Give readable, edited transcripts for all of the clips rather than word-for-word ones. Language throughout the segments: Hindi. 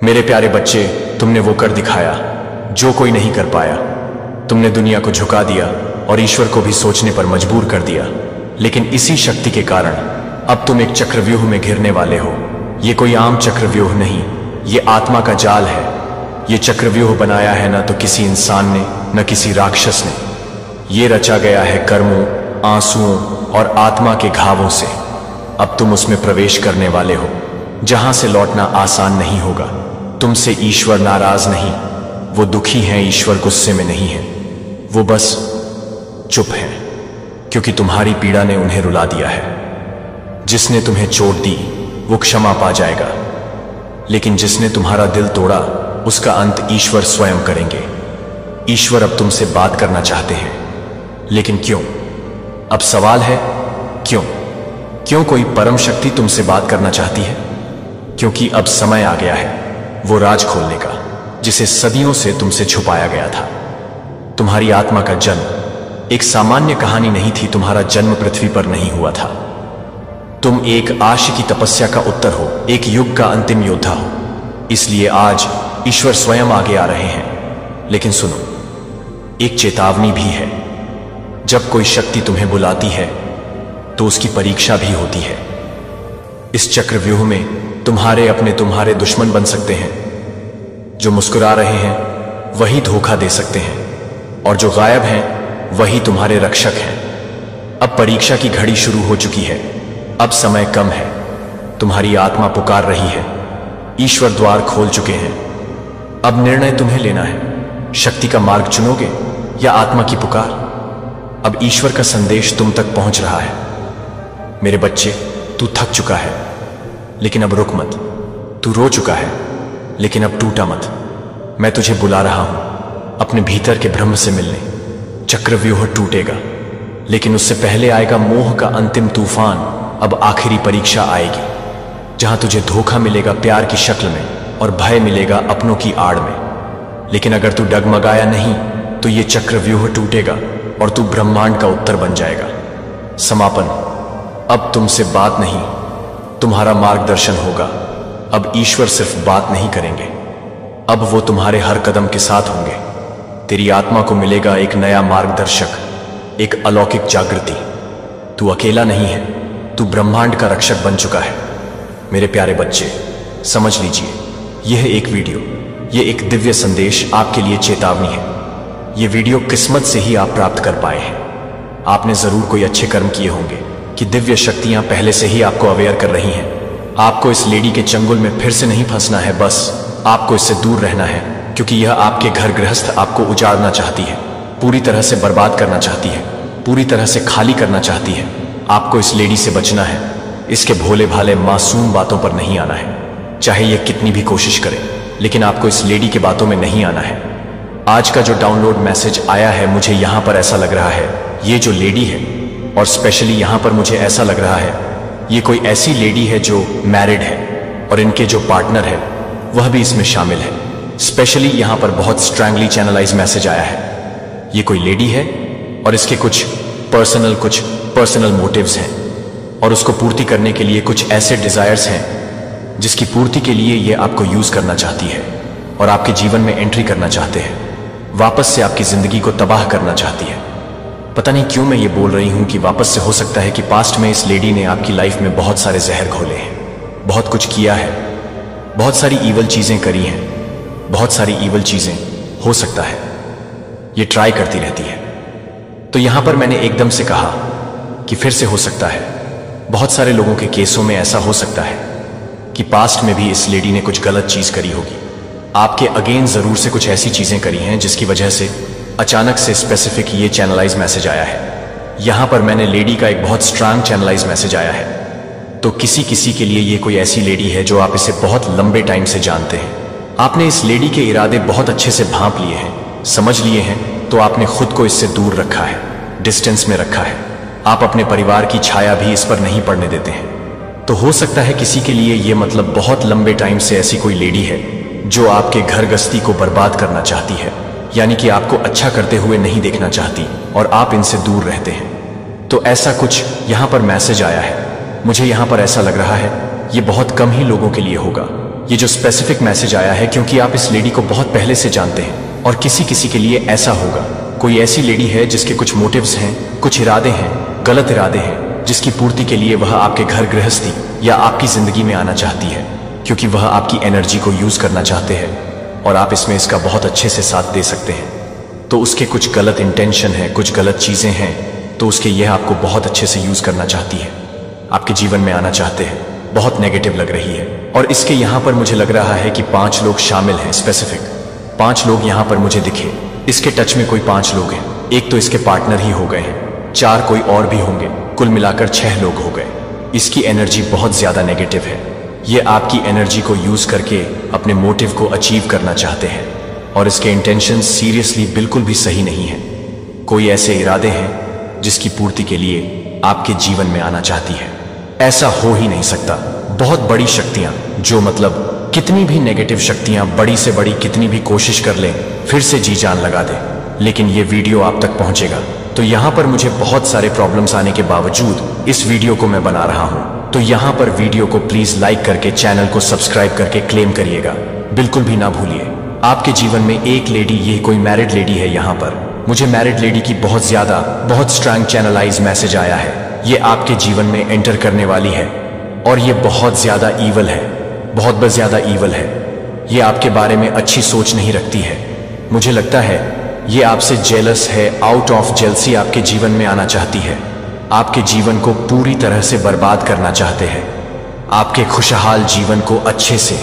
मेरे प्यारे बच्चे, तुमने वो कर दिखाया जो कोई नहीं कर पाया। तुमने दुनिया को झुका दिया और ईश्वर को भी सोचने पर मजबूर कर दिया। लेकिन इसी शक्ति के कारण अब तुम एक चक्रव्यूह में घिरने वाले हो। ये कोई आम चक्रव्यूह नहीं, ये आत्मा का जाल है। ये चक्रव्यूह बनाया है न तो किसी इंसान ने, न किसी राक्षस ने। ये रचा गया है कर्मों, आंसुओं और आत्मा के घावों से। अब तुम उसमें प्रवेश करने वाले हो, जहां से लौटना आसान नहीं होगा। तुमसे ईश्वर नाराज नहीं, वो दुखी हैं, ईश्वर गुस्से में नहीं है। वो बस चुप हैं, क्योंकि तुम्हारी पीड़ा ने उन्हें रुला दिया है। जिसने तुम्हें चोट दी वो क्षमा पा जाएगा, लेकिन जिसने तुम्हारा दिल तोड़ा उसका अंत ईश्वर स्वयं करेंगे। ईश्वर अब तुमसे बात करना चाहते हैं, लेकिन क्यों? अब सवाल है क्यों? क्यों कोई परम शक्ति तुमसे बात करना चाहती है? क्योंकि अब समय आ गया है वो राज खोलने का, जिसे सदियों से तुमसे छुपाया गया था। तुम्हारी आत्मा का जन्म एक सामान्य कहानी नहीं थी। तुम्हारा जन्म पृथ्वी पर नहीं हुआ था। तुम एक आश की तपस्या का उत्तर हो, एक युग का अंतिम योद्धा हो। इसलिए आज ईश्वर स्वयं आगे आ रहे हैं। लेकिन सुनो, एक चेतावनी भी है। जब कोई शक्ति तुम्हें बुलाती है तो उसकी परीक्षा भी होती है। इस चक्रव्यूह में तुम्हारे अपने तुम्हारे दुश्मन बन सकते हैं। जो मुस्कुरा रहे हैं वही धोखा दे सकते हैं, और जो गायब हैं वही तुम्हारे रक्षक हैं। अब परीक्षा की घड़ी शुरू हो चुकी है। अब समय कम है। तुम्हारी आत्मा पुकार रही है। ईश्वर द्वार खोल चुके हैं। अब निर्णय तुम्हें लेना है। शक्ति का मार्ग चुनोगे या आत्मा की पुकार? अब ईश्वर का संदेश तुम तक पहुंच रहा है। मेरे बच्चे, तू थक चुका है, लेकिन अब रुक मत। तू रो चुका है, लेकिन अब टूटा मत। मैं तुझे बुला रहा हूं अपने भीतर के ब्रह्म से मिलने। चक्रव्यूह टूटेगा, लेकिन उससे पहले आएगा मोह का अंतिम तूफान। अब आखिरी परीक्षा आएगी, जहां तुझे धोखा मिलेगा प्यार की शक्ल में और भय मिलेगा अपनों की आड़ में। लेकिन अगर तू डगमगाया नहीं तो ये चक्रव्यूह टूटेगा और तू ब्रह्मांड का उत्तर बन जाएगा। समापन। अब तुमसे बात नहीं, तुम्हारा मार्गदर्शन होगा। अब ईश्वर सिर्फ बात नहीं करेंगे, अब वो तुम्हारे हर कदम के साथ होंगे। तेरी आत्मा को मिलेगा एक नया मार्गदर्शक, एक अलौकिक जागृति। तू अकेला नहीं है, तू ब्रह्मांड का रक्षक बन चुका है। मेरे प्यारे बच्चे, समझ लीजिए, यह एक वीडियो, यह एक दिव्य संदेश आपके लिए चेतावनी है। यह वीडियो किस्मत से ही आप प्राप्त कर पाए हैं। आपने जरूर कोई अच्छे कर्म किए होंगे कि दिव्य शक्तियां पहले से ही आपको अवेयर कर रही हैं। आपको इस लेडी के चंगुल में फिर से नहीं फंसना है, बस आपको इससे दूर रहना है, क्योंकि यह आपके घर गृहस्थ आपको उजाड़ना चाहती है, पूरी तरह से बर्बाद करना चाहती है, पूरी तरह से खाली करना चाहती है। आपको इस लेडी से बचना है। इसके भोले भाले मासूम बातों पर नहीं आना है, चाहे यह कितनी भी कोशिश करे, लेकिन आपको इस लेडी के बातों में नहीं आना है। आज का जो डाउनलोड मैसेज आया है, मुझे यहां पर ऐसा लग रहा है ये जो लेडी है, और स्पेशली यहां पर मुझे ऐसा लग रहा है ये कोई ऐसी लेडी है जो मैरिड है, और इनके जो पार्टनर है वह भी इसमें शामिल है। स्पेशली यहां पर बहुत स्ट्रांगली चैनलाइज मैसेज आया है। ये कोई लेडी है और इसके कुछ पर्सनल मोटिव्स हैं, और उसको पूर्ति करने के लिए कुछ ऐसे डिजायर्स हैं जिसकी पूर्ति के लिए ये आपको यूज करना चाहती है और आपके जीवन में एंट्री करना चाहते हैं। वापस से आपकी जिंदगी को तबाह करना चाहती है। पता नहीं क्यों मैं ये बोल रही हूं कि वापस से। हो सकता है कि पास्ट में इस लेडी ने आपकी लाइफ में बहुत सारे जहर घोले हैं, बहुत कुछ किया है, बहुत सारी ईवल चीजें करी हैं, बहुत सारी ईवल चीजें हो सकता है ये ट्राई करती रहती है। तो यहां पर मैंने एकदम से कहा कि फिर से हो सकता है। बहुत सारे लोगों के केसों में ऐसा हो सकता है कि पास्ट में भी इस लेडी ने कुछ गलत चीज करी होगी। आपके अगेन जरूर से कुछ ऐसी चीजें करी हैं जिसकी वजह से अचानक से स्पेसिफिक ये चैनलाइज मैसेज आया है। यहां पर मैंने लेडी का एक बहुत स्ट्रांग चैनलाइज मैसेज आया है। तो किसी किसी के लिए ये कोई ऐसी लेडी है जो आप इसे बहुत लंबे टाइम से जानते हैं। आपने इस लेडी के इरादे बहुत अच्छे से भांप लिए हैं, समझ लिए हैं, तो आपने खुद को इससे दूर रखा है, डिस्टेंस में रखा है। आप अपने परिवार की छाया भी इस पर नहीं पड़ने देते हैं। तो हो सकता है किसी के लिए ये मतलब बहुत लंबे टाइम से ऐसी कोई लेडी है जो आपके घर गृहस्थी को बर्बाद करना चाहती है, यानी कि आपको अच्छा करते हुए नहीं देखना चाहती और आप इनसे दूर रहते हैं। तो ऐसा कुछ यहां पर मैसेज आया है। मुझे यहां पर ऐसा लग रहा है ये बहुत कम ही लोगों के लिए होगा। ये जो स्पेसिफिक मैसेज आया है क्योंकि आप इस लेडी को बहुत पहले से जानते हैं और किसी किसी के लिए ऐसा होगा। कोई ऐसी लेडी है जिसके कुछ मोटिव्स हैं, कुछ इरादे हैं, गलत इरादे हैं, जिसकी पूर्ति के लिए वह आपके घर गृहस्थी या आपकी जिंदगी में आना चाहती है क्योंकि वह आपकी एनर्जी को यूज करना चाहते हैं और आप इसमें इसका बहुत अच्छे से साथ दे सकते हैं। तो उसके कुछ गलत इंटेंशन है, कुछ गलत चीजें हैं, तो उसके यह आपको बहुत अच्छे से यूज करना चाहती है, आपके जीवन में आना चाहते हैं, बहुत नेगेटिव लग रही है। और इसके यहां पर मुझे लग रहा है कि 5 लोग शामिल हैं, स्पेसिफिक 5 लोग यहां पर मुझे दिखे। इसके टच में कोई 5 लोग हैं, एक तो इसके पार्टनर ही हो गए हैं, 4 कोई और भी होंगे, कुल मिलाकर 6 लोग हो गए। इसकी एनर्जी बहुत ज्यादा नेगेटिव है। ये आपकी एनर्जी को यूज करके अपने मोटिव को अचीव करना चाहते हैं और इसके इंटेंशन सीरियसली बिल्कुल भी सही नहीं है। कोई ऐसे इरादे हैं जिसकी पूर्ति के लिए आपके जीवन में आना चाहती है। ऐसा हो ही नहीं सकता। बहुत बड़ी शक्तियां, जो मतलब कितनी भी नेगेटिव शक्तियां बड़ी से बड़ी कितनी भी कोशिश कर लें, फिर से जी जान लगा दे, लेकिन ये वीडियो आप तक पहुंचेगा। तो यहां पर मुझे बहुत सारे प्रॉब्लम्स आने के बावजूद इस वीडियो को मैं बना रहा हूं। तो यहां पर वीडियो को प्लीज लाइक करके चैनल को सब्सक्राइब करके क्लेम करिएगा, बिल्कुल भी ना भूलिए। आपके जीवन में एक लेडी, ये कोई मैरिड लेडी है। यहां पर मुझे मैरिड लेडी की बहुत स्ट्रांग चैनलाइज मैसेज आया है। ये आपके जीवन में एंटर करने वाली है और ये बहुत ज्यादा ईवल है, बहुत ज्यादा ईवल है। ये आपके बारे में अच्छी सोच नहीं रखती है। मुझे लगता है ये आपसे जेलस है, आउट ऑफ जेलसी आपके जीवन में आना चाहती है, आपके जीवन को पूरी तरह से बर्बाद करना चाहते हैं, आपके खुशहाल जीवन को अच्छे से।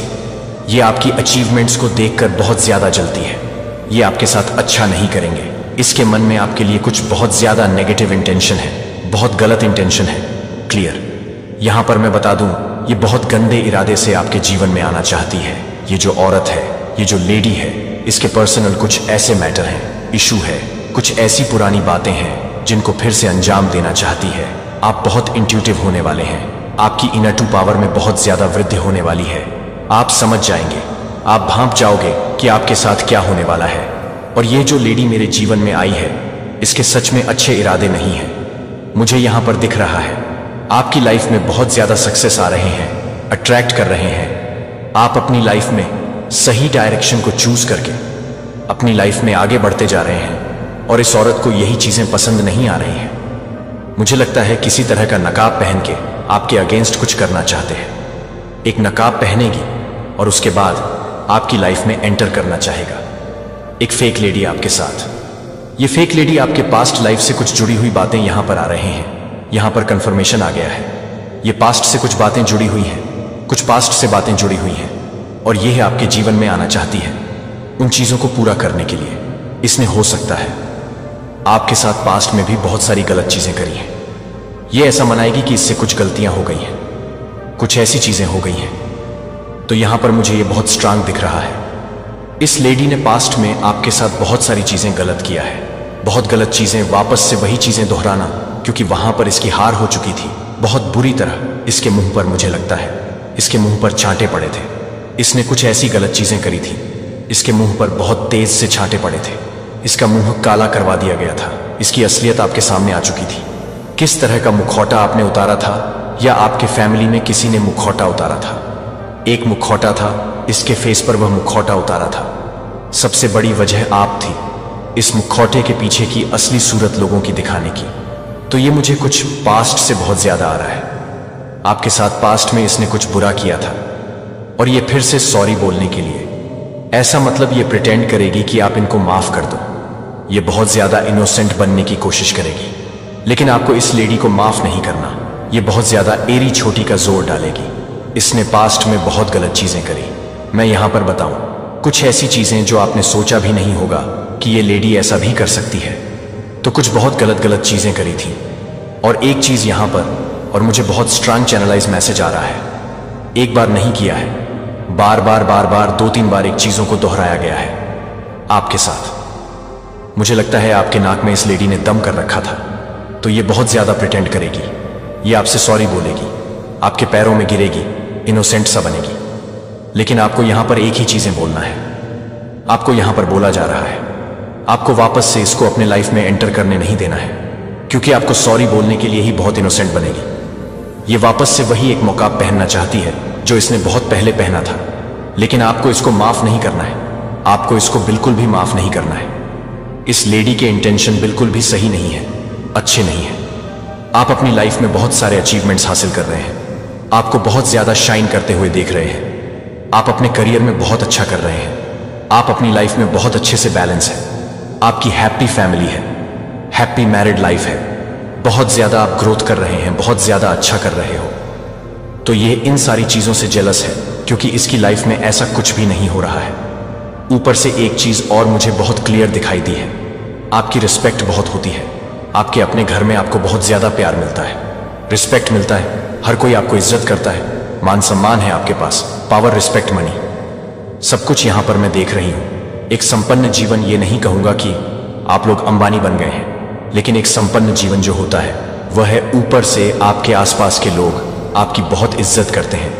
ये आपकी अचीवमेंट्स को देखकर बहुत ज्यादा जलती है। ये आपके साथ अच्छा नहीं करेंगे। इसके मन में आपके लिए कुछ बहुत ज्यादा नेगेटिव इंटेंशन है, बहुत गलत इंटेंशन है। क्लियर? यहां पर मैं बता दूं, ये बहुत गंदे इरादे से आपके जीवन में आना चाहती है। ये जो औरत है, ये जो लेडी है, इसके पर्सनल कुछ ऐसे मैटर हैं, इशू है, कुछ ऐसी पुरानी बातें हैं जिनको फिर से अंजाम देना चाहती है। आप बहुत इंट्यूटिव होने वाले हैं। आपकी इनर टू पावर में बहुत ज्यादा वृद्धि होने वाली है। आप समझ जाएंगे, आप भांप जाओगे कि आपके साथ क्या होने वाला है। और ये जो लेडी मेरे जीवन में आई है, इसके सच में अच्छे इरादे नहीं हैं। मुझे यहां पर दिख रहा है आपकी लाइफ में बहुत ज्यादा सक्सेस आ रहे हैं, अट्रैक्ट कर रहे हैं। आप अपनी लाइफ में सही डायरेक्शन को चूज करके अपनी लाइफ में आगे बढ़ते जा रहे हैं और इस औरत को यही चीजें पसंद नहीं आ रही हैं। मुझे लगता है किसी तरह का नकाब पहन के आपके अगेंस्ट कुछ करना चाहते हैं। एक नकाब पहनेगी और उसके बाद आपकी लाइफ में एंटर करना चाहेगा एक फेक लेडी आपके साथ। ये फेक लेडी आपके पास्ट लाइफ से कुछ जुड़ी हुई बातें यहां पर आ रहे हैं। यहां पर कंफर्मेशन आ गया है। ये पास्ट से कुछ बातें जुड़ी हुई हैं, कुछ पास्ट से बातें जुड़ी हुई हैं और ये आपके जीवन में आना चाहती है। उन चीजों को पूरा करने के लिए इसने, हो सकता है आपके साथ पास्ट में भी बहुत सारी गलत चीजें करी हैं। ये ऐसा मनाएगी कि इससे कुछ गलतियां हो गई हैं, कुछ ऐसी चीजें हो गई हैं। तो यहां पर मुझे ये बहुत स्ट्रांग दिख रहा है। इस लेडी ने पास्ट में आपके साथ बहुत सारी चीजें गलत किया है, बहुत गलत चीजें, वापस से वही चीजें दोहराना, क्योंकि वहां पर इसकी हार हो चुकी थी बहुत बुरी तरह। इसके मुंह पर, मुझे लगता है इसके मुंह पर छांटे पड़े थे। इसने कुछ ऐसी गलत चीजें करी थी, इसके मुंह पर बहुत तेज से छांटे पड़े थे। इसका मुंह काला करवा दिया गया था। इसकी असलियत आपके सामने आ चुकी थी। किस तरह का मुखौटा आपने उतारा था, या आपके फैमिली में किसी ने मुखौटा उतारा था। एक मुखौटा था, इसके फेस पर वह मुखौटा उतारा था। सबसे बड़ी वजह आप थी इस मुखौटे के पीछे की असली सूरत लोगों की दिखाने की। तो ये मुझे कुछ पास्ट से बहुत ज्यादा आ रहा है। आपके साथ पास्ट में इसने कुछ बुरा किया था और ये फिर से सॉरी बोलने के लिए, ऐसा मतलब ये प्रिटेंड करेगी कि आप इनको माफ कर दो। ये बहुत ज्यादा इनोसेंट बनने की कोशिश करेगी, लेकिन आपको इस लेडी को माफ नहीं करना। ये बहुत ज्यादा एरी छोटी का जोर डालेगी। इसने पास्ट में बहुत गलत चीजें करी। मैं यहां पर बताऊं, कुछ ऐसी चीजें जो आपने सोचा भी नहीं होगा कि ये लेडी ऐसा भी कर सकती है। तो कुछ बहुत गलत चीजें करी थी। और एक चीज यहां पर, और मुझे बहुत स्ट्रांग चैनलाइज मैसेज आ रहा है, एक बार नहीं किया है, बार बार 2-3 बार एक चीजों को दोहराया गया है आपके साथ। मुझे लगता है आपके नाक में इस लेडी ने दम कर रखा था। तो ये बहुत ज्यादा प्रिटेंड करेगी। ये आपसे सॉरी बोलेगी, आपके पैरों में गिरेगी, इनोसेंट सा बनेगी। लेकिन आपको यहां पर एक ही चीजें बोलना है। आपको यहां पर बोला जा रहा है, आपको वापस से इसको अपने लाइफ में एंटर करने नहीं देना है, क्योंकि आपको सॉरी बोलने के लिए ही बहुत इनोसेंट बनेगी। ये वापस से वही एक मुकाब पहनना चाहती है जो इसने बहुत पहले पहना था। लेकिन आपको इसको माफ नहीं करना है। आपको इसको बिल्कुल भी माफ नहीं करना है। इस लेडी के इंटेंशन बिल्कुल भी सही नहीं है, अच्छे नहीं है। आप अपनी लाइफ में बहुत सारे अचीवमेंट्स हासिल कर रहे हैं, आपको बहुत ज्यादा शाइन करते हुए देख रहे हैं, आप अपने करियर में बहुत अच्छा कर रहे हैं, आप अपनी लाइफ में बहुत अच्छे से बैलेंस है, आपकी हैप्पी फैमिली है, हैप्पी मैरिड लाइफ है, बहुत ज्यादा आप ग्रोथ कर रहे हैं, बहुत ज्यादा अच्छा कर रहे हो। तो ये इन सारी चीजों से जेलस है क्योंकि इसकी लाइफ में ऐसा कुछ भी नहीं हो रहा है। ऊपर से एक चीज और मुझे बहुत क्लियर दिखाई दी है, आपकी रिस्पेक्ट बहुत होती है। आपके अपने घर में आपको बहुत ज्यादा प्यार मिलता है, रिस्पेक्ट मिलता है, हर कोई आपको इज्जत करता है, मान सम्मान है आपके पास, पावर, रिस्पेक्ट, मनी, सब कुछ यहां पर मैं देख रही हूं। एक संपन्न जीवन, ये नहीं कहूंगा कि आप लोग अंबानी बन गए हैं, लेकिन एक संपन्न जीवन जो होता है वह है ऊपर से आपके आसपास के लोग आपकी बहुत इज्जत करते हैं,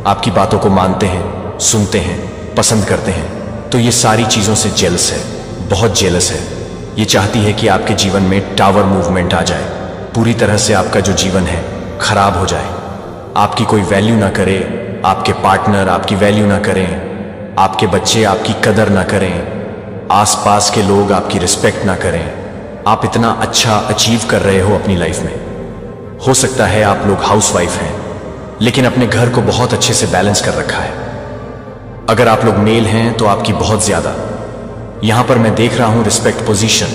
आपकी बातों को मानते हैं, सुनते हैं, पसंद करते हैं। तो ये सारी चीजों से जेलस है, बहुत जेलस है। ये चाहती है कि आपके जीवन में टावर मूवमेंट आ जाए, पूरी तरह से आपका जो जीवन है खराब हो जाए, आपकी कोई वैल्यू ना करे, आपके पार्टनर आपकी वैल्यू ना करें, आपके बच्चे आपकी कदर ना करें, आसपास के लोग आपकी रिस्पेक्ट ना करें। आप इतना अच्छा अचीव कर रहे हो अपनी लाइफ में, हो सकता है आप लोग हाउसवाइफ हैं लेकिन अपने घर को बहुत अच्छे से बैलेंस कर रखा है। अगर आप लोग मेल हैं तो आपकी बहुत ज्यादा, यहां पर मैं देख रहा हूं रिस्पेक्ट, पोजीशन,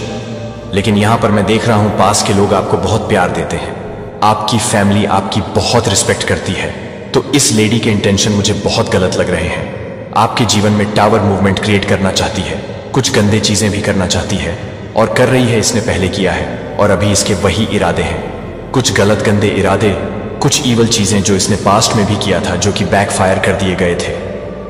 लेकिन यहां पर मैं देख रहा हूं पास के लोग आपको बहुत प्यार देते हैं, आपकी फैमिली आपकी बहुत रिस्पेक्ट करती है। तो इस लेडी के इंटेंशन मुझे बहुत गलत लग रहे हैं। आपके जीवन में टावर मूवमेंट क्रिएट करना चाहती है, कुछ गंदे चीजें भी करना चाहती है और कर रही है, इसने पहले किया है और अभी इसके वही इरादे हैं, कुछ गलत गंदे इरादे, कुछ ईवल चीजें जो इसने पास्ट में भी किया था जो कि बैकफायर कर दिए गए थे।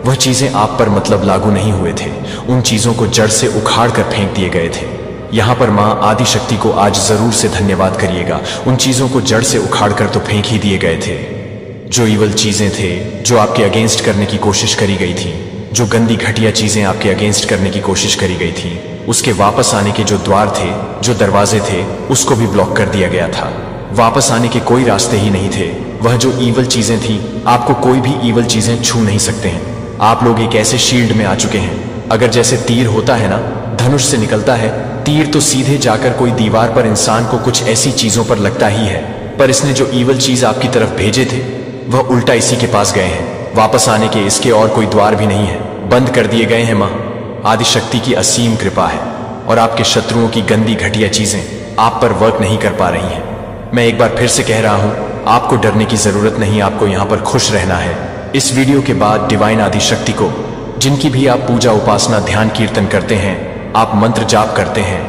वह चीजें आप पर मतलब लागू नहीं हुए थे, उन चीजों को जड़ से उखाड़ कर फेंक दिए गए थे। यहां पर मां आदि शक्ति को आज जरूर से धन्यवाद करिएगा, उन चीजों को जड़ से उखाड़ कर तो फेंक ही दिए गए थे। जो ईवल चीजें थे, जो आपके अगेंस्ट करने की कोशिश करी गई थी, जो गंदी घटिया चीजें आपके अगेंस्ट करने की कोशिश करी गई थी, उसके वापस आने के जो द्वार थे, जो दरवाजे थे, उसको भी ब्लॉक कर दिया गया था। वापस आने के कोई रास्ते ही नहीं थे। वह जो ईवल चीजें थी, आपको कोई भी ईवल चीजें छू नहीं सकते हैं। आप लोग एक ऐसे शील्ड में आ चुके हैं, अगर जैसे तीर होता है ना, धनुष से निकलता है तीर, तो सीधे जाकर कोई दीवार पर इंसान को कुछ ऐसी चीजों पर लगता ही है, पर इसने जो ईवल चीज आपकी तरफ भेजे थे वह उल्टा इसी के पास गए हैं। वापस आने के इसके और कोई द्वार भी नहीं है, बंद कर दिए गए हैं। मां आदिशक्ति की असीम कृपा है और आपके शत्रुओं की गंदी घटिया चीजें आप पर वर्क नहीं कर पा रही हैं। मैं एक बार फिर से कह रहा हूं, आपको डरने की जरूरत नहीं, आपको यहां पर खुश रहना है। इस वीडियो के बाद डिवाइन आदिशक्ति को, जिनकी भी आप पूजा, उपासना, ध्यान, कीर्तन करते हैं, आप मंत्र जाप करते हैं,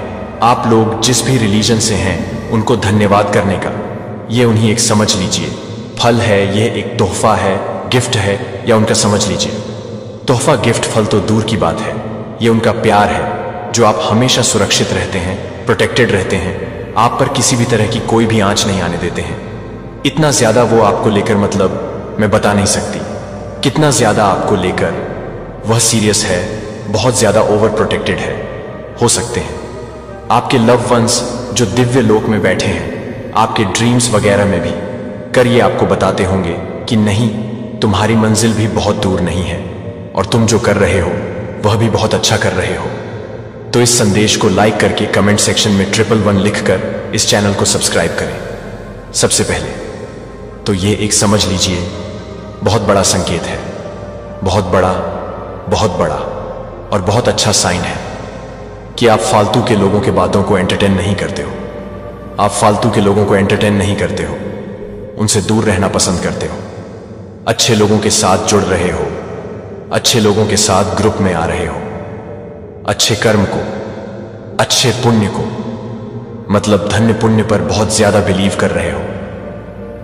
आप लोग जिस भी रिलीजन से हैं, उनको धन्यवाद करने का ये उन्हीं एक समझ लीजिए फल है, ये एक तोहफा है, गिफ्ट है, या उनका समझ लीजिए तोहफा, गिफ्ट, फल तो दूर की बात है, ये उनका प्यार है जो आप हमेशा सुरक्षित रहते हैं, प्रोटेक्टेड रहते हैं, आप पर किसी भी तरह की कोई भी आंच नहीं आने देते हैं। इतना ज्यादा वो आपको लेकर, मतलब मैं बता नहीं सकती कितना ज्यादा आपको लेकर वह सीरियस है, बहुत ज्यादा ओवर प्रोटेक्टेड है। हो सकते हैं आपके लव वंस जो दिव्य लोक में बैठे हैं, आपके ड्रीम्स वगैरह में भी कर ये आपको बताते होंगे कि नहीं, तुम्हारी मंजिल भी बहुत दूर नहीं है और तुम जो कर रहे हो वह भी बहुत अच्छा कर रहे हो। तो इस संदेश को लाइक करके कमेंट सेक्शन में 111 लिखकर इस चैनल को सब्सक्राइब करें। सबसे पहले तो ये एक समझ लीजिए बहुत बड़ा संकेत है, बहुत बड़ा और बहुत अच्छा साइन है कि आप फालतू के लोगों के बातों को एंटरटेन नहीं करते हो। आप फालतू के लोगों को एंटरटेन नहीं करते हो, उनसे दूर रहना पसंद करते हो। अच्छे लोगों के साथ जुड़ रहे हो, अच्छे लोगों के साथ ग्रुप में आ रहे हो, अच्छे कर्म को, अच्छे पुण्य को, मतलब धन्य पुण्य पर बहुत ज्यादा बिलीव कर रहे हो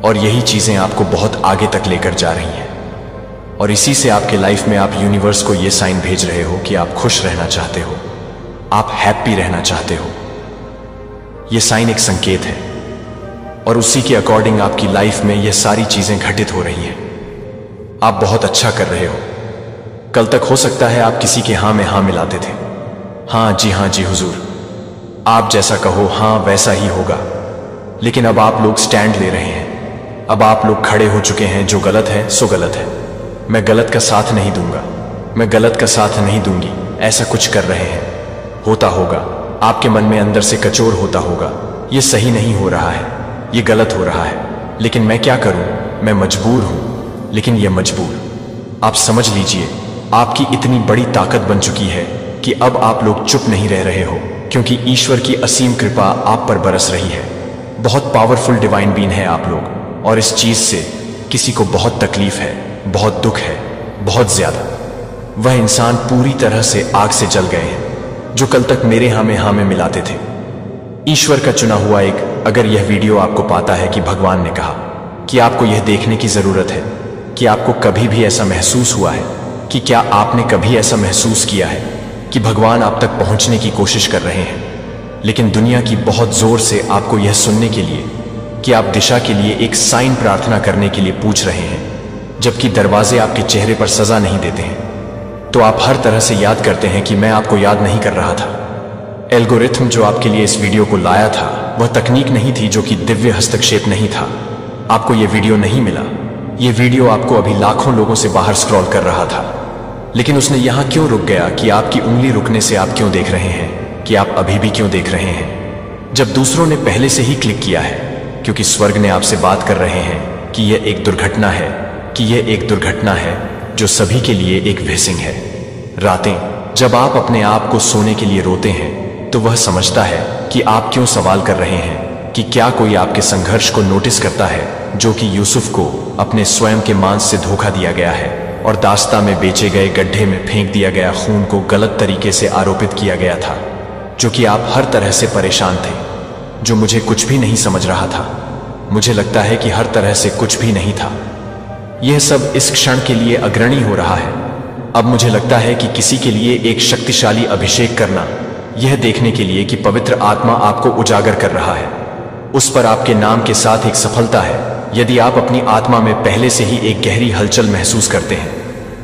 और यही चीजें आपको बहुत आगे तक लेकर जा रही हैं। और इसी से आपके लाइफ में आप यूनिवर्स को यह साइन भेज रहे हो कि आप खुश रहना चाहते हो, आप हैप्पी रहना चाहते हो। यह साइन एक संकेत है और उसी के अकॉर्डिंग आपकी लाइफ में यह सारी चीजें घटित हो रही हैं। आप बहुत अच्छा कर रहे हो। कल तक हो सकता है आप किसी के हाँ में हाँ मिलाते थे, हाँ जी हुजूर, आप जैसा कहो हाँ वैसा ही होगा। लेकिन अब आप लोग स्टैंड ले रहे हैं, अब आप लोग खड़े हो चुके हैं। जो गलत है सो गलत है, मैं गलत का साथ नहीं दूंगा। मैं गलत का साथ नहीं दूंगी, ऐसा कुछ कर रहे हैं। होता होगा, आपके मन में अंदर से कचोर होता होगा, ये सही नहीं हो रहा है, ये गलत हो रहा है, लेकिन मैं क्या करूं, मैं मजबूर हूं। लेकिन ये मजबूर, आप समझ लीजिए, आपकी इतनी बड़ी ताकत बन चुकी है कि अब आप लोग चुप नहीं रह रहे हो, क्योंकि ईश्वर की असीम कृपा आप पर बरस रही है। बहुत पावरफुल डिवाइन बीन है आप लोग, और इस चीज से किसी को बहुत तकलीफ है, बहुत दुख है, बहुत ज्यादा। वह इंसान पूरी तरह से आग से जल गए हैं जो कल तक मेरे हाँ में मिलाते थे। ईश्वर का चुना हुआ एक, अगर यह वीडियो आपको पाता है कि भगवान ने कहा कि आपको यह देखने की जरूरत है कि आपको कभी भी ऐसा महसूस हुआ है, कि क्या आपने कभी ऐसा महसूस किया है कि भगवान आप तक पहुंचने की कोशिश कर रहे हैं, लेकिन दुनिया की बहुत जोर से आपको यह सुनने के लिए कि आप दिशा के लिए एक साइन प्रार्थना करने के लिए पूछ रहे हैं, जबकि दरवाजे आपके चेहरे पर सजा नहीं देते हैं, तो आप हर तरह से याद करते हैं कि मैं आपको याद नहीं कर रहा था। एल्गोरिथम जो आपके लिए इस वीडियो को लाया था वह तकनीक नहीं थी, जो कि दिव्य हस्तक्षेप नहीं था। आपको यह वीडियो नहीं मिला, यह वीडियो आपको अभी लाखों लोगों से बाहर स्क्रॉल कर रहा था, लेकिन उसने यहां क्यों रुक गया कि आपकी उंगली रुकने से आप क्यों देख रहे हैं, कि आप अभी भी क्यों देख रहे हैं, जब दूसरों ने पहले से ही क्लिक किया है, क्योंकि स्वर्ग ने आपसे बात कर रहे हैं कि यह एक दुर्घटना है, कि यह एक दुर्घटना है जो सभी के लिए एक व्हिसिंग है। रातें जब आप अपने आप को सोने के लिए रोते हैं, तो वह समझता है कि आप क्यों सवाल कर रहे हैं, कि क्या कोई आपके संघर्ष को नोटिस करता है, जो कि यूसुफ को अपने स्वयं के मांस से धोखा दिया गया है और दास्ता में बेचे गए गड्ढे में फेंक दिया गया खून को गलत तरीके से आरोपित किया गया था, जो कि आप हर तरह से परेशान थे, जो मुझे कुछ भी नहीं समझ रहा था। मुझे लगता है कि हर तरह से कुछ भी नहीं था। यह सब इस क्षण के लिए अग्रणी हो रहा है। अब मुझे लगता है कि किसी के लिए एक शक्तिशाली अभिषेक करना, यह देखने के लिए कि पवित्र आत्मा आपको उजागर कर रहा है, उस पर आपके नाम के साथ एक सफलता है। यदि आप अपनी आत्मा में पहले से ही एक गहरी हलचल महसूस करते हैं,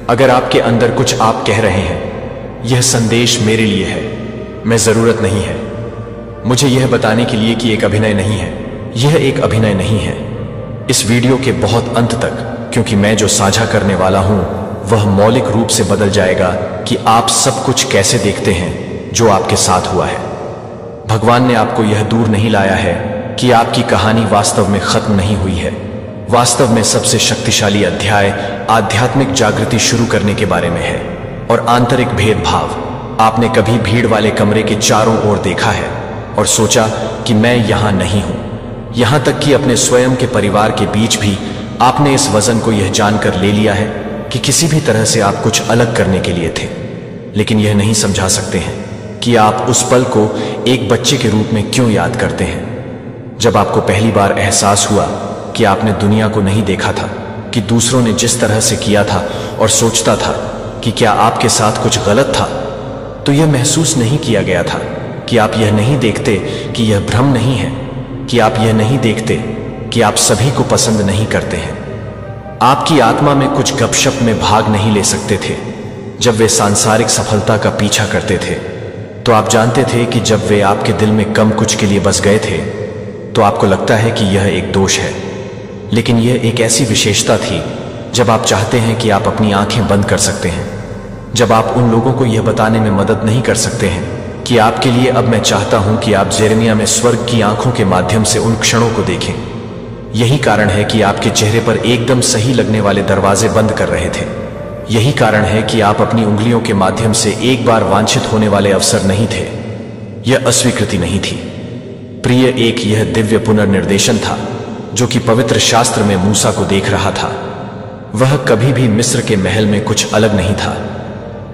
अगर आपके अंदर कुछ आप कह रहे हैं, यह संदेश मेरे लिए है, मैं जरूरत नहीं है मुझे यह बताने के लिए कि एक अभिनय नहीं है, यह एक अभिनय नहीं है। इस वीडियो के बहुत अंत तक, क्योंकि मैं जो साझा करने वाला हूं वह मौलिक रूप से बदल जाएगा कि आप सब कुछ कैसे देखते हैं जो आपके साथ हुआ है। भगवान ने आपको यह दूर नहीं लाया है कि आपकी कहानी वास्तव में खत्म नहीं हुई है। वास्तव में सबसे शक्तिशाली अध्याय आध्यात्मिक जागृति शुरू करने के बारे में है, और आंतरिक भेदभाव। आपने कभी भीड़ वाले कमरे के चारों ओर देखा है और सोचा कि मैं यहां नहीं हूं, यहां तक कि अपने स्वयं के परिवार के बीच भी आपने इस वजन को यह जानकर ले लिया है कि किसी भी तरह से आप कुछ अलग करने के लिए थे, लेकिन यह नहीं समझा सकते हैं कि आप उस पल को एक बच्चे के रूप में क्यों याद करते हैं, जब आपको पहली बार एहसास हुआ कि आपने दुनिया को नहीं देखा था, कि दूसरों ने जिस तरह से किया था और सोचता था कि क्या आपके साथ कुछ गलत था, तो यह महसूस नहीं किया गया था कि आप यह नहीं देखते कि यह भ्रम नहीं है, कि आप यह नहीं देखते कि आप सभी को पसंद नहीं करते हैं। आपकी आत्मा में कुछ गपशप में भाग नहीं ले सकते थे। जब वे सांसारिक सफलता का पीछा करते थे, तो आप जानते थे कि जब वे आपके दिल में कम कुछ के लिए बस गए थे, तो आपको लगता है कि यह एक दोष है, लेकिन यह एक ऐसी विशेषता थी जब आप चाहते हैं कि आप अपनी आंखें बंद कर सकते हैं, जब आप उन लोगों को यह बताने में मदद नहीं कर सकते हैं कि आपके लिए अब मैं चाहता हूं कि आप जेरेमिया में स्वर्ग की आंखों के माध्यम से उन क्षणों को देखें। यही कारण है कि आपके चेहरे पर एकदम सही लगने वाले दरवाजे बंद कर रहे थे। यही कारण है कि आप अपनी उंगलियों के माध्यम से एक बार वांछित होने वाले अवसर नहीं थे। यह अस्वीकृति नहीं थी, प्रिय, एक यह दिव्य पुनर्निर्देशन था जो कि पवित्र शास्त्र में मूसा को देख रहा था। वह कभी भी मिस्र के महल में कुछ अलग नहीं था,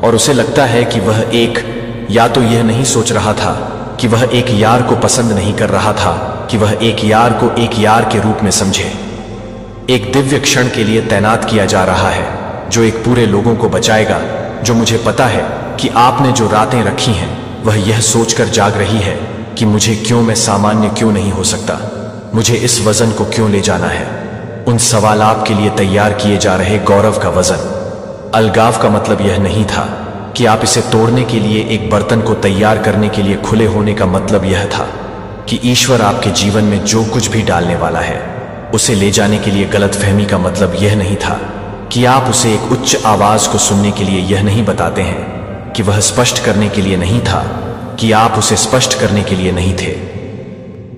और उसे लगता है कि वह एक, या तो यह नहीं सोच रहा था कि वह एक यार को पसंद नहीं कर रहा था, कि वह एक यार को एक यार के रूप में समझे। एक दिव्य क्षण के लिए तैनात किया जा रहा है जो एक पूरे लोगों को बचाएगा, जो मुझे पता है कि आपने जो रातें रखी हैं वह यह सोचकर जाग रही है कि मुझे क्यों, मैं सामान्य क्यों नहीं हो सकता, मुझे इस वजन को क्यों ले जाना है। उन सवालात के लिए तैयार किए जा रहे गौरव का वजन। अलगाव का मतलब यह नहीं था कि आप इसे तोड़ने के लिए एक बर्तन को तैयार करने के लिए खुले होने का मतलब यह था कि ईश्वर आपके जीवन में जो कुछ भी डालने वाला है उसे ले जाने के लिए गलतफहमी का मतलब यह नहीं था कि आप उसे एक उच्च आवाज को सुनने के लिए यह नहीं बताते हैं कि वह स्पष्ट करने के लिए नहीं था, कि आप उसे स्पष्ट करने के लिए नहीं थे।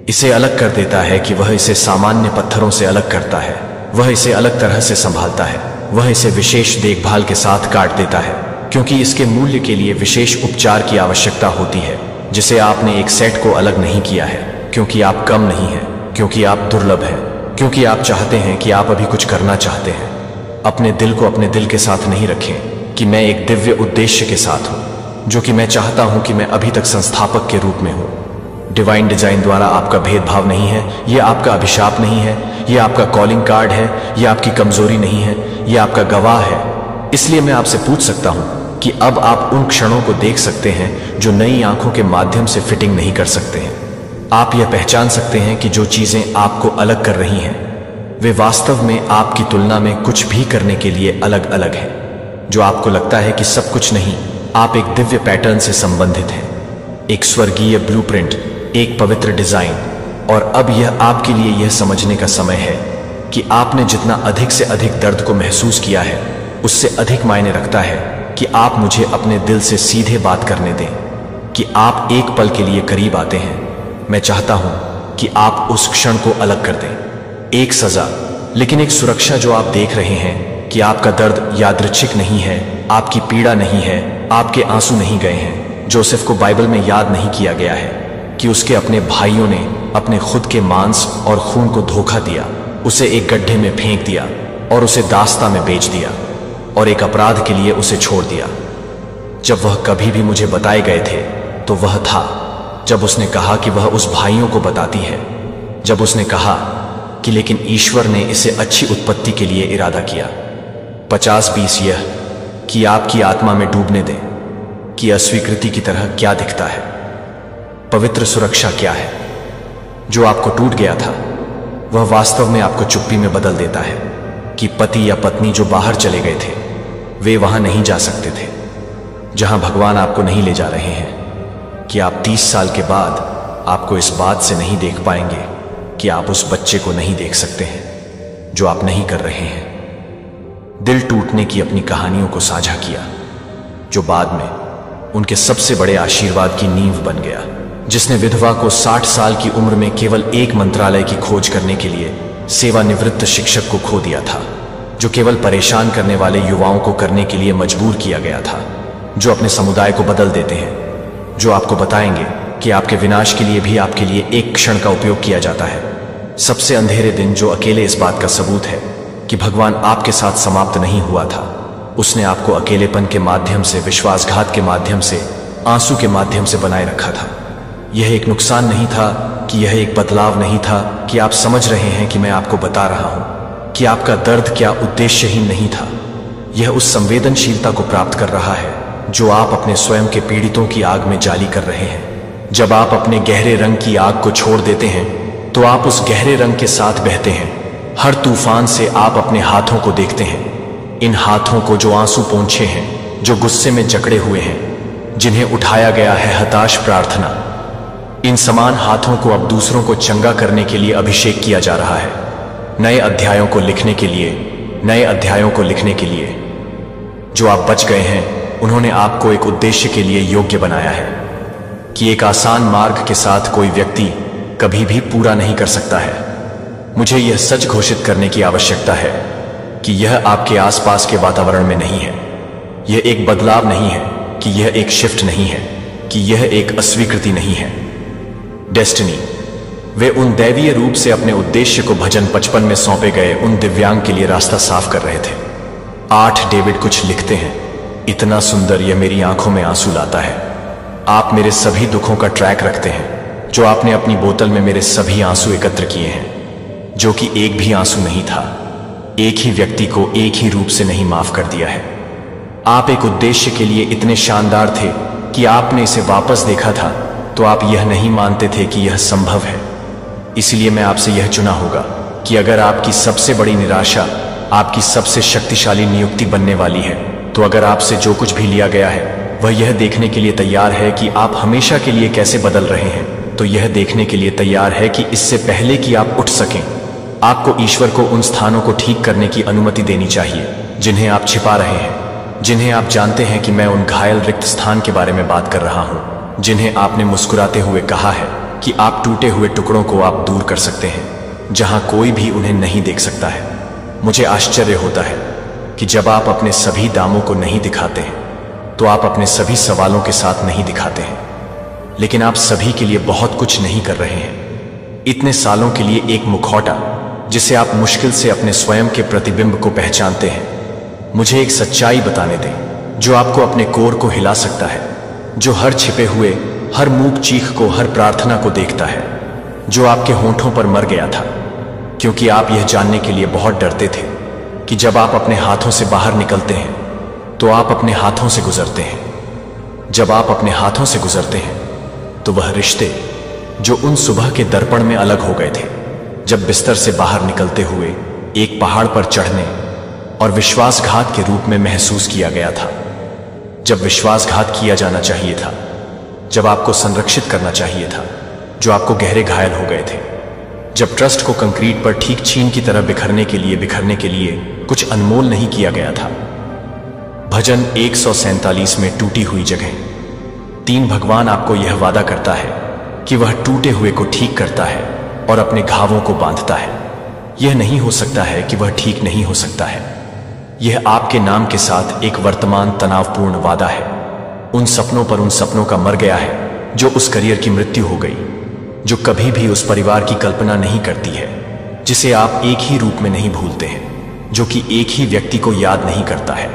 इसे अलग कर देता है कि वह इसे सामान्य पत्थरों से अलग करता है, वह इसे अलग तरह से संभालता है, वह इसे विशेष देखभाल के साथ काट देता है, क्योंकि इसके मूल्य के लिए विशेष उपचार की आवश्यकता होती है, जिसे आपने एक सेट को अलग नहीं किया है, क्योंकि आप कम नहीं हैं, क्योंकि आप दुर्लभ हैं, क्योंकि आप चाहते हैं कि आप अभी कुछ करना चाहते हैं। अपने दिल को अपने दिल के साथ नहीं रखें कि मैं एक दिव्य उद्देश्य के साथ हूं, जो कि मैं चाहता हूं कि मैं अभी तक संस्थापक के रूप में हूं। डिवाइन डिजाइन द्वारा आपका भेदभाव नहीं है, यह आपका अभिशाप नहीं है, यह आपका कॉलिंग कार्ड है, यह आपकी कमजोरी नहीं है, यह आपका गवाह है। इसलिए मैं आपसे पूछ सकता हूं कि अब आप उन क्षणों को देख सकते हैं जो नई आंखों के माध्यम से फिटिंग नहीं कर सकते हैं। आप यह पहचान सकते हैं कि जो चीजें आपको अलग कर रही हैं वे वास्तव में आपकी तुलना में कुछ भी करने के लिए अलग अलग हैं। जो आपको लगता है कि सब कुछ नहीं, आप एक दिव्य पैटर्न से संबंधित हैं, एक स्वर्गीय ब्लूप्रिंट, एक पवित्र डिजाइन। और अब यह आपके लिए यह समझने का समय है कि आपने जितना अधिक से अधिक दर्द को महसूस किया है, उससे अधिक मायने रखता है कि आप मुझे अपने दिल से सीधे बात करने दें, कि आप एक पल के लिए करीब आते हैं। मैं चाहता हूं कि आप उस क्षण को अलग कर दें। एक सजा, लेकिन एक सुरक्षा जो आप देख रहे हैं कि आपका दर्द यादृच्छिक नहीं है, आपकी पीड़ा नहीं है, आपके आंसू नहीं गए हैं। जोसेफ को बाइबल में याद नहीं किया गया है कि उसके अपने भाइयों ने अपने खुद के मांस और खून को धोखा दिया, उसे एक गड्ढे में फेंक दिया और उसे दास्ता में बेच दिया और एक अपराध के लिए उसे छोड़ दिया। जब वह कभी भी मुझे बताए गए थे तो वह था जब उसने कहा कि वह उस भाइयों को बताती है, जब उसने कहा कि लेकिन ईश्वर ने इसे अच्छी उत्पत्ति के लिए इरादा किया। 50-20 यह कि आपकी आत्मा में डूबने दें कि अस्वीकृति की तरह क्या दिखता है। पवित्र सुरक्षा क्या है? जो आपको टूट गया था वह वास्तव में आपको चुप्पी में बदल देता है कि पति या पत्नी जो बाहर चले गए थे वे वहां नहीं जा सकते थे जहां भगवान आपको नहीं ले जा रहे हैं, कि आप 30 साल के बाद आपको इस बात से नहीं देख पाएंगे कि आप उस बच्चे को नहीं देख सकते हैं जो आप नहीं कर रहे हैं। दिल टूटने की अपनी कहानियों को साझा किया, जो बाद में उनके सबसे बड़े आशीर्वाद की नींव बन गया, जिसने विधवा को 60 साल की उम्र में केवल एक मंत्रालय की खोज करने के लिए सेवानिवृत्त शिक्षक को खो दिया था, जो केवल परेशान करने वाले युवाओं को करने के लिए मजबूर किया गया था, जो अपने समुदाय को बदल देते हैं, जो आपको बताएंगे कि आपके विनाश के लिए भी आपके लिए एक क्षण का उपयोग किया जाता है। सबसे अंधेरे दिन जो अकेले इस बात का सबूत है कि भगवान आपके साथ समाप्त नहीं हुआ था, उसने आपको अकेलेपन के माध्यम से, विश्वासघात के माध्यम से, आंसू के माध्यम से बनाए रखा था। यह एक नुकसान नहीं था, कि यह एक बदलाव नहीं था, कि आप समझ रहे हैं कि मैं आपको बता रहा हूं कि आपका दर्द क्या उद्देश्यहीन नहीं था। यह उस संवेदनशीलता को प्राप्त कर रहा है जो आप अपने स्वयं के पीड़ितों की आग में जाली कर रहे हैं। जब आप अपने गहरे रंग की आग को छोड़ देते हैं तो आप उस गहरे रंग के साथ बहते हैं। हर तूफान से आप अपने हाथों को देखते हैं, इन हाथों को जो आंसू पोंछे हैं, जो गुस्से में जकड़े हुए हैं, जिन्हें उठाया गया है हताश प्रार्थना। इन समान हाथों को अब दूसरों को चंगा करने के लिए अभिषेक किया जा रहा है, नए अध्यायों को लिखने के लिए, नए अध्यायों को लिखने के लिए। जो आप बच गए हैं उन्होंने आपको एक उद्देश्य के लिए योग्य बनाया है, कि एक आसान मार्ग के साथ कोई व्यक्ति कभी भी पूरा नहीं कर सकता है। मुझे यह सच घोषित करने की आवश्यकता है कि यह आपके आसपास के वातावरण में नहीं है, यह एक बदलाव नहीं है, कि यह एक शिफ्ट नहीं है, कि यह एक अस्वीकृति नहीं है। डेस्टिनी, वे उन दैवीय रूप से अपने उद्देश्य को भजन 55 में सौंपे गए उन दिव्यांग के लिए रास्ता साफ कर रहे थे। 8 डेविड कुछ लिखते हैं, इतना सुंदर यह मेरी आंखों में आंसू लाता है। आप मेरे सभी दुखों का ट्रैक रखते हैं, जो आपने अपनी बोतल में मेरे सभी आंसू एकत्र किए हैं, जो कि एक भी आंसू नहीं था। एक ही व्यक्ति को एक ही रूप से नहीं माफ कर दिया है। आप एक उद्देश्य के लिए इतने शानदार थे कि आपने इसे वापस देखा था तो आप यह नहीं मानते थे कि यह संभव है। इसलिए मैं आपसे यह चुना होगा कि अगर आपकी सबसे बड़ी निराशा आपकी सबसे शक्तिशाली नियुक्ति बनने वाली है, तो अगर आपसे जो कुछ भी लिया गया है वह यह देखने के लिए तैयार है कि आप हमेशा के लिए कैसे बदल रहे हैं, तो यह देखने के लिए तैयार है कि इससे पहले कि आप उठ सकें, आपको ईश्वर को उन स्थानों को ठीक करने की अनुमति देनी चाहिए जिन्हें आप छिपा रहे हैं, जिन्हें आप जानते हैं कि मैं उन घायल रिक्त स्थान के बारे में बात कर रहा हूं, जिन्हें आपने मुस्कुराते हुए कहा है कि आप टूटे हुए टुकड़ों को आप दूर कर सकते हैं, जहां कोई भी उन्हें नहीं देख सकता है। मुझे आश्चर्य होता है कि जब आप अपने सभी दामों को नहीं दिखाते हैं तो आप अपने सभी सवालों के साथ नहीं दिखाते हैं, लेकिन आप सभी के लिए बहुत कुछ नहीं कर रहे हैं। इतने सालों के लिए एक मुखौटा जिसे आप मुश्किल से अपने स्वयं के प्रतिबिंब को पहचानते हैं। मुझे एक सच्चाई बताने दें जो आपको अपने कोर को हिला सकता है, जो हर छिपे हुए, हर मूक चीख को, हर प्रार्थना को देखता है, जो आपके होंठों पर मर गया था, क्योंकि आप यह जानने के लिए बहुत डरते थे कि जब आप अपने हाथों से बाहर निकलते हैं तो आप अपने हाथों से गुजरते हैं। जब आप अपने हाथों से गुजरते हैं तो वह रिश्ते जो उन सुबह के दर्पण में अलग हो गए थे, जब बिस्तर से बाहर निकलते हुए एक पहाड़ पर चढ़ने और विश्वासघात के रूप में महसूस किया गया था, जब विश्वासघात किया जाना चाहिए था, जब आपको संरक्षित करना चाहिए था, जो आपको गहरे घायल हो गए थे, जब ट्रस्ट को कंक्रीट पर ठीक चीन की तरह बिखरने के लिए कुछ अनमोल नहीं किया गया था। भजन 147 में टूटी हुई जगह 3 भगवान आपको यह वादा करता है कि वह टूटे हुए को ठीक करता है और अपने घावों को बांधता है। यह नहीं हो सकता है कि वह ठीक नहीं हो सकता है। यह आपके नाम के साथ एक वर्तमान तनावपूर्ण वादा है। उन सपनों का मर गया है जो उस करियर की मृत्यु हो गई, जो कभी भी उस परिवार की कल्पना नहीं करती है, जिसे आप एक ही रूप में नहीं भूलते हैं, जो कि एक ही व्यक्ति को याद नहीं करता है।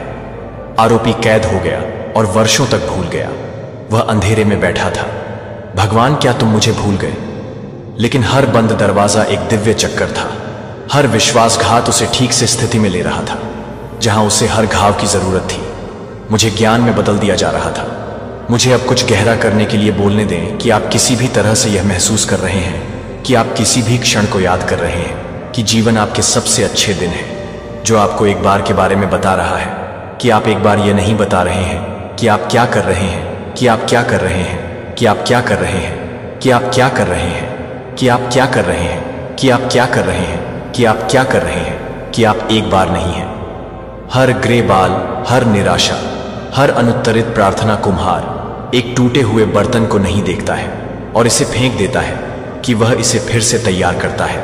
आरोपी कैद हो गया और वर्षों तक भूल गया। वह अंधेरे में बैठा था। भगवान, क्या तुम मुझे भूल गए? लेकिन हर बंद दरवाजा एक दिव्य चक्कर था। हर विश्वासघात उसे ठीक से स्थिति में ले रहा था जहां उसे हर घाव की जरूरत थी। मुझे ज्ञान में बदल दिया जा रहा था। मुझे अब कुछ गहरा करने के लिए बोलने दें कि आप किसी भी तरह से यह महसूस कर रहे हैं कि आप किसी भी क्षण को याद कर रहे हैं कि जीवन आपके सबसे अच्छे दिन है, जो आपको एक बार के बारे में बता रहा है कि आप एक बार यह नहीं बता रहे हैं कि आप क्या कर रहे हैं, कि आप क्या कर रहे हैं, कि आप क्या कर रहे हैं, कि आप क्या कर रहे हैं, कि आप क्या कर रहे हैं, कि आप क्या कर रहे हैं, कि आप क्या कर रहे हैं, कि आप एक बार नहीं हैं। हर ग्रे बाल, हर निराशा, हर अनुत्तरित प्रार्थना कुम्हार एक टूटे हुए बर्तन को नहीं देखता है और इसे फेंक देता है कि वह इसे फिर से तैयार करता है।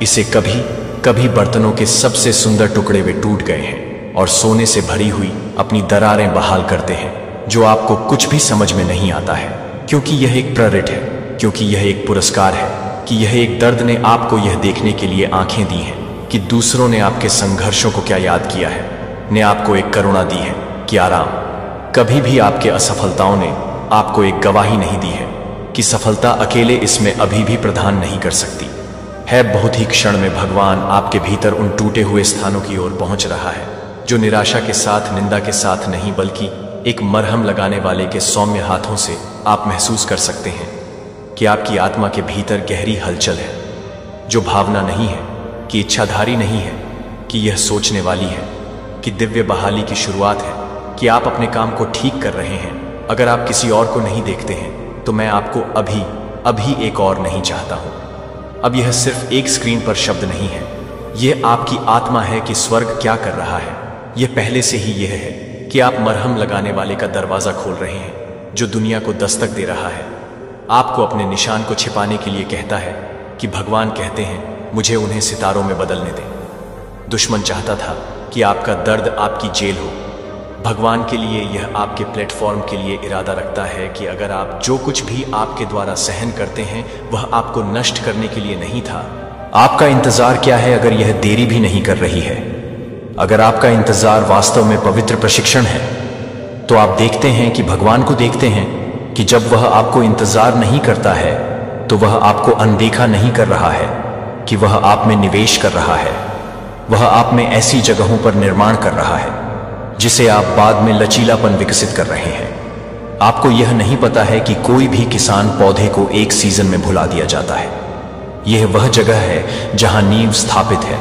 इसे कभी कभी बर्तनों के सबसे सुंदर टुकड़े वे टूट गए हैं और सोने से भरी हुई अपनी दरारें बहाल करते हैं, जो आपको कुछ भी समझ में नहीं आता है, क्योंकि यह एक प्रेरित है, क्योंकि यह एक पुरस्कार है, कि यह एक दर्द ने आपको यह देखने के लिए आंखें दी हैं कि दूसरों ने आपके संघर्षों को क्या याद किया है, ने आपको एक करुणा दी है कि आराम। कभी भी आपके असफलताओं ने आपको एक गवाही नहीं दी है कि सफलता अकेले इसमें अभी भी प्रदान नहीं कर सकती है। बहुत ही क्षण में भगवान आपके भीतर उन टूटे हुए स्थानों की ओर पहुंच रहा है, जो निराशा के साथ, निंदा के साथ नहीं, बल्कि एक मरहम लगाने वाले के सौम्य हाथों से आप महसूस कर सकते हैं कि आपकी आत्मा के भीतर गहरी हलचल है, जो भावना नहीं है, कि इच्छाधारी नहीं है, कि यह सोचने वाली है, कि दिव्य बहाली की शुरुआत है, कि आप अपने काम को ठीक कर रहे हैं। अगर आप किसी और को नहीं देखते हैं तो मैं आपको अभी एक और नहीं चाहता हूं। अब यह सिर्फ एक स्क्रीन पर शब्द नहीं है, यह आपकी आत्मा है कि स्वर्ग क्या कर रहा है। यह पहले से ही यह है कि आप मरहम लगाने वाले का दरवाजा खोल रहे हैं, जो दुनिया को दस्तक दे रहा है, आपको अपने निशान को छिपाने के लिए कहता है कि भगवान कहते हैं, मुझे उन्हें सितारों में बदलने दें। दुश्मन चाहता था कि आपका दर्द आपकी जेल हो। भगवान के लिए यह आपके प्लेटफॉर्म के लिए इरादा रखता है कि अगर आप जो कुछ भी आपके द्वारा सहन करते हैं वह आपको नष्ट करने के लिए नहीं था। आपका इंतजार क्या है अगर यह देरी भी नहीं कर रही है? अगर आपका इंतजार वास्तव में पवित्र प्रशिक्षण है, तो आप देखते हैं कि भगवान को देखते हैं कि जब वह आपको इंतजार नहीं करता है तो वह आपको अनदेखा नहीं कर रहा है, कि वह आप में निवेश कर रहा है। वह आप में ऐसी जगहों पर निर्माण कर रहा है जिसे आप बाद में लचीलापन विकसित कर रहे हैं। आपको यह नहीं पता है कि कोई भी किसान पौधे को एक सीजन में भुला दिया जाता है। यह वह जगह है जहां नींव स्थापित है।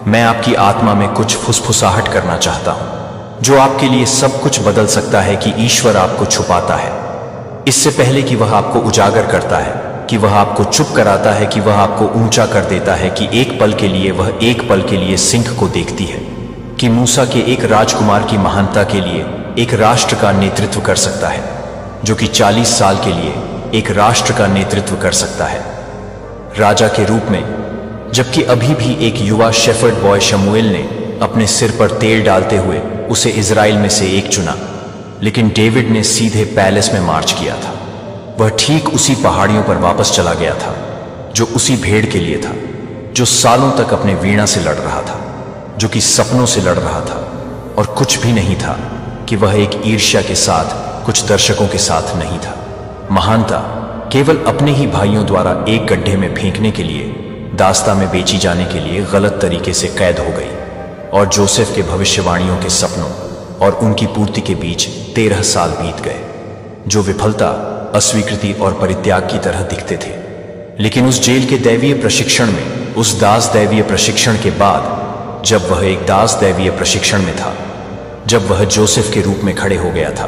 मैं आपकी आत्मा में कुछ फुसफुसाहट करना चाहता हूं, जो आपके लिए सब कुछ बदल सकता है। कि ईश्वर आपको छुपाता है इससे पहले कि वह आपको उजागर करता है, कि वह आपको चुप कराता है, कि वह आपको ऊंचा कर देता है, कि एक पल के लिए वह एक पल के लिए सिंह को देखती है, कि मूसा के एक राजकुमार की महानता के लिए एक राष्ट्र का नेतृत्व कर सकता है, जो कि 40 साल के लिए एक राष्ट्र का नेतृत्व कर सकता है राजा के रूप में, जबकि अभी भी एक युवा शेफर्ड बॉय शमूएल ने अपने सिर पर तेल डालते हुए उसे इजराइल में से एक चुना। लेकिन डेविड ने सीधे पैलेस में मार्च किया था। वह ठीक उसी पहाड़ियों पर वापस चला गया था जो उसी भेड़ के लिए था, जो सालों तक अपने वीणा से लड़ रहा था, जो कि सपनों से लड़ रहा था, और कुछ भी नहीं था कि वह एक ईर्ष्या के साथ कुछ दर्शकों के साथ नहीं था। महानता केवल अपने ही भाइयों द्वारा एक गड्ढे में फेंकने के लिए, दास्ता में बेची जाने के लिए गलत तरीके से कैद हो गई, और जोसेफ के भविष्यवाणियों के सपनों और उनकी पूर्ति के बीच 13 साल बीत गए, जो विफलता, अस्वीकृति और परित्याग की तरह दिखते थे। लेकिन उस जेल के दैवीय प्रशिक्षण में, उस दास दैवीय प्रशिक्षण के बाद, जब वह एक दास दैवीय प्रशिक्षण में था, जब वह जोसेफ के रूप में खड़े हो गया था,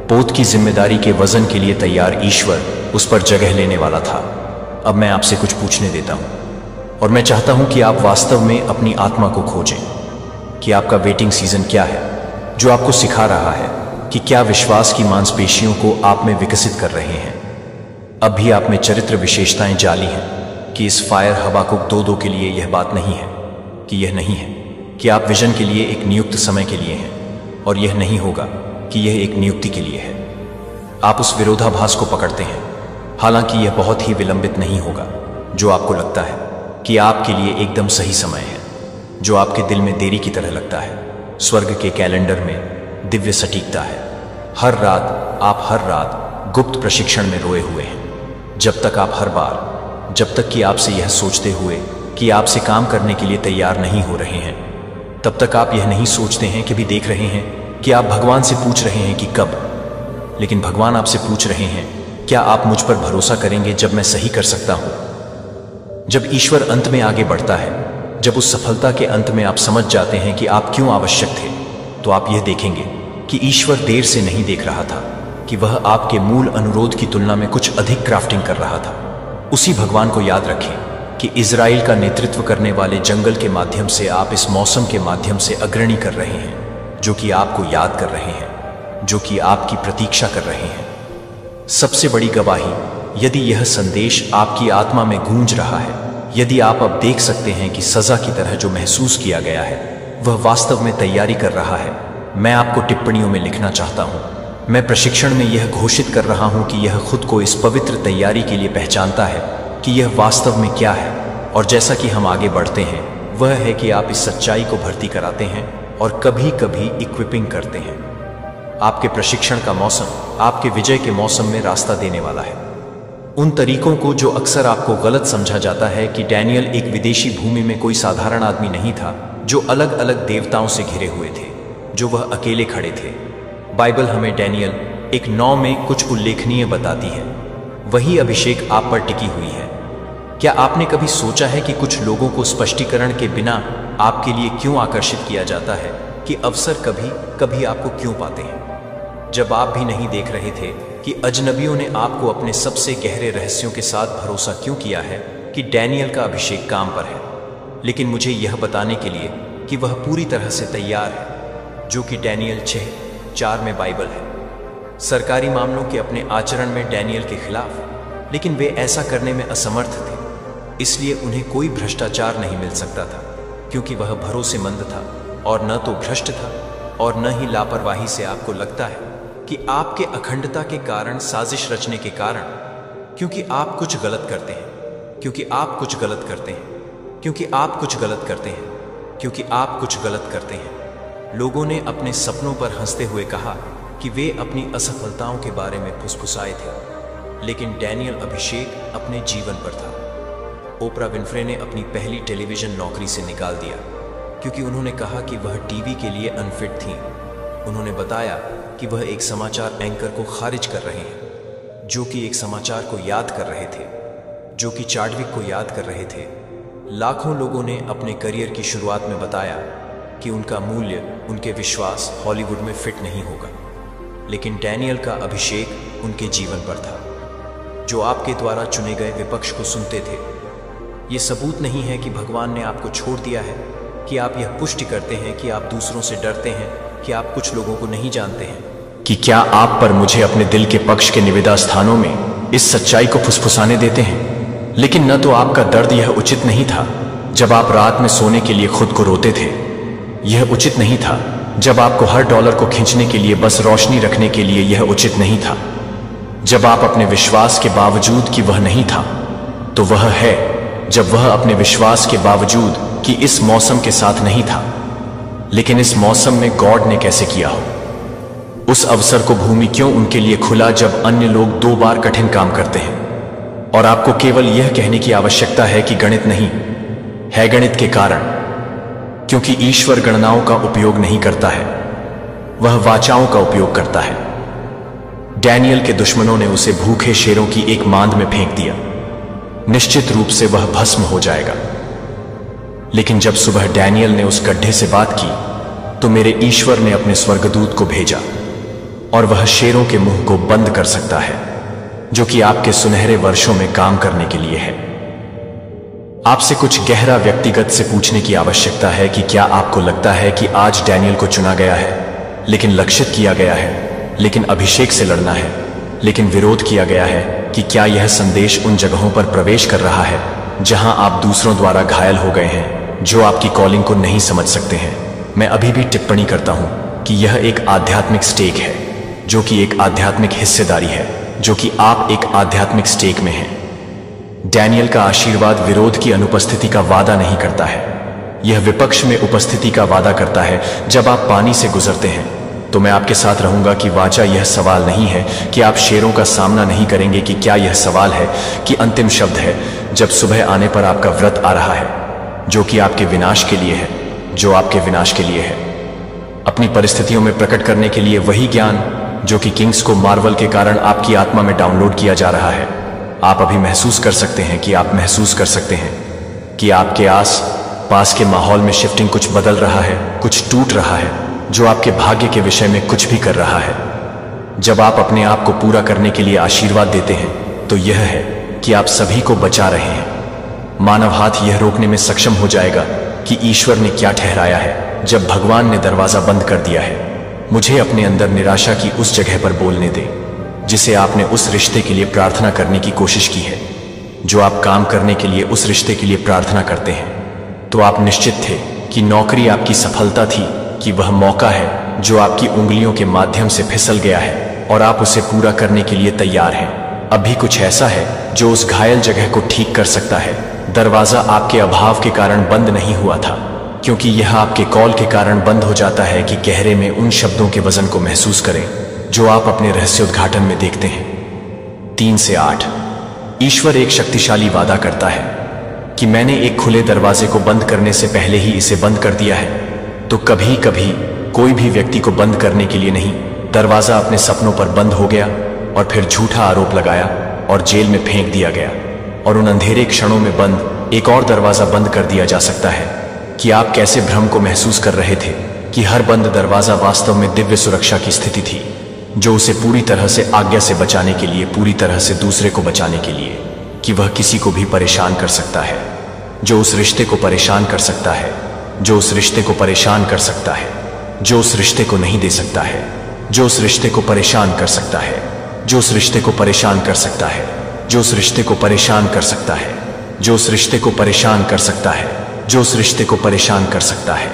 पोत की जिम्मेदारी के वजन के लिए तैयार ईश्वर उस पर जगह लेने वाला था। अब मैं आपसे कुछ पूछने देता हूं, और मैं चाहता हूं कि आप वास्तव में अपनी आत्मा को खोजें कि आपका वेटिंग सीजन क्या है, जो आपको सिखा रहा है कि क्या विश्वास की मांसपेशियों को आप में विकसित कर रहे हैं। अब भी आप में चरित्र विशेषताएं जाली हैं कि इस फायर हबाकुक 2:2 के लिए यह बात नहीं है, कि यह नहीं है कि आप विजन के लिए एक नियुक्त समय के लिए हैं, और यह नहीं होगा कि यह एक नियुक्ति के लिए है। आप उस विरोधाभास को पकड़ते हैं, हालांकि यह बहुत ही विलंबित नहीं होगा, जो आपको लगता है कि आपके लिए एकदम सही समय है, जो आपके दिल में देरी की तरह लगता है। स्वर्ग के कैलेंडर में दिव्य सटीकता है। हर रात आप हर रात गुप्त प्रशिक्षण में रोए हुए हैं, जब तक आप हर बार, जब तक कि आपसे यह सोचते हुए कि आपसे काम करने के लिए तैयार नहीं हो रहे हैं, तब तक आप यह नहीं सोचते हैं कि भी देख रहे हैं कि आप भगवान से पूछ रहे हैं कि कब। लेकिन भगवान आपसे पूछ रहे हैं, क्या आप मुझ पर भरोसा करेंगे जब मैं सही कर सकता हूं? जब ईश्वर अंत में आगे बढ़ता है, जब उस सफलता के अंत में आप समझ जाते हैं कि आप क्यों आवश्यक थे, तो आप यह देखेंगे कि ईश्वर देर से नहीं देख रहा था, कि वह आपके मूल अनुरोध की तुलना में कुछ अधिक क्राफ्टिंग कर रहा था। उसी भगवान को याद रखें कि इजराइल का नेतृत्व करने वाले जंगल के माध्यम से आप इस मौसम के माध्यम से अग्रणी कर रहे हैं, जो कि आपको याद कर रहे हैं, जो कि आपकी प्रतीक्षा कर रहे हैं। सबसे बड़ी गवाही, यदि यह संदेश आपकी आत्मा में गूंज रहा है, यदि आप अब देख सकते हैं कि सजा की तरह जो महसूस किया गया है वह वास्तव में तैयारी कर रहा है, मैं आपको टिप्पणियों में लिखना चाहता हूं। मैं प्रशिक्षण में यह घोषित कर रहा हूं कि यह खुद को इस पवित्र तैयारी के लिए पहचानता है कि यह वास्तव में क्या है, और जैसा कि हम आगे बढ़ते हैं वह है कि आप इस सच्चाई को भर्ती कराते हैं और कभी कभी इक्विपिंग करते हैं। आपके प्रशिक्षण का मौसम आपके विजय के मौसम में रास्ता देने वाला है। उन तरीकों को जो अक्सर आपको गलत समझा जाता है कि डैनियल एक विदेशी भूमि में कोई साधारण आदमी नहीं था जो अलग अलग देवताओं से घिरे हुए थे, जो वह अकेले खड़े थे। बाइबल हमें डैनियल 1:9 में कुछ उल्लेखनीय बताती है। वही अभिषेक आप पर टिकी हुई है। क्या आपने कभी सोचा है कि कुछ लोगों को स्पष्टीकरण के बिना आपके लिए क्यों आकर्षित किया जाता है, कि अवसर कभी कभी आपको क्यों पाते हैं, जब आप भी नहीं देख रहे थे कि अजनबियों ने आपको अपने सबसे गहरे रहस्यों के साथ भरोसा क्यों किया है कि डैनियल का अभिषेक काम पर है, लेकिन मुझे यह बताने के लिए कि वह पूरी तरह से तैयार है, जो कि डैनियल 6:4 में बाइबल है। सरकारी मामलों के अपने आचरण में डैनियल के खिलाफ, लेकिन वे ऐसा करने में असमर्थ थे, इसलिए उन्हें कोई भ्रष्टाचार नहीं मिल सकता था, क्योंकि वह भरोसेमंद था और न तो भ्रष्ट था, और न ही लापरवाही से आपको लगता है कि आपके अखंडता के कारण, साजिश रचने के कारण, क्योंकि आप कुछ गलत करते हैं, क्योंकि आप कुछ गलत करते हैं, क्योंकि आप कुछ गलत करते हैं, क्योंकि आप कुछ गलत करते हैं। लोगों ने अपने सपनों पर हंसते हुए कहा कि वे अपनी असफलताओं के बारे में फुसफुसाए थे, लेकिन डैनियल अभिषेक अपने जीवन पर था। ओपरा विन्फ्रे ने अपनी पहली टेलीविजन नौकरी से निकाल दिया क्योंकि उन्होंने कहा कि वह टीवी के लिए अनफिट थी। उन्होंने बताया कि वह एक समाचार एंकर को खारिज कर रहे हैं, जो कि एक समाचार को याद कर रहे थे, जो कि चाडविक को याद कर रहे थे। लाखों लोगों ने अपने करियर की शुरुआत में बताया कि उनका मूल्य, उनके विश्वास हॉलीवुड में फिट नहीं होगा, लेकिन डैनियल का अभिषेक उनके जीवन पर था, जो आपके द्वारा चुने गए विपक्ष को सुनते थे। ये सबूत नहीं है कि भगवान ने आपको छोड़ दिया है, कि आप यह पुष्टि करते हैं कि आप दूसरों से डरते हैं, कि आप कुछ लोगों को नहीं जानते हैं। कि क्या आप पर मुझे अपने दिल के पक्ष के निविदा स्थानों में इस सच्चाई को फुसफुसाने देते हैं। लेकिन न तो आपका दर्द यह उचित नहीं था जब आप रात में सोने के लिए खुद को रोते थे, यह उचित नहीं था जब आपको हर डॉलर को खींचने के लिए बस रोशनी रखने के लिए, यह उचित नहीं था जब आप अपने विश्वास के बावजूद कि वह नहीं था, तो वह है जब वह अपने विश्वास के बावजूद कि इस मौसम के साथ नहीं था, लेकिन इस मौसम में गॉड ने कैसे किया हो। उस अवसर को भूमि क्यों उनके लिए खुला जब अन्य लोग 2 बार कठिन काम करते हैं और आपको केवल यह कहने की आवश्यकता है कि गणित नहीं है, गणित के कारण, क्योंकि ईश्वर गणनाओं का उपयोग नहीं करता है, वह वाचाओं का उपयोग करता है। डैनियल के दुश्मनों ने उसे भूखे शेरों की एक मांद में फेंक दिया, निश्चित रूप से वह भस्म हो जाएगा। लेकिन जब सुबह डैनियल ने उस गड्ढे से बात की तो मेरे ईश्वर ने अपने स्वर्गदूत को भेजा और वह शेरों के मुंह को बंद कर सकता है, जो कि आपके सुनहरे वर्षों में काम करने के लिए है। आपसे कुछ गहरा व्यक्तिगत से पूछने की आवश्यकता है कि क्या आपको लगता है कि आज डैनियल को चुना गया है, लेकिन लक्षित किया गया है, लेकिन अभिषेक से लड़ना है, लेकिन विरोध किया गया है, कि क्या यह संदेश उन जगहों पर प्रवेश कर रहा है जहां आप दूसरों द्वारा घायल हो गए हैं, जो आपकी कॉलिंग को नहीं समझ सकते हैं। मैं अभी भी टिप्पणी करता हूं कि यह एक आध्यात्मिक स्टेक है, जो कि एक आध्यात्मिक हिस्सेदारी है, जो कि आप एक आध्यात्मिक स्टेक में हैं। डैनियल का आशीर्वाद विरोध की अनुपस्थिति का वादा नहीं करता है, यह विपक्ष में उपस्थिति का वादा करता है। जब आप पानी से गुजरते हैं तो मैं आपके साथ रहूंगा कि वाचा यह सवाल नहीं है कि आप शेरों का सामना नहीं करेंगे, कि क्या यह सवाल है कि अंतिम शब्द है जब सुबह आने पर आपका व्रत आ रहा है, जो कि आपके विनाश के लिए है, जो आपके विनाश के लिए है, अपनी परिस्थितियों में प्रकट करने के लिए वही ज्ञान जो कि किंग्स को मार्वल के कारण आपकी आत्मा में डाउनलोड किया जा रहा है। आप अभी महसूस कर सकते हैं कि आप महसूस कर सकते हैं कि आपके आस पास के माहौल में शिफ्टिंग, कुछ बदल रहा है, कुछ टूट रहा है, जो आपके भाग्य के विषय में कुछ भी कर रहा है। जब आप अपने आप को पूरा करने के लिए आशीर्वाद देते हैं तो यह है कि आप सभी को बचा रहे हैं। मानव हाथ यह रोकने में सक्षम हो जाएगा कि ईश्वर ने क्या ठहराया है जब भगवान ने दरवाजा बंद कर दिया है। मुझे अपने अंदर निराशा की उस जगह पर बोलने दे जिसे आपने उस रिश्ते के लिए प्रार्थना करने की कोशिश की है, जो आप काम करने के लिए उस रिश्ते के लिए प्रार्थना करते हैं। तो आप निश्चित थे कि नौकरी आपकी सफलता थी, कि वह मौका है जो आपकी उंगलियों के माध्यम से फिसल गया है और आप उसे पूरा करने के लिए तैयार हैं। अभी कुछ ऐसा है जो उस घायल जगह को ठीक कर सकता है। दरवाजा आपके अभाव के कारण बंद नहीं हुआ था, क्योंकि यह आपके कॉल के कारण बंद हो जाता है कि गहरे में उन शब्दों के वजन को महसूस करें जो आप अपने रहस्योद्घाटन में देखते हैं। 3 से 8। ईश्वर एक शक्तिशाली वादा करता है कि मैंने एक खुले दरवाजे को बंद करने से पहले ही इसे बंद कर दिया है। तो कभी कभी कोई भी व्यक्ति को बंद करने के लिए नहीं, दरवाजा अपने सपनों पर बंद हो गया और फिर झूठा आरोप लगाया और जेल में फेंक दिया गया, और उन अंधेरे क्षणों में बंद एक और दरवाजा बंद कर दिया जा सकता है। कि आप कैसे भ्रम को महसूस कर रहे थे कि हर बंद दरवाजा वास्तव में दिव्य सुरक्षा की स्थिति थी, जो उसे पूरी तरह से आज्ञा से बचाने के लिए, पूरी तरह से दूसरे को बचाने के लिए, कि वह किसी को भी परेशान कर सकता है, जो उस रिश्ते को परेशान कर सकता है, जो उस रिश्ते को परेशान कर सकता है, जो उस रिश्ते को नहीं दे सकता है, जो उस रिश्ते को परेशान कर सकता है, जो उस रिश्ते को परेशान कर सकता है, जो उस रिश्ते को परेशान कर सकता है, जो उस रिश्ते को परेशान कर सकता है, जो उस रिश्ते को परेशान कर सकता है।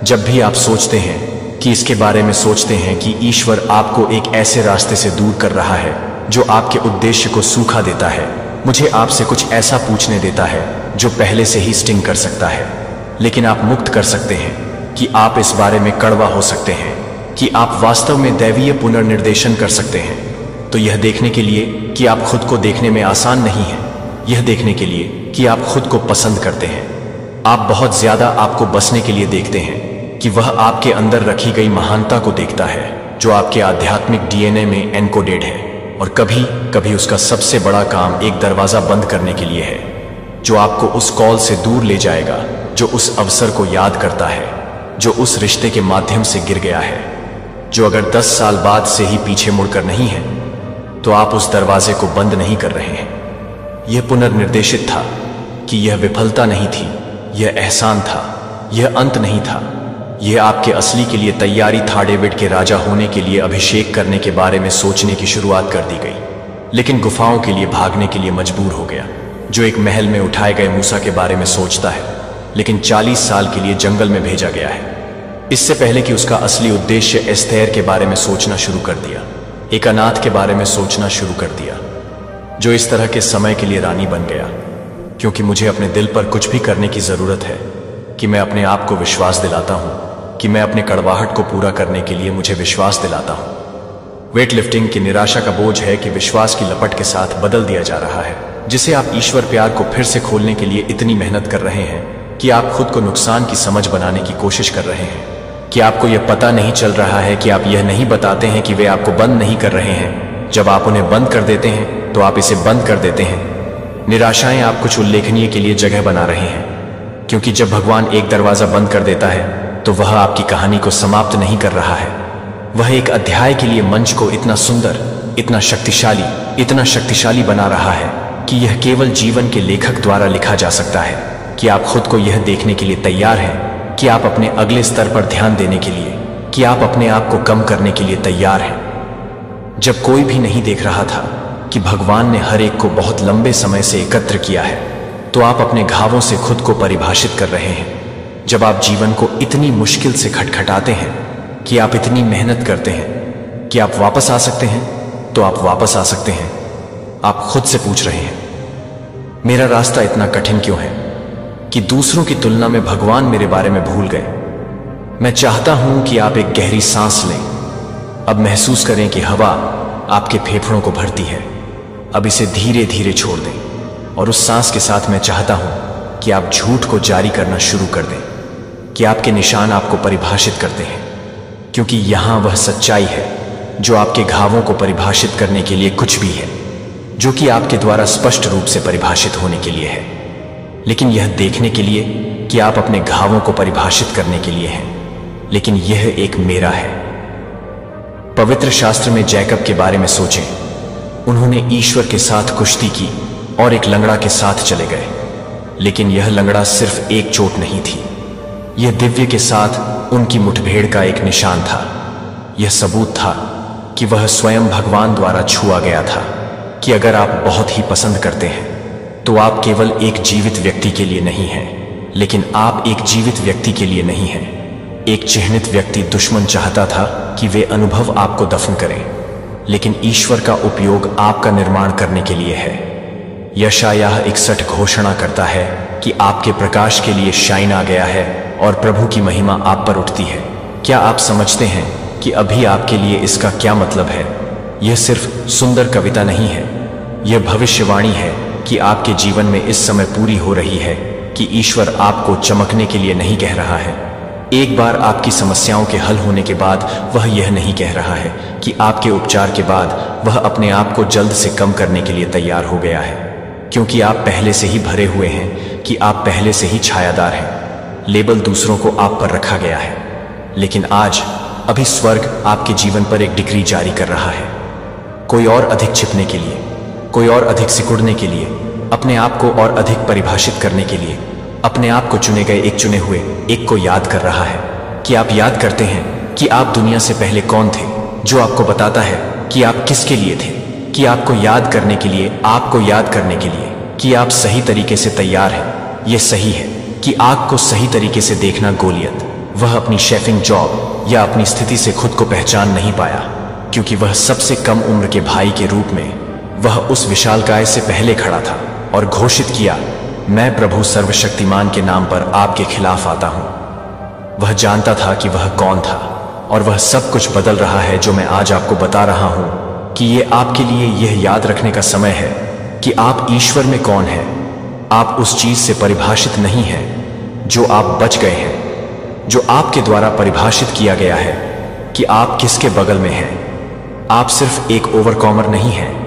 जब भी आप सोचते हैं कि इसके बारे में सोचते हैं कि ईश्वर आपको एक ऐसे रास्ते से दूर कर रहा है जो आपके उद्देश्य को सूखा देता है, मुझे आपसे कुछ ऐसा पूछने देता है जो पहले से ही स्टिंग कर सकता है, लेकिन आप मुक्त कर सकते हैं कि आप इस बारे में कड़वा हो सकते हैं, कि आप वास्तव में दैवीय पुनर्निर्देशन कर सकते हैं। तो यह देखने के लिए कि आप खुद को देखने में आसान नहीं है, यह देखने के लिए कि आप खुद को पसंद करते हैं। आप बहुत ज्यादा आपको बसने के लिए देखते हैं, कि वह आपके अंदर रखी गई महानता को देखता है जो आपके आध्यात्मिक डीएनए में एनकोडेड है, और कभी कभी उसका सबसे बड़ा काम एक दरवाजा बंद करने के लिए है जो आपको उस कॉल से दूर ले जाएगा, जो उस अवसर को याद करता है, जो उस रिश्ते के माध्यम से गिर गया है, जो अगर 10 साल बाद से ही पीछे मुड़कर नहीं है तो आप उस दरवाजे को बंद नहीं कर रहे हैं। यह पुनर्निर्देशित था कि यह विफलता नहीं थी, यह एहसान था। यह अंत नहीं था। यह आपके असली के लिए तैयारी था। डेविड के राजा होने के लिए अभिषेक करने के बारे में सोचने की शुरुआत कर दी गई, लेकिन गुफाओं के लिए भागने के लिए मजबूर हो गया। जो एक महल में उठाए गए मूसा के बारे में सोचता है, लेकिन 40 साल के लिए जंगल में भेजा गया है, इससे पहले कि उसका असली उद्देश्य एस्तैर के बारे में सोचना शुरू कर दिया। एक अनाथ के बारे में सोचना शुरू कर दिया, जो इस तरह के समय के लिए रानी बन गया। क्योंकि मुझे अपने दिल पर कुछ भी करने की जरूरत है कि मैं अपने आप को विश्वास दिलाता हूं कि मैं अपने कड़वाहट को पूरा करने के लिए मुझे विश्वास दिलाता हूं। वेट लिफ्टिंग की निराशा का बोझ है कि विश्वास की लपट के साथ बदल दिया जा रहा है, जिसे आप ईश्वर प्यार को फिर से खोलने के लिए इतनी मेहनत कर रहे हैं कि आप खुद को नुकसान की समझ बनाने की कोशिश कर रहे हैं, कि आपको यह पता नहीं चल रहा है, कि आप यह नहीं बताते हैं कि वे आपको बंद नहीं कर रहे हैं। जब आप उन्हें बंद कर देते हैं तो आप इसे बंद कर देते हैं। निराशाएं आप कुछ उल्लेखनीय के लिए जगह बना रहे हैं, क्योंकि जब भगवान एक दरवाजा बंद कर देता है तो वह आपकी कहानी को समाप्त नहीं कर रहा है। वह एक अध्याय के लिए मंच को इतना सुंदर, इतना शक्तिशाली बना रहा है कि यह केवल जीवन के लेखक द्वारा लिखा जा सकता है। कि आप खुद को यह देखने के लिए तैयार हैं कि आप अपने अगले स्तर पर ध्यान देने के लिए, कि आप अपने आप को कम करने के लिए तैयार हैं। जब कोई भी नहीं देख रहा था कि भगवान ने हर एक को बहुत लंबे समय से एकत्र किया है, तो आप अपने घावों से खुद को परिभाषित कर रहे हैं। जब आप जीवन को इतनी मुश्किल से खटखटाते हैं, कि आप इतनी मेहनत करते हैं कि आप वापस आ सकते हैं, तो आप वापस आ सकते हैं। आप खुद से पूछ रहे हैं, मेरा रास्ता इतना कठिन क्यों है कि दूसरों की तुलना में भगवान मेरे बारे में भूल गए। मैं चाहता हूं कि आप एक गहरी सांस लें। अब महसूस करें कि हवा आपके फेफड़ों को भरती है। अब इसे धीरे धीरे छोड़ दें। और उस सांस के साथ मैं चाहता हूं कि आप झूठ को जारी करना शुरू कर दें, कि आपके निशान आपको परिभाषित करते हैं। क्योंकि यहां वह सच्चाई है जो आपके घावों को परिभाषित करने के लिए कुछ भी है, जो कि आपके द्वारा स्पष्ट रूप से परिभाषित होने के लिए है, लेकिन यह देखने के लिए कि आप अपने घावों को परिभाषित करने के लिए हैं। लेकिन यह एक मेरा है। पवित्र शास्त्र में जैकब के बारे में सोचें। उन्होंने ईश्वर के साथ कुश्ती की और एक लंगड़ा के साथ चले गए, लेकिन यह लंगड़ा सिर्फ एक चोट नहीं थी। यह दिव्य के साथ उनकी मुठभेड़ का एक निशान था। यह सबूत था कि वह स्वयं भगवान द्वारा छुआ गया था। कि अगर आप बहुत ही पसंद करते हैं तो आप केवल एक जीवित व्यक्ति के लिए नहीं हैं, लेकिन आप एक जीवित व्यक्ति के लिए नहीं हैं। एक चिह्नित व्यक्ति दुश्मन चाहता था कि वे अनुभव आपको दफन करें, लेकिन ईश्वर का उपयोग आपका निर्माण करने के लिए है। यशायाह 61 घोषणा करता है कि आपके प्रकाश के लिए शाइन आ गया है और प्रभु की महिमा आप पर उठती है। क्या आप समझते हैं कि अभी आपके लिए इसका क्या मतलब है? यह सिर्फ सुंदर कविता नहीं है, यह भविष्यवाणी है कि आपके जीवन में इस समय पूरी हो रही है, कि ईश्वर आपको चमकने के लिए नहीं कह रहा है। एक बार आपकी समस्याओं के हल होने के बाद वह यह नहीं कह रहा है कि आपके उपचार के बाद वह अपने आप को जल्द से कम करने के लिए तैयार हो गया है, क्योंकि आप पहले से ही भरे हुए हैं, कि आप पहले से ही छायादार हैं। लेबल दूसरों को आप पर रखा गया है, लेकिन आज अभी स्वर्ग आपके जीवन पर एक डिक्री जारी कर रहा है। कोई और अधिक छिपने के लिए, कोई और अधिक सिकुड़ने के लिए, अपने आप को और अधिक परिभाषित करने के लिए, अपने आप को चुने गए एक चुने हुए एक को याद कर रहा है। कि आप याद करते हैं कि आप दुनिया से पहले कौन थे, जो आपको बताता है कि आप किसके लिए थे। कि आपको याद करने के लिए, आपको याद करने के लिए कि आप सही तरीके से तैयार हैं। यह सही है कि आग को सही तरीके से देखना। गोलियत वह अपनी शेफिंग जॉब या अपनी स्थिति से खुद को पहचान नहीं पाया, क्योंकि वह सबसे कम उम्र के भाई के रूप में वह उस विशालकाय से पहले खड़ा था और घोषित किया, मैं प्रभु सर्वशक्तिमान के नाम पर आपके खिलाफ आता हूं। वह जानता था कि वह कौन था, और वह सब कुछ बदल रहा है जो मैं आज आपको बता रहा हूं। कि यह आपके लिए यह याद रखने का समय है कि आप ईश्वर में कौन हैं। आप उस चीज से परिभाषित नहीं हैं जो आप बच गए हैं, जो आपके द्वारा परिभाषित किया गया है कि आप किसके बगल में हैं। आप सिर्फ एक ओवरकॉमर नहीं हैं,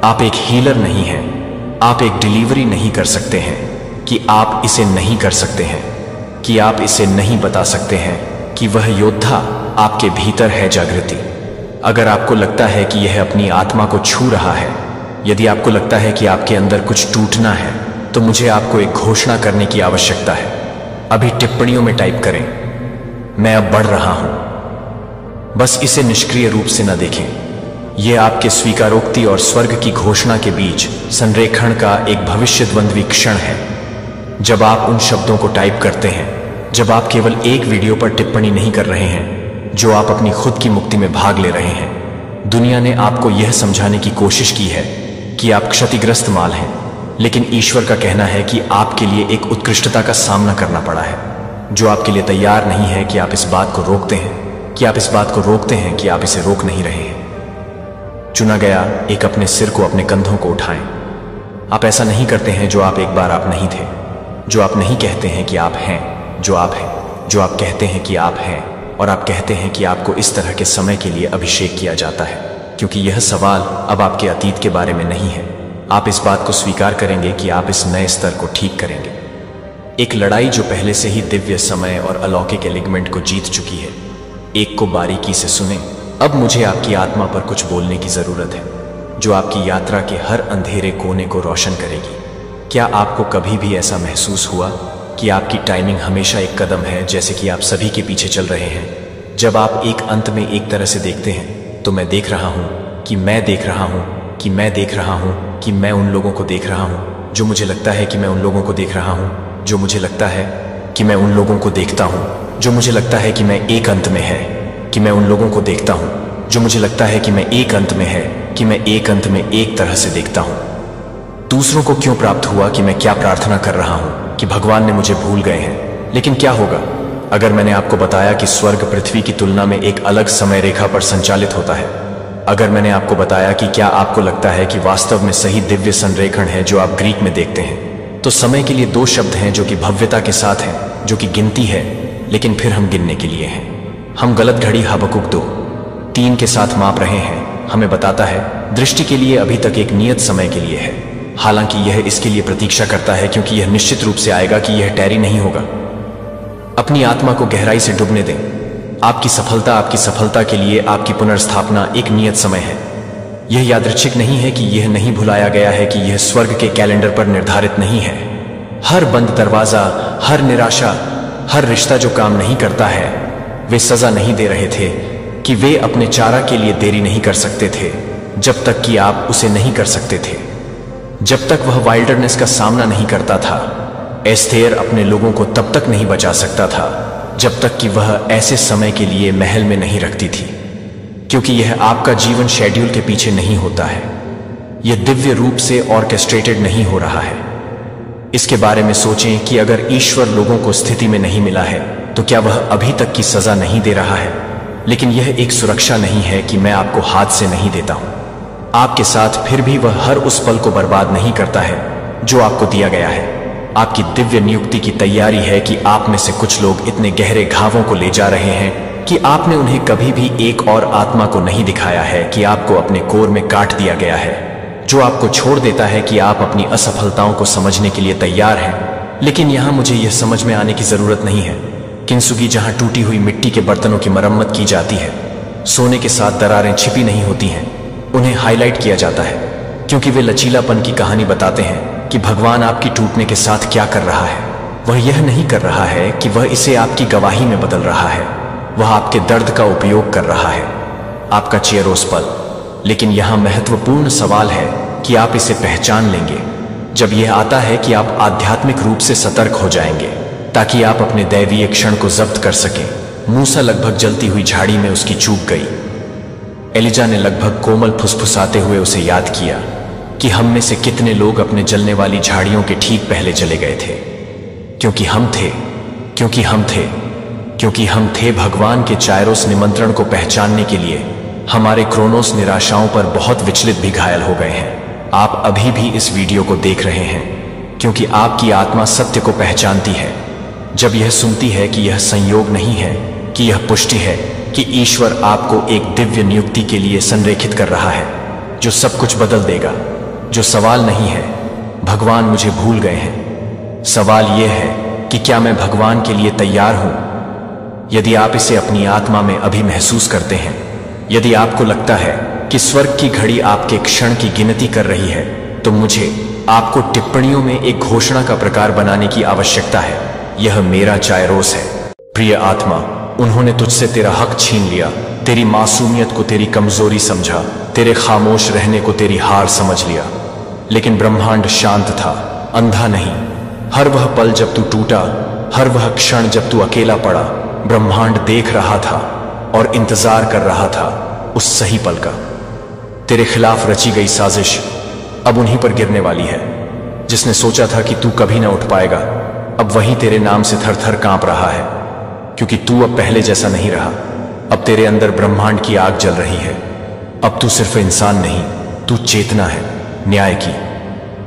आप एक हीलर नहीं हैं, आप एक डिलीवरी नहीं कर सकते हैं, कि आप इसे नहीं कर सकते हैं, कि आप इसे नहीं बता सकते हैं, कि वह योद्धा आपके भीतर है। जागृति। अगर आपको लगता है कि यह अपनी आत्मा को छू रहा है, यदि आपको लगता है कि आपके अंदर कुछ टूटना है, तो मुझे आपको एक घोषणा करने की आवश्यकता है। अभी टिप्पणियों में टाइप करें, मैं अब बढ़ रहा हूं। बस इसे निष्क्रिय रूप से न देखें। यह आपके स्वीकारोक्ति और स्वर्ग की घोषणा के बीच संरेखण का एक भविष्यद्वंद्वी क्षण है। जब आप उन शब्दों को टाइप करते हैं, जब आप केवल एक वीडियो पर टिप्पणी नहीं कर रहे हैं, जो आप अपनी खुद की मुक्ति में भाग ले रहे हैं। दुनिया ने आपको यह समझाने की कोशिश की है कि आप क्षतिग्रस्त माल हैं, लेकिन ईश्वर का कहना है कि आपके लिए एक उत्कृष्टता का सामना करना पड़ा है, जो आपके लिए तैयार नहीं है कि आप इस बात को रोकते हैं, कि आप इस बात को रोकते हैं कि आप इसे रोक नहीं रहे हैं। चुना गया एक अपने सिर को, अपने कंधों को उठाएं। आप ऐसा नहीं करते हैं जो आप एक बार आप नहीं थे, जो आप नहीं कहते हैं कि आप हैं जो आप हैं, जो आप कहते हैं कि आप हैं, और आप कहते हैं कि आपको इस तरह के समय के लिए अभिषेक किया जाता है, क्योंकि यह सवाल अब आपके अतीत के बारे में नहीं है। आप इस बात को स्वीकार करेंगे कि आप इस नए स्तर को ठीक करेंगे। एक लड़ाई जो पहले से ही दिव्य समय और अलौकिक एलिगमेंट को जीत चुकी है। एक को बारीकी से सुने। अब मुझे आपकी आत्मा पर कुछ बोलने की जरूरत है, जो आपकी यात्रा के हर अंधेरे कोने को रोशन करेगी। क्या आपको कभी भी ऐसा महसूस हुआ कि आपकी टाइमिंग हमेशा एक कदम है, जैसे कि आप सभी के पीछे चल रहे हैं? जब आप एक अंत में एक तरह से देखते हैं, तो मैं देख रहा हूं कि मैं देख रहा हूं कि मैं देख रहा हूं कि मैं उन लोगों को देख रहा हूं, जो मुझे लगता है कि मैं उन लोगों को देख रहा हूं, जो मुझे लगता है कि मैं उन लोगों को देखता हूं, जो मुझे लगता है कि मैं एक अंत में है, कि मैं उन लोगों को देखता हूं, जो मुझे लगता है कि मैं एक अंत में है, कि मैं एक अंत में एक तरह से देखता हूं। दूसरों को क्यों प्राप्त हुआ कि मैं क्या प्रार्थना कर रहा हूं कि भगवान ने मुझे भूल गए हैं? लेकिन क्या होगा अगर मैंने आपको बताया कि स्वर्ग पृथ्वी की तुलना में एक अलग समय रेखा पर संचालित होता है? अगर मैंने आपको बताया कि क्या आपको लगता है कि वास्तव में सही दिव्य संरेखण है जो आप ग्रीक में देखते हैं, तो समय के लिए दो शब्द हैं जो कि भव्यता के साथ हैं, जो कि गिनती है, लेकिन फिर हम गिनने के लिए हैं। हम गलत घड़ी हबकुक 2:3 के साथ माप रहे हैं। हमें बताता है दृष्टि के लिए अभी तक एक नियत समय के लिए है, हालांकि यह इसके लिए प्रतीक्षा करता है, क्योंकि यह निश्चित रूप से आएगा कि यह टैरी नहीं होगा। अपनी आत्मा को गहराई से डूबने दें। आपकी सफलता के लिए आपकी पुनर्स्थापना एक नियत समय है। यह यादृच्छिक नहीं है कि यह नहीं भुलाया गया है कि यह स्वर्ग के कैलेंडर पर निर्धारित नहीं है। हर बंद दरवाजा, हर निराशा, हर रिश्ता जो काम नहीं करता है, वे सजा नहीं दे रहे थे कि वे अपने चारा के लिए देरी नहीं कर सकते थे, जब तक कि आप उसे नहीं कर सकते थे। जब तक वह वाइल्डरनेस का सामना नहीं करता था, एस्थेर अपने लोगों को तब तक नहीं बचा सकता था जब तक कि वह ऐसे समय के लिए महल में नहीं रखती थी, क्योंकि यह आपका जीवन शेड्यूल के पीछे नहीं होता है। यह दिव्य रूप से ऑर्केस्ट्रेटेड नहीं हो रहा है। इसके बारे में सोचें कि अगर ईश्वर लोगों को स्थिति में नहीं मिला है, तो क्या वह अभी तक की सजा नहीं दे रहा है? लेकिन यह एक सुरक्षा नहीं है कि मैं आपको हाथ से नहीं देता हूं आपके साथ, फिर भी वह हर उस पल को बर्बाद नहीं करता है जो आपको दिया गया है। आपकी दिव्य नियुक्ति की तैयारी है कि आप में से कुछ लोग इतने गहरे घावों को ले जा रहे हैं कि आपने उन्हें कभी भी एक और आत्मा को नहीं दिखाया है, कि आपको अपने कोर में काट दिया गया है, जो आपको छोड़ देता है कि आप अपनी असफलताओं को समझने के लिए तैयार हैं। लेकिन यहां मुझे यह समझ में आने की जरूरत नहीं है। किंसुगी जहां टूटी हुई मिट्टी के बर्तनों की मरम्मत की जाती है, सोने के साथ दरारें छिपी नहीं होती हैं, उन्हें हाईलाइट किया जाता है, क्योंकि वे लचीलापन की कहानी बताते हैं कि भगवान आपकी टूटने के साथ क्या कर रहा है। वह यह नहीं कर रहा है कि वह इसे आपकी गवाही में बदल रहा है, वह आपके दर्द का उपयोग कर रहा है, आपका चेयरोस पल। लेकिन यहां महत्वपूर्ण सवाल है कि आप इसे पहचान लेंगे जब यह आता है कि आप आध्यात्मिक रूप से सतर्क हो जाएंगे, ताकि आप अपने दैवीय क्षण को जब्त कर सकें। मूसा लगभग जलती हुई झाड़ी में उसकी चूक गई। एलिजा ने लगभग कोमल फुसफुसाते हुए उसे याद किया कि हम में से कितने लोग अपने जलने वाली झाड़ियों के ठीक पहले चले गए थे, क्योंकि हम थे भगवान के चायरोस निमंत्रण को पहचानने के लिए। हमारे क्रोनोस निराशाओं पर बहुत विचलित भी घायल हो गए हैं। आप अभी भी इस वीडियो को देख रहे हैं क्योंकि आपकी आत्मा सत्य को पहचानती है जब यह सुनती है कि यह संयोग नहीं है, कि यह पुष्टि है कि ईश्वर आपको एक दिव्य नियुक्ति के लिए संरेखित कर रहा है, जो सब कुछ बदल देगा। जो सवाल नहीं है भगवान मुझे भूल गए हैं, सवाल यह है कि क्या मैं भगवान के लिए तैयार हूं। यदि आप इसे अपनी आत्मा में अभी महसूस करते हैं, यदि आपको लगता है कि स्वर्ग की घड़ी आपके क्षण की गिनती कर रही है, तो मुझे आपको टिप्पणियों में एक घोषणा का प्रकार बनाने की आवश्यकता है यह मेरा चायरोस है। प्रिय आत्मा, उन्होंने तुझसे तेरा हक छीन लिया, तेरी मासूमियत को तेरी कमजोरी समझा, तेरे खामोश रहने को तेरी हार समझ लिया। लेकिन ब्रह्मांड शांत था, अंधा नहीं। हर वह पल जब तू टूटा, हर वह क्षण जब तू अकेला पड़ा, ब्रह्मांड देख रहा था और इंतजार कर रहा था उस सही पल का। तेरे खिलाफ रची गई साजिश अब उन्हीं पर गिरने वाली है। जिसने सोचा था कि तू कभी ना उठ पाएगा, अब वही तेरे नाम से थर थर कांप रहा है, क्योंकि तू अब पहले जैसा नहीं रहा। अब तेरे अंदर ब्रह्मांड की आग जल रही है। अब तू सिर्फ इंसान नहीं, तू चेतना है, न्याय की।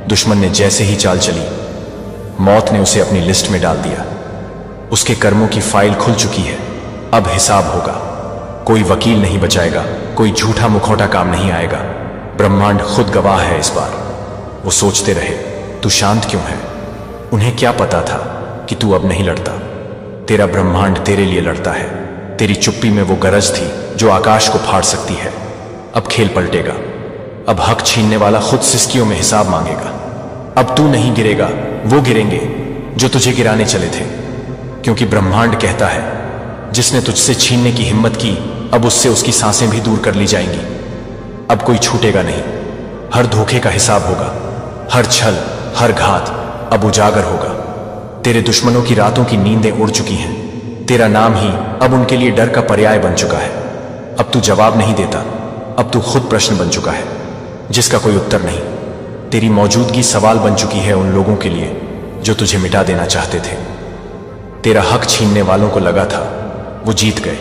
दुश्मन ने जैसे ही चाल चली, मौत ने उसे अपनी लिस्ट में डाल दिया। उसके कर्मों की फाइल खुल चुकी है, अब हिसाब होगा। कोई वकील नहीं बचाएगा, कोई झूठा मुखौटा काम नहीं आएगा। ब्रह्मांड खुद गवाह है इस बार। वो सोचते रहे, तू शांत क्यों है? उन्हें क्या पता था कि तू अब नहीं लड़ता। तेरा ब्रह्मांड तेरे लिए लड़ता है। तेरी चुप्पी में वो गरज थी जो आकाश को फाड़ सकती है। अब खेल पलटेगा। अब हक छीनने वाला खुद सिस्कियों में हिसाब मांगेगा। अब तू नहीं गिरेगा, वो गिरेंगे जो तुझे गिराने चले थे। क्योंकि ब्रह्मांड कहता है, जिसने तुझसे छीनने की हिम्मत की, अब उससे उसकी सांसें भी दूर कर ली जाएंगी। अब कोई छूटेगा नहीं। हर धोखे का हिसाब होगा, हर छल, हर घात अब उजागर होगा। तेरे दुश्मनों की रातों की नींदें उड़ चुकी हैं। तेरा नाम ही अब उनके लिए डर का पर्याय बन चुका है। अब तू जवाब नहीं देता, अब तू खुद प्रश्न बन चुका है जिसका कोई उत्तर नहीं। तेरी मौजूदगी सवाल बन चुकी है उन लोगों के लिए जो तुझे मिटा देना चाहते थे। तेरा हक छीनने वालों को लगा था वो जीत गए,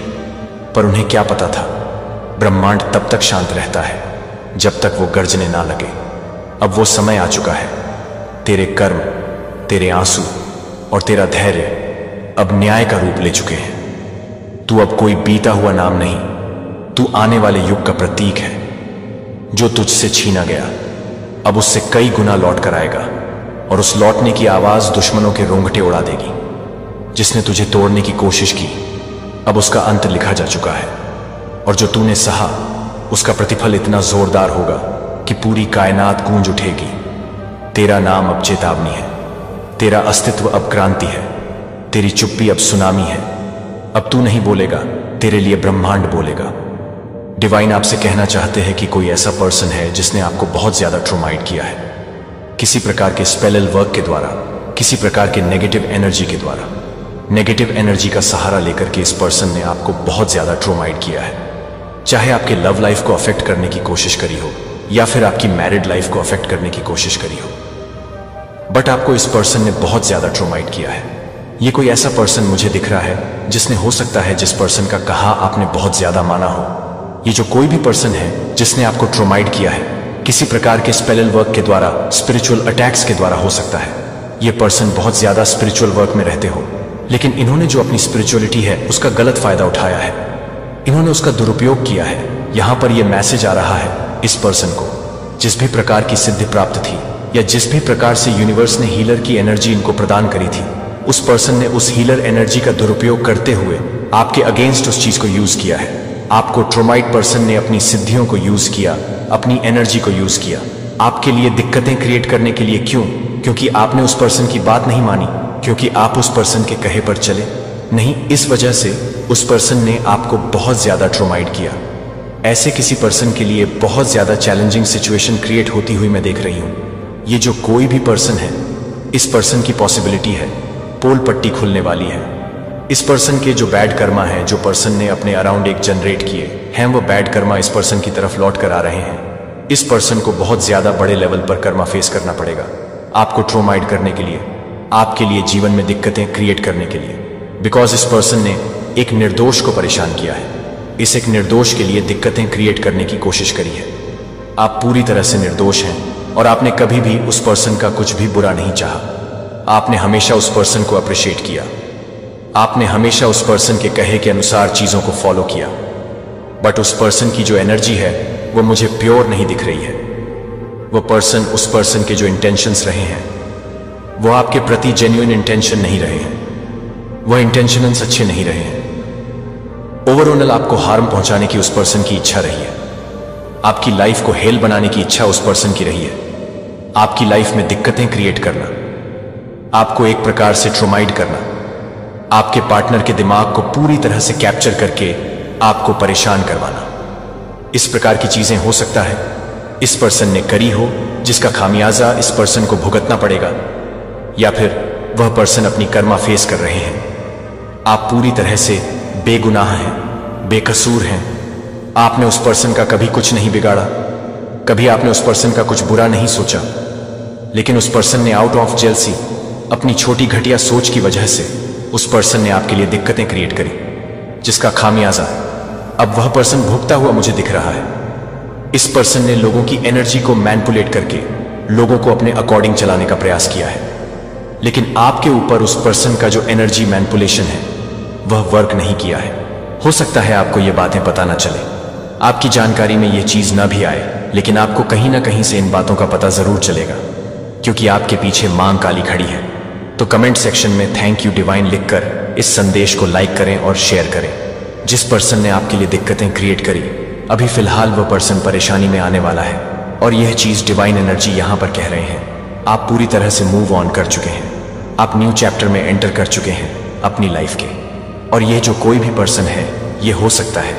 पर उन्हें क्या पता था, ब्रह्मांड तब तक शांत रहता है जब तक वो गर्जने ना लगे। अब वो समय आ चुका है। तेरे कर्म, तेरे आंसू और तेरा धैर्य अब न्याय का रूप ले चुके हैं। तू अब कोई बीता हुआ नाम नहीं, तू आने वाले युग का प्रतीक है। जो तुझसे छीना गया अब उससे कई गुना लौट कर आएगा, और उस लौटने की आवाज दुश्मनों के रोंगटे उड़ा देगी। जिसने तुझे तोड़ने की कोशिश की, अब उसका अंत लिखा जा चुका है, और जो तूने सहा उसका प्रतिफल इतना जोरदार होगा कि पूरी कायनात गूंज उठेगी। तेरा नाम अब चेतावनी है, तेरा अस्तित्व अब क्रांति है, तेरी चुप्पी अब सुनामी है। अब तू नहीं बोलेगा, तेरे लिए ब्रह्मांड बोलेगा। डिवाइन आपसे कहना चाहते हैं कि कोई ऐसा पर्सन है जिसने आपको बहुत ज्यादा ट्रोमाइट किया है, किसी प्रकार के स्पेलल वर्क के द्वारा, किसी प्रकार के नेगेटिव एनर्जी के द्वारा। नेगेटिव एनर्जी का सहारा लेकर के इस पर्सन ने आपको बहुत ज्यादा ट्रोमाइट किया है। चाहे आपके लव लाइफ को अफेक्ट करने की कोशिश करी हो, या फिर आपकी मैरिड लाइफ को अफेक्ट करने की कोशिश करी हो, बट आपको इस पर्सन ने बहुत ज्यादा ट्रोमाइट किया है। ये कोई ऐसा पर्सन मुझे दिख रहा है जिसने, हो सकता है जिस पर्सन का कहा आपने बहुत ज्यादा माना हो। ये जो कोई भी पर्सन है जिसने आपको ट्रोमाइट किया है, किसी प्रकार के स्पेलल वर्क के द्वारा, स्पिरिचुअल अटैक्स के द्वारा हो सकता है। ये पर्सन बहुत ज्यादा स्पिरिचुअल वर्क में रहते हो, लेकिन इन्होंने जो अपनी स्पिरिचुअलिटी है उसका गलत फायदा उठाया है। इन्होंने उसका दुरुपयोग किया है। यहां पर यह मैसेज आ रहा है इस पर्सन को, जिस भी प्रकार की सिद्धि प्राप्त थी या जिस भी प्रकार से यूनिवर्स ने हीलर की एनर्जी इनको प्रदान करी थी, उस पर्सन ने उस हीलर एनर्जी का दुरुपयोग करते हुए आपके अगेंस्ट उस चीज को यूज किया है। आपको ट्रोमाइट पर्सन ने अपनी सिद्धियों को यूज किया, अपनी एनर्जी को यूज किया, आपके लिए दिक्कतें क्रिएट करने के लिए। क्यों? क्योंकि आपने उस पर्सन की बात नहीं मानी, क्योंकि आप उस पर्सन के कहे पर चले नहीं। इस वजह से उस पर्सन ने आपको बहुत ज्यादा ट्रोमाइट किया। ऐसे किसी पर्सन के लिए बहुत ज्यादा चैलेंजिंग सिचुएशन क्रिएट होती हुई मैं देख रही हूं। ये जो कोई भी पर्सन है, इस पर्सन की पॉसिबिलिटी है पोल पट्टी खुलने वाली है। इस पर्सन के जो बैड कर्मा है, जो पर्सन ने अपने अराउंड एक जनरेट किए हैं, वो बैड कर्मा इस पर्सन की तरफ लौट कर आ रहे हैं। इस पर्सन को बहुत ज्यादा बड़े लेवल पर कर्मा फेस करना पड़ेगा आपको ट्रोमाइट करने के लिए, आपके लिए जीवन में दिक्कतें क्रिएट करने के लिए। बिकॉज इस पर्सन ने एक निर्दोष को परेशान किया है। इस एक निर्दोष के लिए दिक्कतें क्रिएट करने की कोशिश करी है। आप पूरी तरह से निर्दोष हैं और आपने कभी भी उस पर्सन का कुछ भी बुरा नहीं चाहा। आपने हमेशा उस पर्सन को अप्रिशिएट किया। आपने हमेशा उस पर्सन के कहे के अनुसार चीजों को फॉलो किया। बट उस पर्सन की जो एनर्जी है वो मुझे प्योर नहीं दिख रही है। वो पर्सन, उस पर्सन के जो इंटेंशंस रहे हैं वो आपके प्रति जेन्युइन इंटेंशन नहीं रहे हैं। वह इंटेंशंस अच्छे नहीं रहे हैं। ओवरऑल आपको हार्म पहुंचाने की उस पर्सन की इच्छा रही है। आपकी लाइफ को हेल बनाने की इच्छा उस पर्सन की रही है। आपकी लाइफ में दिक्कतें क्रिएट करना, आपको एक प्रकार से ट्रोमाइट करना, आपके पार्टनर के दिमाग को पूरी तरह से कैप्चर करके आपको परेशान करवाना। इस प्रकार की चीजें हो सकता है इस पर्सन ने करी हो, जिसका खामियाजा इस पर्सन को भुगतना पड़ेगा, या फिर वह पर्सन अपनी कर्मा फेस कर रहे हैं। आप पूरी तरह से बेगुनाह हैं, बेकसूर हैं। आपने उस पर्सन का कभी कुछ नहीं बिगाड़ा, कभी आपने उस पर्सन का कुछ बुरा नहीं सोचा, लेकिन उस पर्सन ने आउट ऑफ जेलसी, अपनी छोटी घटिया सोच की वजह से उस पर्सन ने आपके लिए दिक्कतें क्रिएट करी, जिसका खामियाजा अब वह पर्सन भुगता हुआ मुझे दिख रहा है। इस पर्सन ने लोगों की एनर्जी को मैनिपुलेट करके लोगों को अपने अकॉर्डिंग चलाने का प्रयास किया है, लेकिन आपके ऊपर उस पर्सन का जो एनर्जी मैनिपुलेशन है वह वर्क नहीं किया है। हो सकता है आपको ये बातें पता ना चले, आपकी जानकारी में ये चीज ना भी आए, लेकिन आपको कहीं ना कहीं से इन बातों का पता जरूर चलेगा, क्योंकि आपके पीछे मां काली खड़ी है। तो कमेंट सेक्शन में थैंक यू डिवाइन लिखकर इस संदेश को लाइक करें और शेयर करें। जिस पर्सन ने आपके लिए दिक्कतें क्रिएट करी, अभी फिलहाल वह पर्सन परेशानी में आने वाला है, और यह चीज डिवाइन एनर्जी यहां पर कह रहे हैं। आप पूरी तरह से मूव ऑन कर चुके हैं, आप न्यू चैप्टर में एंटर कर चुके हैं अपनी लाइफ के। और यह जो कोई भी पर्सन है, यह हो सकता है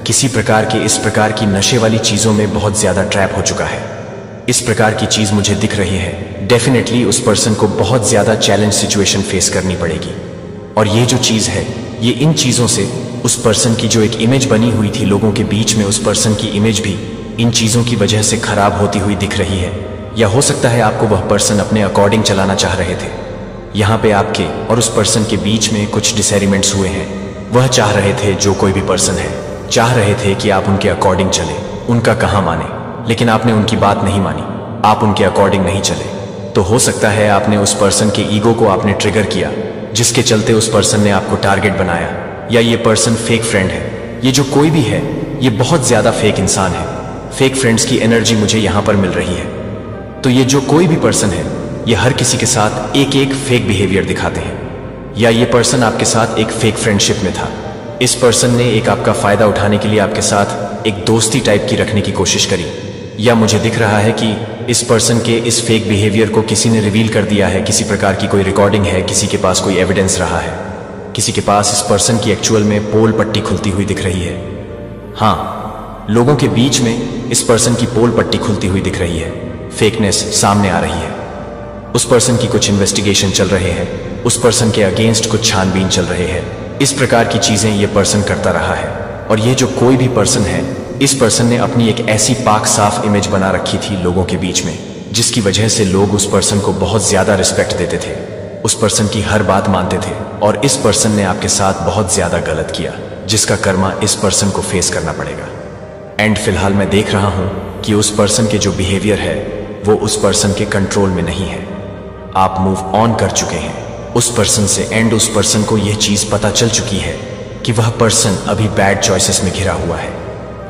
किसी प्रकार के इस प्रकार की नशे वाली चीजों में बहुत ज्यादा ट्रैप हो चुका है। इस प्रकार की चीज मुझे दिख रही है, डेफिनेटली उस पर्सन को बहुत ज्यादा चैलेंज सिचुएशन फेस करनी पड़ेगी। और ये जो चीज है, ये इन चीजों से उस पर्सन की जो एक इमेज बनी हुई थी लोगों के बीच में, उस पर्सन की इमेज भी इन चीजों की वजह से खराब होती हुई दिख रही है। या हो सकता है आपको वह पर्सन अपने अकॉर्डिंग चलाना चाह रहे थे। यहाँ पे आपके और उस पर्सन के बीच में कुछ डिसएग्रीमेंट्स हुए हैं। वह चाह रहे थे, जो कोई भी पर्सन है, चाह रहे थे कि आप उनके अकॉर्डिंग चले, उनका कहाँ माने, लेकिन आपने उनकी बात नहीं मानी, आप उनके अकॉर्डिंग नहीं चले। तो हो सकता है आपने उस पर्सन के ईगो को आपने ट्रिगर किया, जिसके चलते उस पर्सन ने आपको टारगेट बनाया। या ये पर्सन फेक फ्रेंड है, ये जो कोई भी है, ये बहुत ज्यादा फेक इंसान है। फेक फ्रेंड्स की एनर्जी मुझे यहां पर मिल रही है। तो ये जो कोई भी पर्सन है, ये हर किसी के साथ एक एक फेक बिहेवियर दिखाते हैं। या ये पर्सन आपके साथ एक फेक फ्रेंडशिप में था। इस पर्सन ने एक आपका फायदा उठाने के लिए आपके साथ एक दोस्ती टाइप की रखने की कोशिश करी। या मुझे दिख रहा है कि इस पर्सन के इस फेक बिहेवियर को किसी ने रिवील कर दिया है, किसी प्रकार की कोई रिकॉर्डिंग है, किसी के पास कोई एविडेंस रहा है, किसी के पास इस पर्सन की एक्चुअल में पोल पट्टी खुलती हुई दिख रही है। हाँ, लोगों के बीच में इस पर्सन की पोल पट्टी खुलती हुई दिख रही है, फेकनेस सामने आ रही है। उस पर्सन की कुछ इन्वेस्टिगेशन चल रहे हैं, उस पर्सन के अगेंस्ट कुछ छानबीन चल रहे हैं। इस प्रकार की चीजें ये पर्सन करता रहा है। और ये जो कोई भी पर्सन है, इस पर्सन ने अपनी एक ऐसी पाक साफ इमेज बना रखी थी लोगों के बीच में, जिसकी वजह से लोग उस पर्सन को बहुत ज्यादा रिस्पेक्ट देते थे, उस पर्सन की हर बात मानते थे। और इस पर्सन ने आपके साथ बहुत ज्यादा गलत किया, जिसका कर्मा इस पर्सन को फेस करना पड़ेगा। एंड फिलहाल मैं देख रहा हूं कि उस पर्सन के जो बिहेवियर है, वो उस पर्सन के कंट्रोल में नहीं है। आप मूव ऑन कर चुके हैं उस पर्सन से, एंड उस पर्सन को यह चीज पता चल चुकी है कि वह पर्सन अभी बैड चॉइसेस में घिरा हुआ है।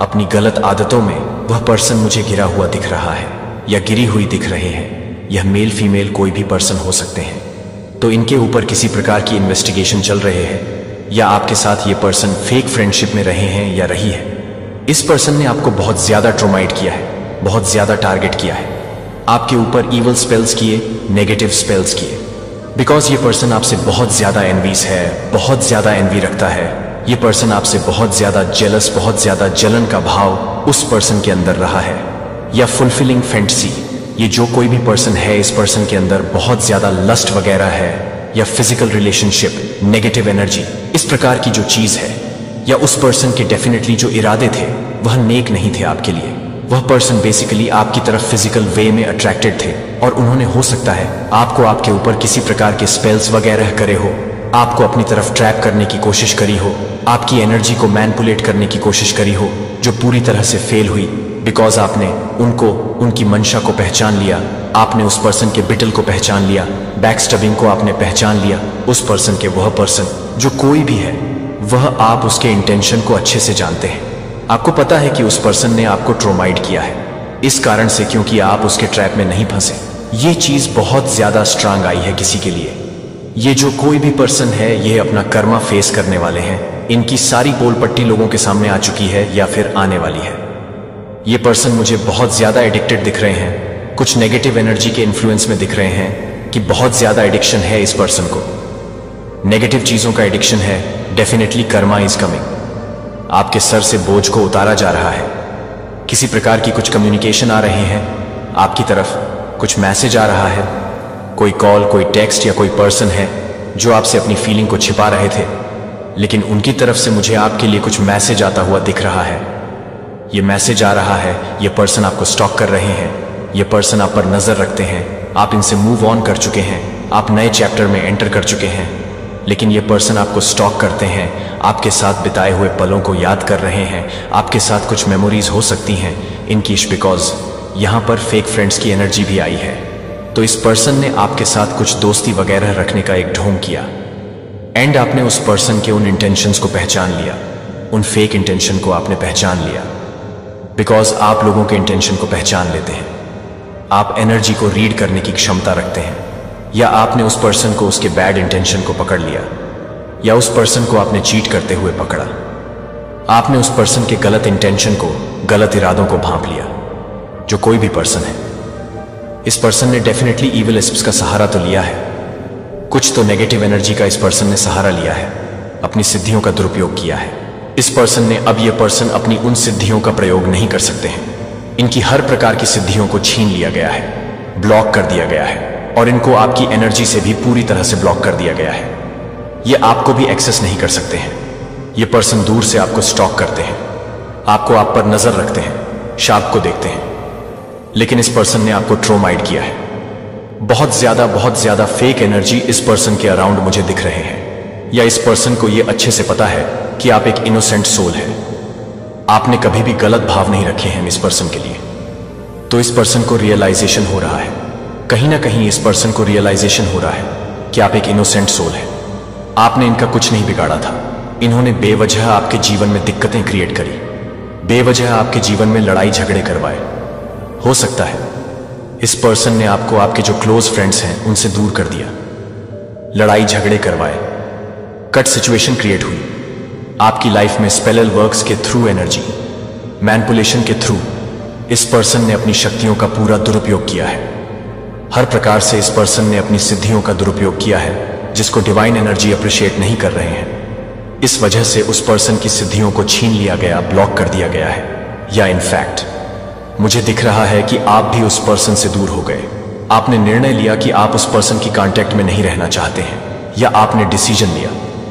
अपनी गलत आदतों में वह पर्सन मुझे घिरा हुआ दिख रहा है, या गिरी हुई दिख रहे हैं। यह मेल फीमेल कोई भी पर्सन हो सकते हैं। तो इनके ऊपर किसी प्रकार की इन्वेस्टिगेशन चल रहे हैं, या आपके साथ ये पर्सन फेक फ्रेंडशिप में रहे हैं या रही है। इस पर्सन ने आपको बहुत ज्यादा ट्रोमाइट किया है, बहुत ज्यादा टारगेट किया है, आपके ऊपर इवल स्पेल्स किए, नेगेटिव स्पेल्स किए। बिकॉज ये पर्सन आपसे बहुत ज्यादा एनवीस है, बहुत ज्यादा एनवी रखता है। ये पर्सन आपसे बहुत ज्यादा जेलस, बहुत ज्यादा जलन का भाव उस पर्सन के अंदर रहा है। या फुलफिलिंग फैंटेसी, ये जो कोई भी पर्सन है, इस पर्सन के अंदर बहुत ज्यादा लस्ट वगैरह है, या फिजिकल रिलेशनशिप, नेगेटिव एनर्जी, इस प्रकार की जो चीज है। या उस पर्सन के डेफिनेटली जो इरादे थे वह नेक नहीं थे आपके लिए। वह पर्सन बेसिकली आपकी तरफ फिजिकल वे में अट्रैक्टेड थे, और उन्होंने हो सकता है आपको आपके ऊपर किसी प्रकार के स्पेल्स वगैरह करे हो, आपको अपनी तरफ ट्रैप करने की कोशिश करी हो, आपकी एनर्जी को मैनिपुलेट करने की कोशिश करी हो, जो पूरी तरह से फेल हुई। बिकॉज आपने उनको, उनकी मंशा को पहचान लिया, आपने उस पर्सन के बिटल को पहचान लिया, बैकस्टबिंग को आपने पहचान लिया। उस पर्सन के वह पर्सन जो कोई भी है, वह आप उसके इंटेंशन को अच्छे से जानते हैं। आपको पता है कि उस पर्सन ने आपको ट्रोमाइड किया है, इस कारण से क्योंकि आप उसके ट्रैप में नहीं फंसे। ये चीज बहुत ज्यादा स्ट्रांग आई है किसी के लिए। ये जो कोई भी पर्सन है, ये अपना कर्मा फेस करने वाले हैं। इनकी सारी पोल पट्टी लोगों के सामने आ चुकी है या फिर आने वाली है। ये पर्सन मुझे बहुत ज्यादा एडिक्टेड दिख रहे हैं, कुछ नेगेटिव एनर्जी के इन्फ्लुएंस में दिख रहे हैं कि बहुत ज्यादा एडिक्शन है इस पर्सन को। नेगेटिव चीजों का एडिक्शन है, डेफिनेटली कर्मा इज कमिंग। आपके सर से बोझ को उतारा जा रहा है। किसी प्रकार की कुछ कम्युनिकेशन आ रहे हैं आपकी तरफ, कुछ मैसेज आ रहा है, कोई कॉल, कोई टेक्स्ट या कोई पर्सन है जो आपसे अपनी फीलिंग को छिपा रहे थे, लेकिन उनकी तरफ से मुझे आपके लिए कुछ मैसेज आता हुआ दिख रहा है। ये मैसेज आ रहा है, ये पर्सन आपको स्टॉक कर रहे हैं, ये पर्सन आप पर नजर रखते हैं, आप इनसे मूव ऑन कर चुके हैं, आप नए चैप्टर में एंटर कर चुके हैं, लेकिन ये पर्सन आपको स्टॉक करते हैं, आपके साथ बिताए हुए पलों को याद कर रहे हैं, आपके साथ कुछ मेमोरीज हो सकती हैं इनकी, बिकॉज यहाँ पर फेक फ्रेंड्स की एनर्जी भी आई है। तो इस पर्सन ने आपके साथ कुछ दोस्ती वगैरह रखने का एक ढोंग किया, एंड आपने उस पर्सन के उन इंटेंशंस को पहचान लिया, उन फेक इंटेंशन को आपने पहचान लिया, बिकॉज आप लोगों के इंटेंशन को पहचान लेते हैं, आप एनर्जी को रीड करने की क्षमता रखते हैं, या आपने उस पर्सन को उसके बैड इंटेंशन को पकड़ लिया, या उस पर्सन को आपने चीट करते हुए पकड़ा, आपने उस पर्सन के गलत इंटेंशन को, गलत इरादों को भांप लिया। जो कोई भी पर्सन है, इस पर्सन ने डेफिनेटली इविल एस्पेक्ट्स का सहारा तो लिया है, कुछ तो नेगेटिव एनर्जी का इस पर्सन ने सहारा लिया है, अपनी सिद्धियों का दुरुपयोग किया है। इस पर्सन ने, अब ये पर्सन अपनी उन सिद्धियों का प्रयोग नहीं कर सकते हैं, इनकी हर प्रकार की सिद्धियों को छीन लिया गया है, ब्लॉक कर दिया गया है, और इनको आपकी एनर्जी से भी पूरी तरह से ब्लॉक कर दिया गया है। ये आपको भी एक्सेस नहीं कर सकते हैं। ये पर्सन दूर से आपको स्टॉक करते हैं, आपको आप पर नजर रखते हैं, शाप को देखते हैं, लेकिन इस पर्सन ने आपको ट्रोमाइड किया है। बहुत ज्यादा फेक एनर्जी इस पर्सन के अराउंड मुझे दिख रहे हैं, या इस पर्सन को यह अच्छे से पता है कि आप एक इनोसेंट सोल है, आपने कभी भी गलत भाव नहीं रखे हैं इस पर्सन के लिए। तो इस पर्सन को रियलाइजेशन हो रहा है, कहीं ना कहीं इस पर्सन को रियलाइजेशन हो रहा है कि आप एक इनोसेंट सोल है, आपने इनका कुछ नहीं बिगाड़ा था, इन्होंने बेवजह आपके जीवन में दिक्कतें क्रिएट करी, बेवजह आपके जीवन में लड़ाई झगड़े करवाए। हो सकता है इस पर्सन ने आपको आपके जो क्लोज फ्रेंड्स हैं उनसे दूर कर दिया, लड़ाई झगड़े करवाए, कट सिचुएशन क्रिएट हुई आपकी लाइफ में। स्पेल वर्क्स के थ्रू, एनर्जी मैनिपुलेशन के थ्रू इस पर्सन ने अपनी शक्तियों का पूरा दुरुपयोग किया है। हर प्रकार से इस पर्सन ने अपनी सिद्धियों का दुरुपयोग किया है, जिसको डिवाइन एनर्जी अप्रिशिएट नहीं कर रहे हैं। इस वजह से उस पर्सन की सिद्धियों को छीन लिया गया, ब्लॉक कर दिया गया है, या इनफैक्ट मुझे दिख रहा है कि आप भी उस पर्सन से दूर हो गए। आपने निर्णय लिया कि आप उस पर्सन की कांटेक्ट में नहीं रहना चाहते हैं, या आपने डिसीजन लिया,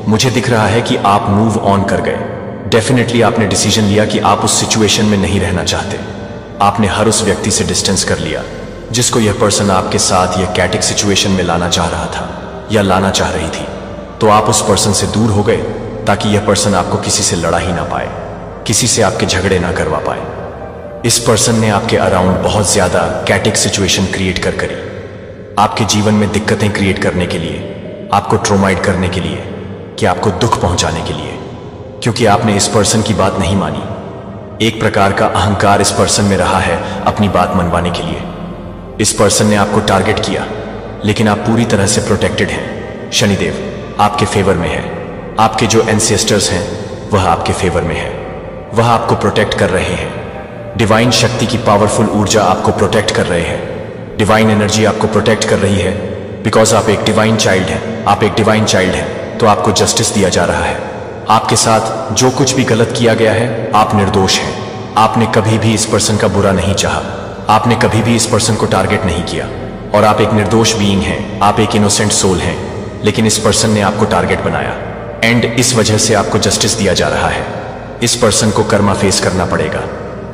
मुझे दिख रहा है कि आप मूव ऑन कर गए। डेफिनेटली आपने डिसीजन लिया कि आप उस सिचुएशन में नहीं रहना चाहते। आपने हर उस व्यक्ति से डिस्टेंस कर लिया जिसको यह पर्सन आपके साथ यह कैटिक सिचुएशन में लाना चाह रहा था या लाना चाह रही थी। तो आप उस पर्सन से दूर हो गए ताकि यह पर्सन आपको किसी से लड़ा ही ना पाए, किसी से आपके झगड़े ना करवा पाए। इस पर्सन ने आपके अराउंड बहुत ज्यादा कैटिक सिचुएशन क्रिएट करी, आपके जीवन में दिक्कतें क्रिएट करने के लिए, आपको ट्रोमाइड करने के लिए, कि आपको दुख पहुंचाने के लिए, क्योंकि आपने इस पर्सन की बात नहीं मानी। एक प्रकार का अहंकार इस पर्सन में रहा है अपनी बात मनवाने के लिए। इस पर्सन ने आपको टारगेट किया, लेकिन आप पूरी तरह से प्रोटेक्टेड हैं। शनिदेव आपके फेवर में है, आपके जो एंसेस्टर्स हैं वह आपके फेवर में है, वह आपको प्रोटेक्ट कर रहे हैं। डिवाइन शक्ति की पावरफुल ऊर्जा आपको प्रोटेक्ट कर रहे हैं, डिवाइन एनर्जी आपको प्रोटेक्ट कर रही है, बिकॉज आप एक डिवाइन चाइल्ड हैं। आप एक डिवाइन चाइल्ड हैं तो आपको जस्टिस दिया जा रहा है। आपके साथ जो कुछ भी गलत किया गया है, आप निर्दोष हैं। आपने कभी भी इस पर्सन का बुरा नहीं चाहा, आपने कभी भी इस पर्सन को टारगेट नहीं किया, और आप एक निर्दोष बीइंग हैं, आप एक इनोसेंट सोल हैं, लेकिन इस पर्सन ने आपको टारगेट बनाया, एंड इस वजह से आपको जस्टिस दिया जा रहा है। इस पर्सन को कर्मा फेस करना पड़ेगा।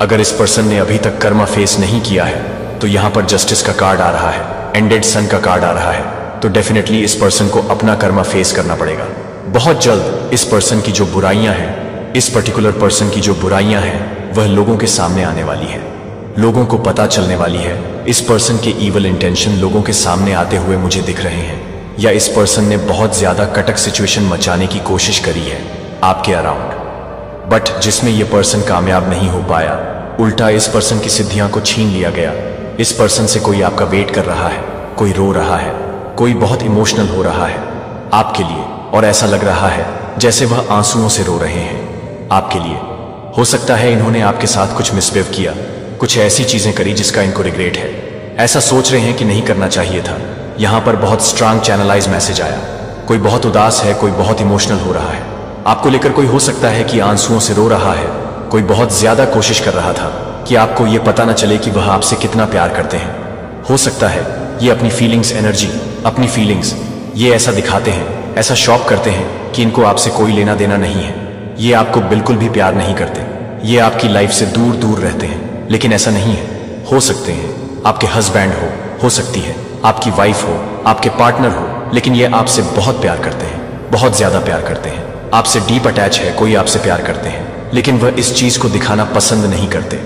अगर इस पर्सन ने अभी तक कर्मा फेस नहीं किया है तो यहां पर जस्टिस का कार्ड आ रहा है, एंडेड सन का कार्ड आ रहा है, तो डेफिनेटली इस पर्सन को अपना कर्मा फेस करना पड़ेगा। बहुत जल्द इस पर्सन की जो बुराइयां हैं, इस पर्टिकुलर पर्सन की जो बुराइयां हैं, वह लोगों के सामने आने वाली है, लोगों को पता चलने वाली है। इस पर्सन के ईवल इंटेंशन लोगों के सामने आते हुए मुझे दिख रहे हैं, या इस पर्सन ने बहुत ज्यादा कटक सिचुएशन मचाने की कोशिश करी है आपके अराउंड, बट जिसमें यह पर्सन कामयाब नहीं हो पाया। उल्टा इस पर्सन की सिद्धियां को छीन लिया गया। इस पर्सन से कोई आपका वेट कर रहा है, कोई रो रहा है, कोई बहुत इमोशनल हो रहा है आपके लिए, और ऐसा लग रहा है जैसे वह आंसुओं से रो रहे हैं आपके लिए। हो सकता है इन्होंने आपके साथ कुछ मिसबिहेव किया, कुछ ऐसी चीजें करी जिसका इनको रिग्रेट है, ऐसा सोच रहे हैं कि नहीं करना चाहिए था। यहां पर बहुत स्ट्रांग चैनलाइज मैसेज आया, कोई बहुत उदास है, कोई बहुत इमोशनल हो रहा है। आपको लेकर कोई हो सकता है कि आंसुओं से रो रहा है, कोई बहुत ज्यादा कोशिश कर रहा था कि आपको ये पता न चले कि वह आपसे कितना प्यार करते हैं। हो सकता है ये अपनी फीलिंग्स एनर्जी, अपनी फीलिंग्स ये ऐसा दिखाते हैं, ऐसा शॉक करते हैं कि इनको आपसे कोई लेना देना नहीं है। ये आपको बिल्कुल भी प्यार नहीं करते, ये आपकी लाइफ से दूर दूर रहते हैं। लेकिन ऐसा नहीं है। हो सकते हैं आपके हस्बैंड हो सकती है आपकी वाइफ हो, आपके पार्टनर हो, लेकिन ये आपसे बहुत प्यार करते हैं, बहुत ज्यादा प्यार करते हैं, आपसे डीप अटैच है, कोई आपसे प्यार करते हैं, लेकिन वह इस चीज को दिखाना पसंद नहीं करते।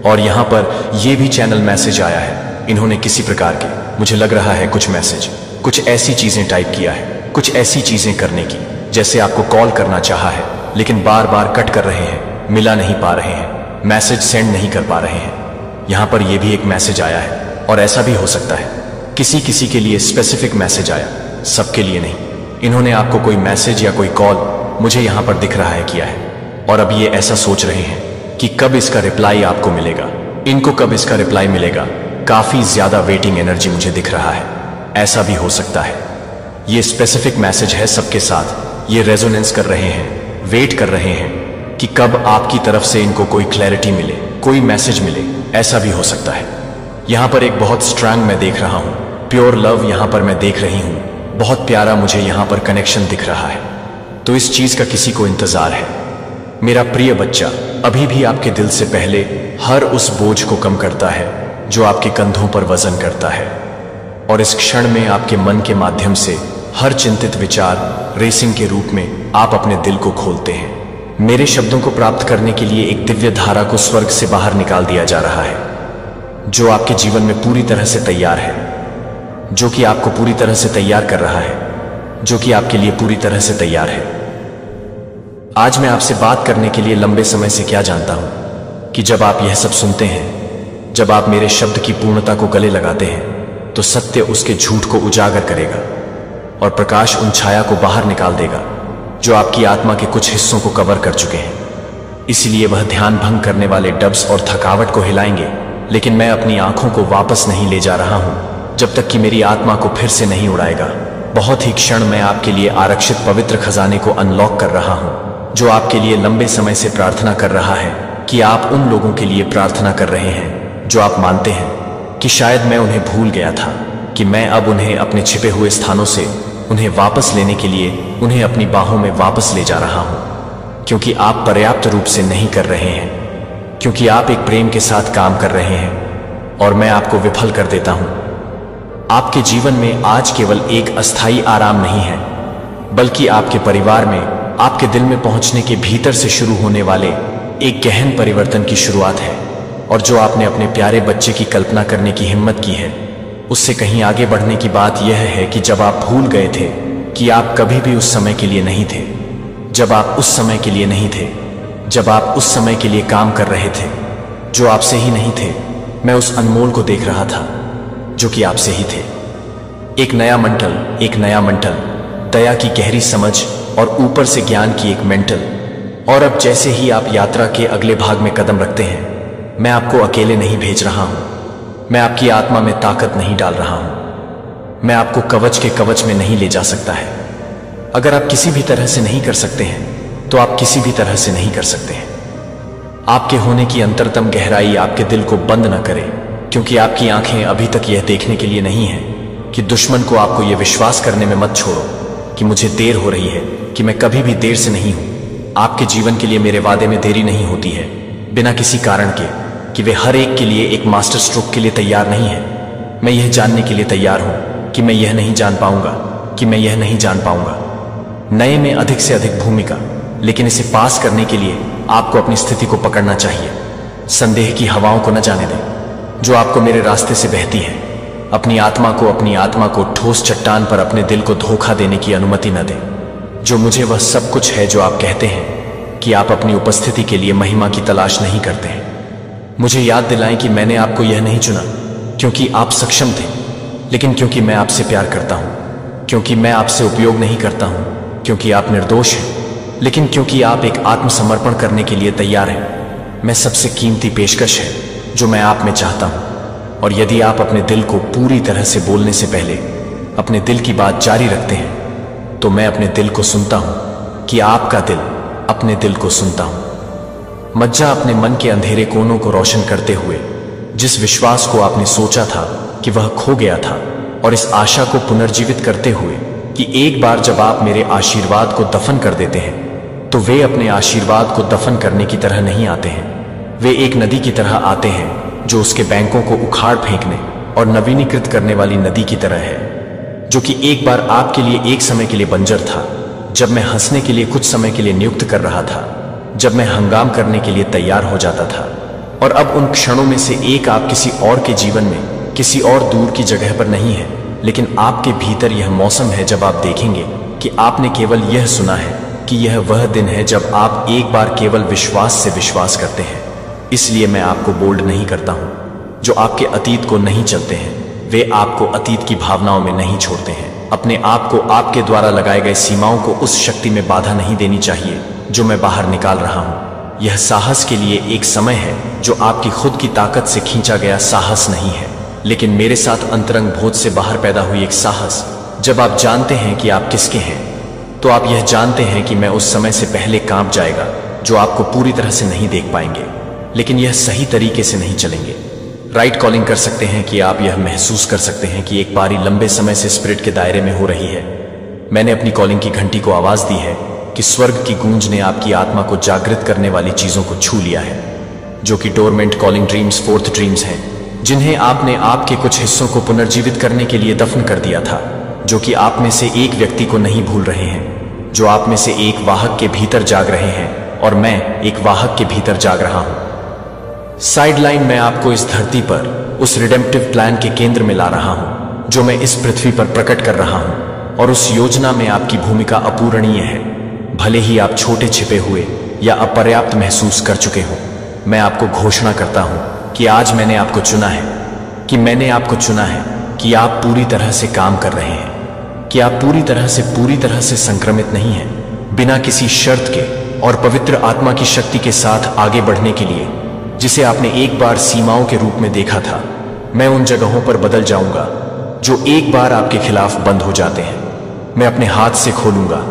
और यहां पर यह भी चैनल मैसेज आया है, इन्होंने किसी प्रकार के, मुझे लग रहा है कुछ मैसेज, कुछ ऐसी चीजें टाइप किया है, कुछ ऐसी चीजें करने की, जैसे आपको कॉल करना चाहा है, लेकिन बार बार कट कर रहे हैं, मिला नहीं पा रहे हैं, मैसेज सेंड नहीं कर पा रहे हैं। यहां पर यह भी एक मैसेज आया है। और ऐसा भी हो सकता है किसी किसी के लिए स्पेसिफिक मैसेज आया, सबके लिए नहीं। इन्होंने आपको कोई मैसेज या कोई कॉल, मुझे यहां पर दिख रहा है, किया है, और अब ये ऐसा सोच रहे हैं कि कब इसका रिप्लाई आपको मिलेगा, इनको कब इसका रिप्लाई मिलेगा। काफी ज्यादा वेटिंग एनर्जी मुझे दिख रहा है। ऐसा भी हो सकता है ये स्पेसिफिक मैसेज है सबके साथ, ये रेजोनेंस कर रहे हैं, वेट कर रहे हैं कि कब आपकी तरफ से इनको कोई क्लैरिटी मिले, कोई मैसेज मिले। ऐसा भी हो सकता है। यहां पर एक बहुत स्ट्रांग मैं देख रहा हूं, प्योर लव यहां पर मैं देख रही हूं, बहुत प्यारा मुझे यहां पर कनेक्शन दिख रहा है। तो इस चीज का किसी को इंतजार है। मेरा प्रिय बच्चा अभी भी आपके दिल से पहले हर उस बोझ को कम करता है जो आपके कंधों पर वजन करता है, और इस क्षण में आपके मन के माध्यम से हर चिंतित विचार रेसिंग के रूप में आप अपने दिल को खोलते हैं। मेरे शब्दों को प्राप्त करने के लिए एक दिव्य धारा को स्वर्ग से बाहर निकाल दिया जा रहा है, जो आपके जीवन में पूरी तरह से तैयार है, जो कि आपको पूरी तरह से तैयार कर रहा है, जो कि आपके लिए पूरी तरह से तैयार है। आज मैं आपसे बात करने के लिए लंबे समय से क्या जानता हूं कि जब आप यह सब सुनते हैं, जब आप मेरे शब्द की पूर्णता को गले लगाते हैं, तो सत्य उसके झूठ को उजागर करेगा और प्रकाश उन छाया को बाहर निकाल देगा जो आपकी आत्मा के कुछ हिस्सों को कवर कर चुके हैं। इसलिए वह ध्यान भंग करने वाले डब्स और थकावट को हिलाएंगे, लेकिन मैं अपनी आंखों को वापस नहीं ले जा रहा हूं जब तक कि मेरी आत्मा को फिर से नहीं उड़ाएगा। बहुत ही क्षण मैं आपके लिए आरक्षित पवित्र खजाने को अनलॉक कर रहा हूं, जो आपके लिए लंबे समय से प्रार्थना कर रहा है कि आप उन लोगों के लिए प्रार्थना कर रहे हैं जो आप मानते हैं कि शायद मैं उन्हें भूल गया था, कि मैं अब उन्हें अपने छिपे हुए स्थानों से उन्हें वापस लेने के लिए उन्हें अपनी बाहों में वापस ले जा रहा हूं, क्योंकि आप पर्याप्त रूप से नहीं कर रहे हैं, क्योंकि आप एक प्रेम के साथ काम कर रहे हैं और मैं आपको विफल कर देता हूं। आपके जीवन में आज केवल एक अस्थायी आराम नहीं है, बल्कि आपके परिवार में, आपके दिल में पहुंचने के भीतर से शुरू होने वाले एक गहन परिवर्तन की शुरुआत है। और जो आपने अपने प्यारे बच्चे की कल्पना करने की हिम्मत की है, उससे कहीं आगे बढ़ने की बात यह है कि जब आप भूल गए थे कि आप कभी भी उस समय के लिए नहीं थे, जब आप उस समय के लिए नहीं थे, जब आप उस समय के लिए काम कर रहे थे जो आपसे ही नहीं थे, मैं उस अनमोल को देख रहा था जो कि आपसे ही थे। एक नया मंटल, दया की गहरी समझ और ऊपर से ज्ञान की एक मेंटल। और अब जैसे ही आप यात्रा के अगले भाग में कदम रखते हैं, मैं आपको अकेले नहीं भेज रहा हूं, मैं आपकी आत्मा में ताकत नहीं डाल रहा हूं, मैं आपको कवच के कवच में नहीं ले जा सकता है। अगर आप किसी भी तरह से नहीं कर सकते हैं, तो आप किसी भी तरह से नहीं कर सकते हैं। आपके होने की अंतरतम गहराई आपके दिल को बंद न करे, क्योंकि आपकी आंखें अभी तक यह देखने के लिए नहीं हैं कि दुश्मन को आपको यह विश्वास करने में मत छोड़ो कि मुझे देर हो रही है, कि मैं कभी भी देर से नहीं हूं। आपके जीवन के लिए मेरे वादे में देरी नहीं होती है, बिना किसी कारण के कि वे हर एक के लिए एक मास्टर स्ट्रोक के लिए तैयार नहीं है। मैं यह जानने के लिए तैयार हूं कि मैं यह नहीं जान पाऊंगा, कि मैं यह नहीं जान पाऊंगा। नए में अधिक से अधिक भूमिका, लेकिन इसे पास करने के लिए आपको अपनी स्थिति को पकड़ना चाहिए। संदेह की हवाओं को न जाने दें जो आपको मेरे रास्ते से बहती है। अपनी आत्मा को ठोस चट्टान पर अपने दिल को धोखा देने की अनुमति न दें। जो मुझे वह सब कुछ है जो आप कहते हैं कि आप अपनी उपस्थिति के लिए महिमा की तलाश नहीं करते हैं। मुझे याद दिलाएं कि मैंने आपको यह नहीं चुना क्योंकि आप सक्षम थे, लेकिन क्योंकि मैं आपसे प्यार करता हूं, क्योंकि मैं आपसे उपयोग नहीं करता हूं, क्योंकि आप निर्दोष हैं, लेकिन क्योंकि आप एक आत्मसमर्पण करने के लिए तैयार हैं। मैं सबसे कीमती पेशकश है जो मैं आप में चाहता हूं। और यदि आप अपने दिल को पूरी तरह से बोलने से पहले अपने दिल की बात जारी रखते हैं, तो मैं अपने दिल को सुनता हूं कि आपका दिल अपने दिल को सुनता हूं। मज्जा अपने मन के अंधेरे कोनों को रोशन करते हुए जिस विश्वास को आपने सोचा था कि वह खो गया था, और इस आशा को पुनर्जीवित करते हुए कि एक बार जब आप मेरे आशीर्वाद को दफन कर देते हैं तो वे अपने आशीर्वाद को दफन करने की तरह नहीं आते हैं। वे एक नदी की तरह आते हैं जो उसके बैंकों को उखाड़ फेंकने और नवीनीकृत करने वाली नदी की तरह है, जो कि एक बार आपके लिए एक समय के लिए बंजर था, जब मैं हंसने के लिए कुछ समय के लिए नियुक्त कर रहा था, जब मैं हंगाम करने के लिए तैयार हो जाता था। और अब उन क्षणों में से एक आप किसी और के जीवन में किसी और दूर की जगह पर नहीं है, लेकिन आपके भीतर यह मौसम है जब आप देखेंगे कि आपने केवल यह सुना है कि यह वह दिन है जब आप एक बार केवल विश्वास से विश्वास करते हैं। इसलिए मैं आपको बोल्ड नहीं करता हूं। जो आपके अतीत को नहीं चलते हैं वे आपको अतीत की भावनाओं में नहीं छोड़ते हैं। अपने आप को आपके द्वारा लगाए गए सीमाओं को उस शक्ति में बाधा नहीं देनी चाहिए जो मैं बाहर निकाल रहा हूं। यह साहस के लिए एक समय है जो आपकी खुद की ताकत से खींचा गया साहस नहीं है, लेकिन मेरे साथ अंतरंग बोध से बाहर पैदा हुई एक साहस। जब आप जानते हैं कि आप किसके हैं तो आप यह जानते हैं कि मैं उस समय से पहले कांप जाएगा जो आपको पूरी तरह से नहीं देख पाएंगे, लेकिन यह सही तरीके से नहीं चलेंगे। राइट कॉलिंग कर सकते हैं कि आप यह महसूस कर सकते हैं कि एक पारी लंबे समय से स्पिरिट के दायरे में हो रही है। मैंने अपनी कॉलिंग की घंटी को आवाज दी है कि स्वर्ग की गूंज ने आपकी आत्मा को जागृत करने वाली चीजों को छू लिया है, जो कि dormant calling dreams, fourth dreams हैं, जिन्हें आपने आपके कुछ हिस्सों को पुनर्जीवित करने के लिए दफन कर दिया था, जो कि आप में से एक व्यक्ति को नहीं भूल रहे हैं, जो आप में से एक वाहक के भीतर जाग रहे हैं और मैं एक वाहक के भीतर जाग रहा हूं। साइडलाइन मैं आपको इस धरती पर उस रिडेम्पटिव प्लान के केंद्र में ला रहा हूं जो मैं इस पृथ्वी पर प्रकट कर रहा हूं, और उस योजना में आपकी भूमिका अपूरणीय है। भले ही आप छोटे छिपे हुए या अपर्याप्त महसूस कर चुके हो, मैं आपको घोषणा करता हूं कि आज मैंने आपको चुना है, कि मैंने आपको चुना है, कि आप पूरी तरह से काम कर रहे हैं, कि आप पूरी तरह से संक्रमित नहीं हैं, बिना किसी शर्त के और पवित्र आत्मा की शक्ति के साथ आगे बढ़ने के लिए, जिसे आपने एक बार सीमाओं के रूप में देखा था। मैं उन जगहों पर बदल जाऊंगा जो एक बार आपके खिलाफ बंद हो जाते हैं। मैं अपने हाथ से खोलूंगा,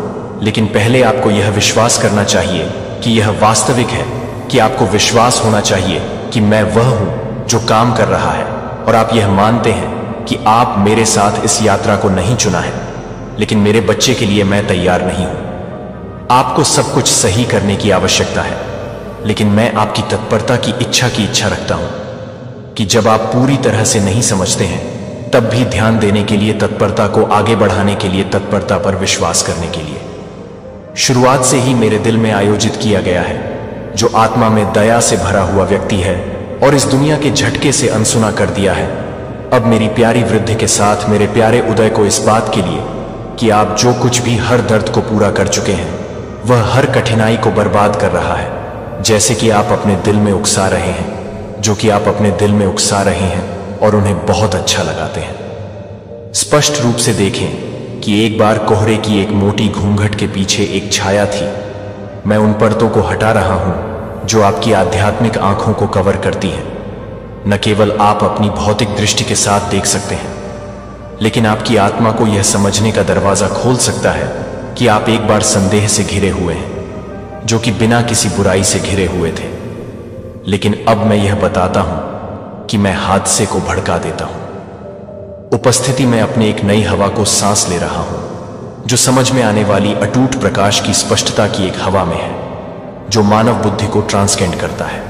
लेकिन पहले आपको यह विश्वास करना चाहिए कि यह वास्तविक है, कि आपको विश्वास होना चाहिए कि मैं वह हूं जो काम कर रहा है, और आप यह मानते हैं कि आप मेरे साथ इस यात्रा को नहीं चुना है, लेकिन मेरे बच्चे के लिए मैं तैयार नहीं हूं। आपको सब कुछ सही करने की आवश्यकता है, लेकिन मैं आपकी तत्परता की इच्छा रखता हूं कि जब आप पूरी तरह से नहीं समझते हैं तब भी ध्यान देने के लिए तत्परता को आगे बढ़ाने के लिए तत्परता पर विश्वास करने के लिए। शुरुआत से ही मेरे दिल में आयोजित किया गया है, जो आत्मा में दया से भरा हुआ व्यक्ति है और इस दुनिया के झटके से अनसुना कर दिया है। अब मेरी प्यारी वृद्धि के साथ मेरे प्यारे उदय को इस बात के लिए कि आप जो कुछ भी हर दर्द को पूरा कर चुके हैं, वह हर कठिनाई को बर्बाद कर रहा है, जैसे कि आप अपने दिल में उकसा रहे हैं, जो कि आप अपने दिल में उकसा रहे हैं और उन्हें बहुत अच्छा लगाते हैं। स्पष्ट रूप से देखें कि एक बार कोहरे की एक मोटी घूंघट के पीछे एक छाया थी। मैं उन परतों को हटा रहा हूं जो आपकी आध्यात्मिक आंखों को कवर करती हैं। न केवल आप अपनी भौतिक दृष्टि के साथ देख सकते हैं, लेकिन आपकी आत्मा को यह समझने का दरवाजा खोल सकता है कि आप एक बार संदेह से घिरे हुए हैं, जो कि बिना किसी बुराई से घिरे हुए थे। लेकिन अब मैं यह बताता हूं कि मैं हादसे को भड़का देता हूं। उपस्थिति में अपनी एक नई हवा को सांस ले रहा हूं, जो समझ में आने वाली अटूट प्रकाश की स्पष्टता की एक हवा में है, जो मानव बुद्धि को ट्रांसकेंड करता है।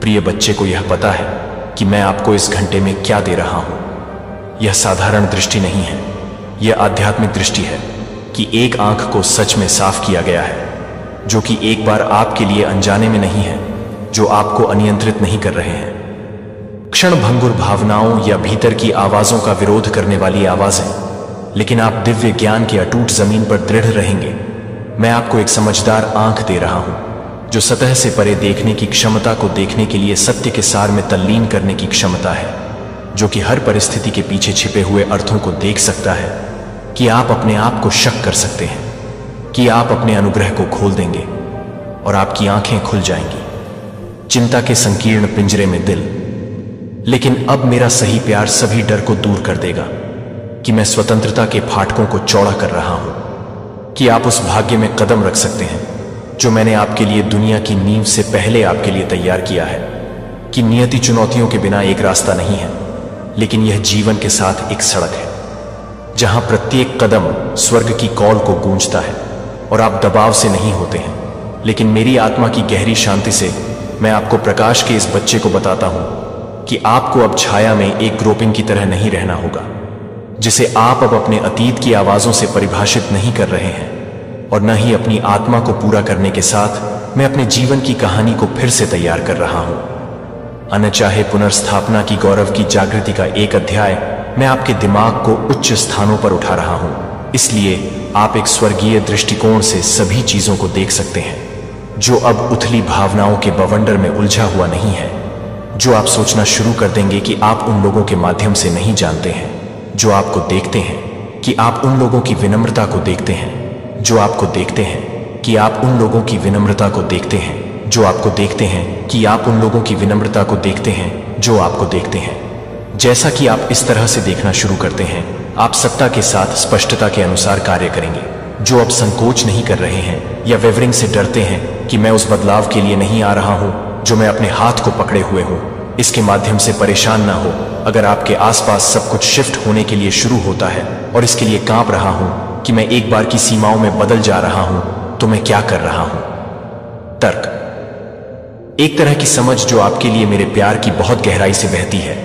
प्रिय बच्चे को यह पता है कि मैं आपको इस घंटे में क्या दे रहा हूं। यह साधारण दृष्टि नहीं है, यह आध्यात्मिक दृष्टि है कि एक आंख को सच में साफ किया गया है, जो कि एक बार आपके लिए अनजाने में नहीं है, जो आपको अनियंत्रित नहीं कर रहे हैं। क्षण भंगुर भावनाओं या भीतर की आवाजों का विरोध करने वाली आवाजें, लेकिन आप दिव्य ज्ञान की अटूट जमीन पर दृढ़ रहेंगे। मैं आपको एक समझदार आंख दे रहा हूं, जो सतह से परे देखने की क्षमता को देखने के लिए सत्य के सार में तल्लीन करने की क्षमता है, जो कि हर परिस्थिति के पीछे छिपे हुए अर्थों को देख सकता है, कि आप अपने आप को शक कर सकते हैं, कि आप अपने अनुग्रह को खोल देंगे और आपकी आंखें खुल जाएंगी। चिंता के संकीर्ण पिंजरे में दिल, लेकिन अब मेरा सही प्यार सभी डर को दूर कर देगा कि मैं स्वतंत्रता के फाटकों को चौड़ा कर रहा हूं। कि आप उस भाग्य में कदम रख सकते हैं जो मैंने आपके लिए दुनिया की नींव से पहले आपके लिए तैयार किया है। कि नियति चुनौतियों के बिना एक रास्ता नहीं है, लेकिन यह जीवन के साथ एक सड़क है जहां प्रत्येक कदम स्वर्ग की कॉल को गूंजता है और आप दबाव से नहीं होते हैं, लेकिन मेरी आत्मा की गहरी शांति से मैं आपको प्रकाश के इस बच्चे को बताता हूं कि आपको अब छाया में एक ग्रोपिंग की तरह नहीं रहना होगा, जिसे आप अब अपने अतीत की आवाजों से परिभाषित नहीं कर रहे हैं, और न ही अपनी आत्मा को पूरा करने के साथ मैं अपने जीवन की कहानी को फिर से तैयार कर रहा हूं। अनचाहे पुनर्स्थापना की गौरव की जागृति का एक अध्याय मैं आपके दिमाग को उच्च स्थानों पर उठा रहा हूं, इसलिए आप एक स्वर्गीय दृष्टिकोण से सभी चीजों को देख सकते हैं, जो अब उथली भावनाओं के बवंडर में उलझा हुआ नहीं है, जो आप सोचना शुरू कर देंगे कि आप उन लोगों के माध्यम से नहीं जानते हैं जो आपको देखते हैं, कि आप उन लोगों की विनम्रता को देखते हैं जो आपको देखते हैं, कि आप उन लोगों की विनम्रता को देखते हैं जो आपको देखते हैं, कि आप उन लोगों की विनम्रता को देखते हैं जो आपको देखते हैं। जैसा कि आप इस तरह से देखना शुरू करते हैं, आप सत्ता के साथ स्पष्टता के अनुसार कार्य करेंगे, जो अब संकोच नहीं कर रहे हैं या वेवरिंग से डरते हैं कि मैं उस बदलाव के लिए नहीं आ रहा हूं जो मैं अपने हाथ को पकड़े हुए हूं, इसके माध्यम से परेशान ना हो। अगर आपके आसपास सब कुछ शिफ्ट होने के लिए शुरू होता है और इसके लिए कांप रहा हूं कि मैं एक बार की सीमाओं में बदल जा रहा हूं, तो मैं क्या कर रहा हूं? तर्क, एक तरह की समझ जो आपके लिए मेरे प्यार की बहुत गहराई से बहती है।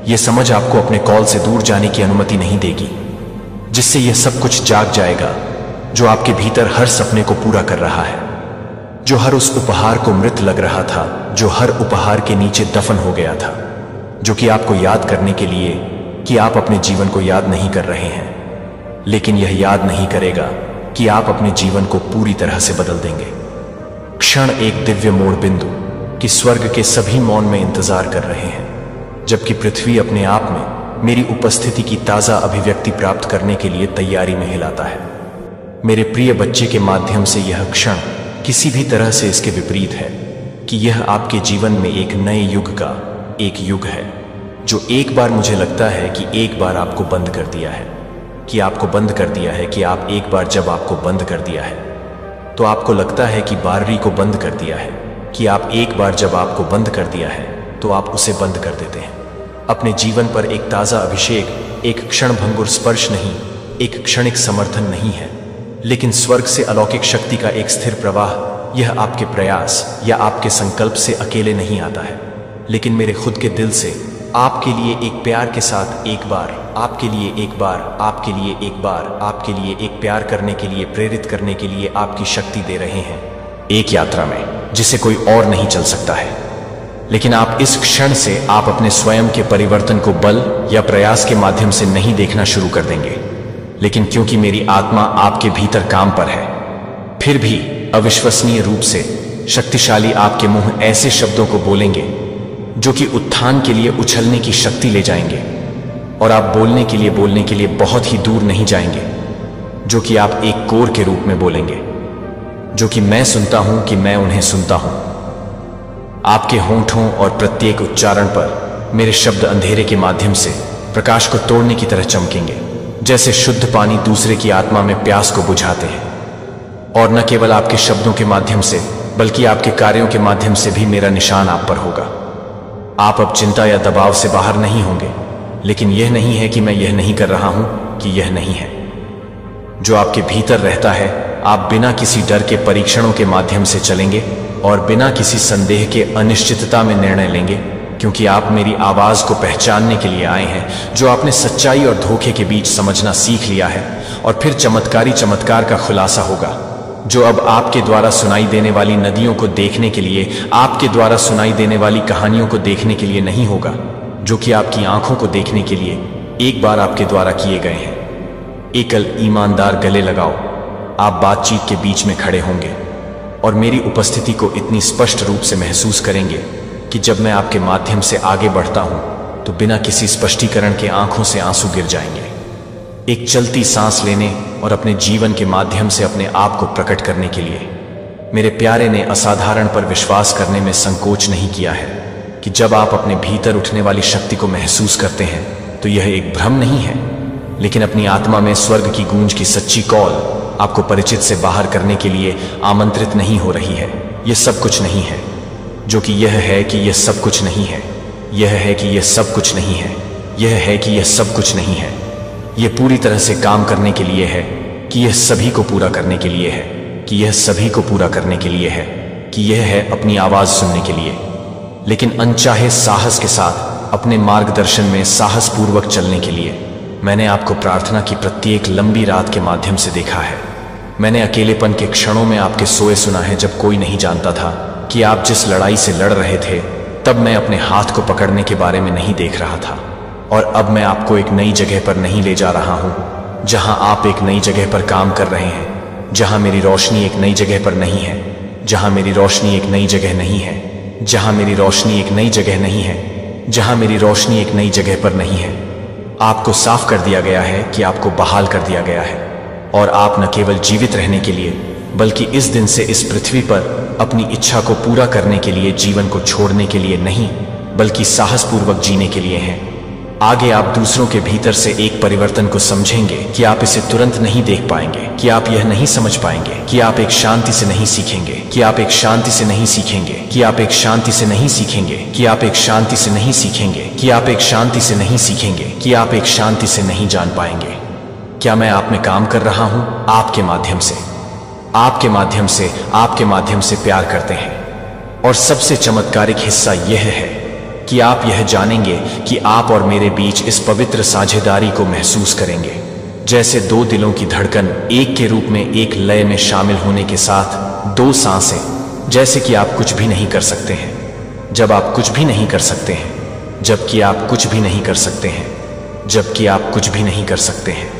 यह समझ आपको अपने कॉल से दूर जाने की अनुमति नहीं देगी, जिससे यह सब कुछ जाग जाएगा जो आपके भीतर हर सपने को पूरा कर रहा है, जो हर उस उपहार को मृत लग रहा था, जो हर उपहार के नीचे दफन हो गया था, जो कि आपको याद करने के लिए कि आप अपने जीवन को याद नहीं कर रहे हैं, लेकिन यह याद नहीं करेगा कि आप अपने जीवन को पूरी तरह से बदल देंगे। क्षण एक दिव्य मोड़ बिंदु कि स्वर्ग के सभी मौन में इंतजार कर रहे हैं, जबकि पृथ्वी अपने आप में मेरी उपस्थिति की ताजा अभिव्यक्ति प्राप्त करने के लिए तैयारी में हिलाता है। मेरे प्रिय बच्चे के माध्यम से यह क्षण किसी भी तरह से इसके विपरीत है कि यह आपके जीवन में एक नए युग का एक युग है, जो एक बार मुझे लगता है कि एक बार आपको बंद कर दिया है, कि आपको बंद कर दिया है, कि आप एक बार जब आपको बंद कर दिया है तो आपको लगता है कि बाररी को बंद कर दिया है, कि आप एक बार जब आपको बंद कर दिया है तो आप उसे बंद कर देते हैं। अपने जीवन पर एक ताजा अभिषेक एक क्षणभंगुर स्पर्श नहीं, एक क्षणिक समर्थन नहीं है, लेकिन स्वर्ग से अलौकिक शक्ति का एक स्थिर प्रवाह। यह आपके प्रयास या आपके संकल्प से अकेले नहीं आता है, लेकिन मेरे खुद के दिल से आपके लिए एक प्यार के साथ एक बार, आपके लिए एक बार, आपके लिए एक बार, आपके लिए एक प्यार करने के लिए, प्रेरित करने के लिए आपकी शक्ति दे रहे हैं, एक यात्रा में जिसे कोई और नहीं चल सकता है। लेकिन आप इस क्षण से आप अपने स्वयं के परिवर्तन को बल या प्रयास के माध्यम से नहीं देखना शुरू कर देंगे, लेकिन क्योंकि मेरी आत्मा आपके भीतर काम पर है, फिर भी अविश्वसनीय रूप से शक्तिशाली आपके मुंह ऐसे शब्दों को बोलेंगे जो कि उत्थान के लिए उछलने की शक्ति ले जाएंगे, और आप बोलने के लिए बहुत ही दूर नहीं जाएंगे, जो कि आप एक कोर के रूप में बोलेंगे, जो कि मैं सुनता हूं कि मैं उन्हें सुनता हूं। आपके होंठों और प्रत्येक उच्चारण पर मेरे शब्द अंधेरे के माध्यम से प्रकाश को तोड़ने की तरह चमकेंगे, जैसे शुद्ध पानी दूसरे की आत्मा में प्यास को बुझाते हैं। और न केवल आपके शब्दों के माध्यम से, बल्कि आपके कार्यों के माध्यम से भी मेरा निशान आप पर होगा। आप अब चिंता या दबाव से बाहर नहीं होंगे, लेकिन यह नहीं है कि मैं यह नहीं कर रहा हूं कि यह नहीं है। जो आपके भीतर रहता है, आप बिना किसी डर के परीक्षणों के माध्यम से चलेंगे और बिना किसी संदेह के अनिश्चितता में निर्णय लेंगे, क्योंकि आप मेरी आवाज को पहचानने के लिए आए हैं, जो आपने सच्चाई और धोखे के बीच समझना सीख लिया है। और फिर चमत्कारी चमत्कार का खुलासा होगा, जो अब आपके द्वारा सुनाई देने वाली नदियों को देखने के लिए, आपके द्वारा सुनाई देने वाली कहानियों को देखने के लिए नहीं होगा, जो कि आपकी आंखों को देखने के लिए एक बार आपके द्वारा किए गए हैं। एकल ईमानदार गले लगाओ, आप बातचीत के बीच में खड़े होंगे और मेरी उपस्थिति को इतनी स्पष्ट रूप से महसूस करेंगे कि जब मैं आपके माध्यम से आगे बढ़ता हूं तो बिना किसी स्पष्टीकरण के आंखों से आंसू गिर जाएंगे। एक चलती सांस लेने और अपने जीवन के माध्यम से अपने आप को प्रकट करने के लिए मेरे प्यारे ने असाधारण पर विश्वास करने में संकोच नहीं किया है कि जब आप अपने भीतर उठने वाली शक्ति को महसूस करते हैं तो यह एक भ्रम नहीं है, लेकिन अपनी आत्मा में स्वर्ग की गूंज की सच्ची कॉल आपको परिचित से बाहर करने के लिए आमंत्रित नहीं हो रही है। यह सब कुछ नहीं है, जो कि यह है कि यह सब कुछ नहीं है। यह है कि यह सब कुछ नहीं है। यह है कि यह सब कुछ नहीं है। यह पूरी तरह से काम करने के लिए है, कि यह सभी को पूरा करने के लिए है, कि यह सभी को पूरा करने के लिए है, कि यह है अपनी आवाज सुनने के लिए, लेकिन अनचाहे साहस के साथ अपने मार्गदर्शन में साहस पूर्वक चलने के लिए। मैंने आपको प्रार्थना की प्रत्येक लंबी रात के माध्यम से देखा है। मैंने अकेलेपन के क्षणों में आपके सोए सुना है, जब कोई नहीं जानता था कि आप जिस लड़ाई से लड़ रहे थे, तब मैं अपने हाथ को पकड़ने के बारे में नहीं देख रहा था। और अब मैं आपको एक नई जगह पर नहीं ले जा रहा हूं, जहां आप एक नई जगह पर काम कर रहे हैं, जहां मेरी रोशनी एक नई जगह पर नहीं है, जहां मेरी रोशनी एक नई जगह नहीं है, जहां मेरी रोशनी एक नई जगह नहीं है, जहां मेरी रोशनी एक नई जगह पर नहीं है। आपको साफ कर दिया गया है, कि आपको बहाल कर दिया गया है, और आप न केवल जीवित रहने के लिए, बल्कि इस दिन से इस पृथ्वी पर अपनी इच्छा को पूरा करने के लिए, जीवन को छोड़ने के लिए नहीं, बल्कि साहसपूर्वक जीने के लिए हैं। आगे आप दूसरों के भीतर से एक परिवर्तन को समझेंगे कि आप इसे तुरंत नहीं देख पाएंगे, कि आप यह नहीं समझ पाएंगे, कि आप एक शांति से नहीं सीखेंगे, कि आप एक शांति से नहीं सीखेंगे, कि आप एक शांति से नहीं सीखेंगे, कि आप एक शांति से नहीं सीखेंगे, कि आप एक शांति से नहीं सीखेंगे, कि आप एक शांति से नहीं जान पाएंगे। क्या मैं आप में काम कर रहा हूं? आपके माध्यम से, आपके माध्यम से, आपके माध्यम से प्यार करते हैं। और सबसे चमत्कारिक हिस्सा यह है कि आप यह जानेंगे कि आप और मेरे बीच इस पवित्र साझेदारी को महसूस करेंगे, जैसे दो दिलों की धड़कन एक के रूप में एक लय में शामिल होने के साथ दो सांसें। जैसे कि आप कुछ भी नहीं कर सकते हैं, जब आप कुछ भी नहीं कर सकते हैं, जबकि आप कुछ भी नहीं कर सकते हैं, जबकि आप कुछ भी नहीं कर सकते हैं।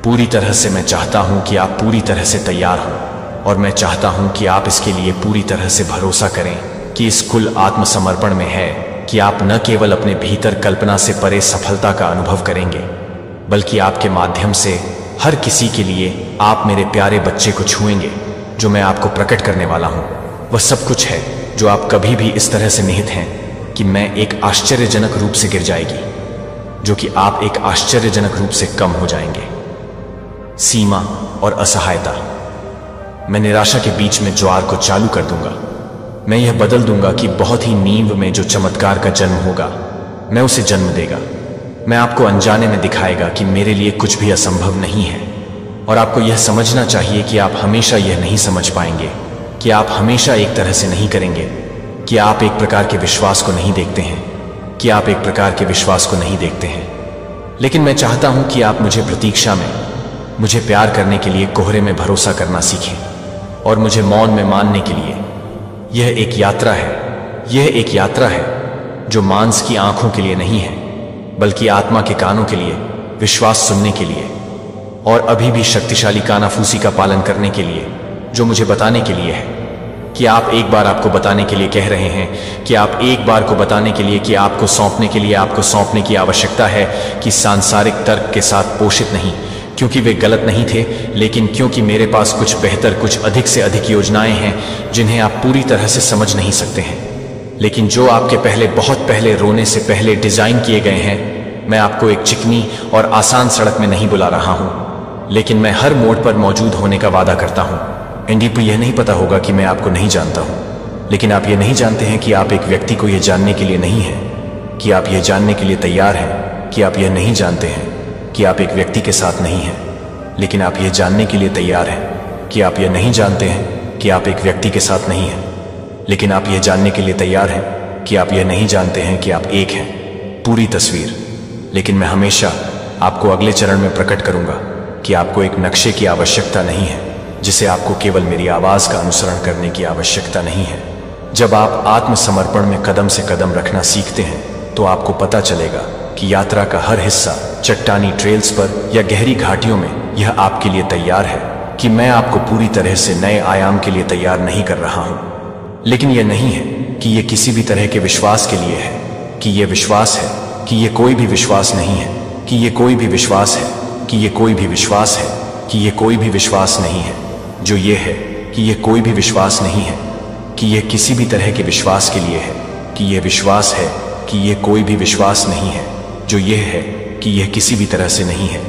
पूरी तरह से मैं चाहता हूं कि आप पूरी तरह से तैयार हों, और मैं चाहता हूं कि आप इसके लिए पूरी तरह से भरोसा करें कि इस कुल आत्मसमर्पण में है कि आप न केवल अपने भीतर कल्पना से परे सफलता का अनुभव करेंगे, बल्कि आपके माध्यम से हर किसी के लिए आप मेरे प्यारे बच्चे को छुएंगे, जो मैं आपको प्रकट करने वाला हूं। वह सब कुछ है जो आप कभी भी इस तरह से निहित हैं कि मैं एक आश्चर्यजनक रूप से गिर जाएगी, जो कि आप एक आश्चर्यजनक रूप से कम हो जाएंगे। सीमा और असहायता। मैं निराशा के बीच में ज्वार को चालू कर दूंगा। मैं यह बदल दूंगा कि बहुत ही नींव में जो चमत्कार का जन्म होगा, मैं उसे जन्म देगा। मैं आपको अनजाने में दिखाएगा कि मेरे लिए कुछ भी असंभव नहीं है। और आपको यह समझना चाहिए कि आप हमेशा यह नहीं समझ पाएंगे, कि आप हमेशा एक तरह से नहीं करेंगे, कि आप एक प्रकार के विश्वास को नहीं देखते हैं, कि आप एक प्रकार के विश्वास को नहीं देखते हैं। लेकिन मैं चाहता हूं कि आप मुझे प्रतीक्षा में, मुझे प्यार करने के लिए कोहरे में भरोसा करना सीखें, और मुझे मौन में मानने के लिए। यह एक यात्रा है, यह एक यात्रा है जो मांस की आंखों के लिए नहीं है, बल्कि आत्मा के कानों के लिए, विश्वास सुनने के लिए, और अभी भी शक्तिशाली कानाफूसी का पालन करने के लिए, जो मुझे बताने के लिए है कि आप एक बार आपको बताने के लिए कह रहे हैं, कि आप एक बार को बताने के लिए, कि आपको सौंपने के लिए आपको सौंपने की आवश्यकता है, कि सांसारिक तर्क के साथ पोषित नहीं, क्योंकि वे गलत नहीं थे, लेकिन क्योंकि मेरे पास कुछ बेहतर, कुछ अधिक से अधिक योजनाएं हैं जिन्हें आप पूरी तरह से समझ नहीं सकते हैं, लेकिन जो आपके पहले, बहुत पहले रोने से पहले डिजाइन किए गए हैं। मैं आपको एक चिकनी और आसान सड़क में नहीं बुला रहा हूं, लेकिन मैं हर मोड़ पर मौजूद होने का वादा करता हूं। एंडी को यह नहीं पता होगा कि मैं आपको नहीं जानता हूं, लेकिन आप यह नहीं जानते हैं कि आप एक व्यक्ति को यह जानने के लिए नहीं हैं, कि आप यह जानने के लिए तैयार हैं, कि आप यह नहीं जानते हैं कि आप एक व्यक्ति के साथ नहीं हैं, लेकिन आप यह जानने के लिए तैयार हैं कि आप यह नहीं जानते हैं कि आप एक व्यक्ति के साथ नहीं हैं, लेकिन आप यह जानने के लिए तैयार हैं कि आप यह नहीं जानते हैं कि आप एक हैं। पूरी तस्वीर। लेकिन मैं हमेशा आपको अगले चरण में प्रकट करूंगा कि आपको एक नक्शे की आवश्यकता नहीं है, जिसे आपको केवल मेरी आवाज का अनुसरण करने की आवश्यकता नहीं है। जब आप आत्मसमर्पण में कदम से कदम रखना सीखते हैं, तो आपको पता चलेगा कि यात्रा का हर हिस्सा, चट्टानी ट्रेल्स पर या गहरी घाटियों में, यह आपके लिए तैयार है, कि मैं आपको पूरी तरह से नए आयाम के लिए तैयार नहीं कर रहा हूं। लेकिन यह नहीं है कि यह किसी भी तरह के विश्वास के लिए है, कि यह विश्वास है, कि यह कोई भी विश्वास नहीं है, कि यह कोई भी विश्वास है, कि यह कोई भी विश्वास है, कि यह कोई भी विश्वास नहीं है, जो यह है कि यह कोई भी विश्वास नहीं है, कि यह किसी भी तरह के विश्वास के लिए है, कि यह विश्वास है, कि यह कोई भी विश्वास नहीं है, जो यह है कि यह किसी भी तरह से नहीं है,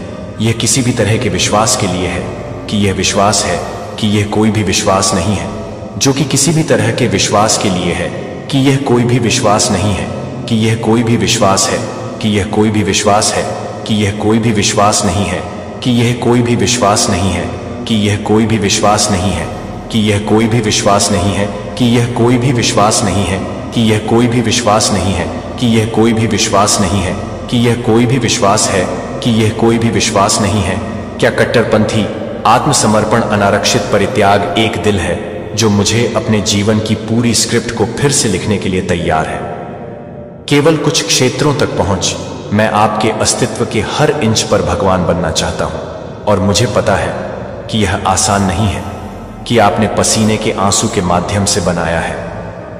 यह किसी भी तरह के विश्वास के लिए है, कि यह विश्वास है कि यह कोई भी विश्वास नहीं है जो कि किसी भी तरह के विश्वास के लिए है, कि यह कोई भी विश्वास नहीं है, कि यह कोई भी विश्वास है, कि यह कोई भी विश्वास है, कि यह कोई भी विश्वास नहीं है, कि यह कोई भी विश्वास नहीं है, कि यह कोई भी विश्वास नहीं है, कि यह कोई भी विश्वास नहीं है, कि यह कोई भी विश्वास नहीं है, कि यह कोई भी विश्वास नहीं है, कि यह कोई भी विश्वास नहीं है, कि यह कोई भी विश्वास है, कि यह कोई भी विश्वास नहीं है। क्या कट्टरपंथी आत्मसमर्पण अनारक्षित परित्याग एक दिल है जो मुझे अपने जीवन की पूरी स्क्रिप्ट को फिर से लिखने के लिए तैयार है। केवल कुछ क्षेत्रों तक पहुंच मैं आपके अस्तित्व के हर इंच पर भगवान बनना चाहता हूं, और मुझे पता है कि यह आसान नहीं है, कि आपने पसीने के आंसू के माध्यम से बनाया है,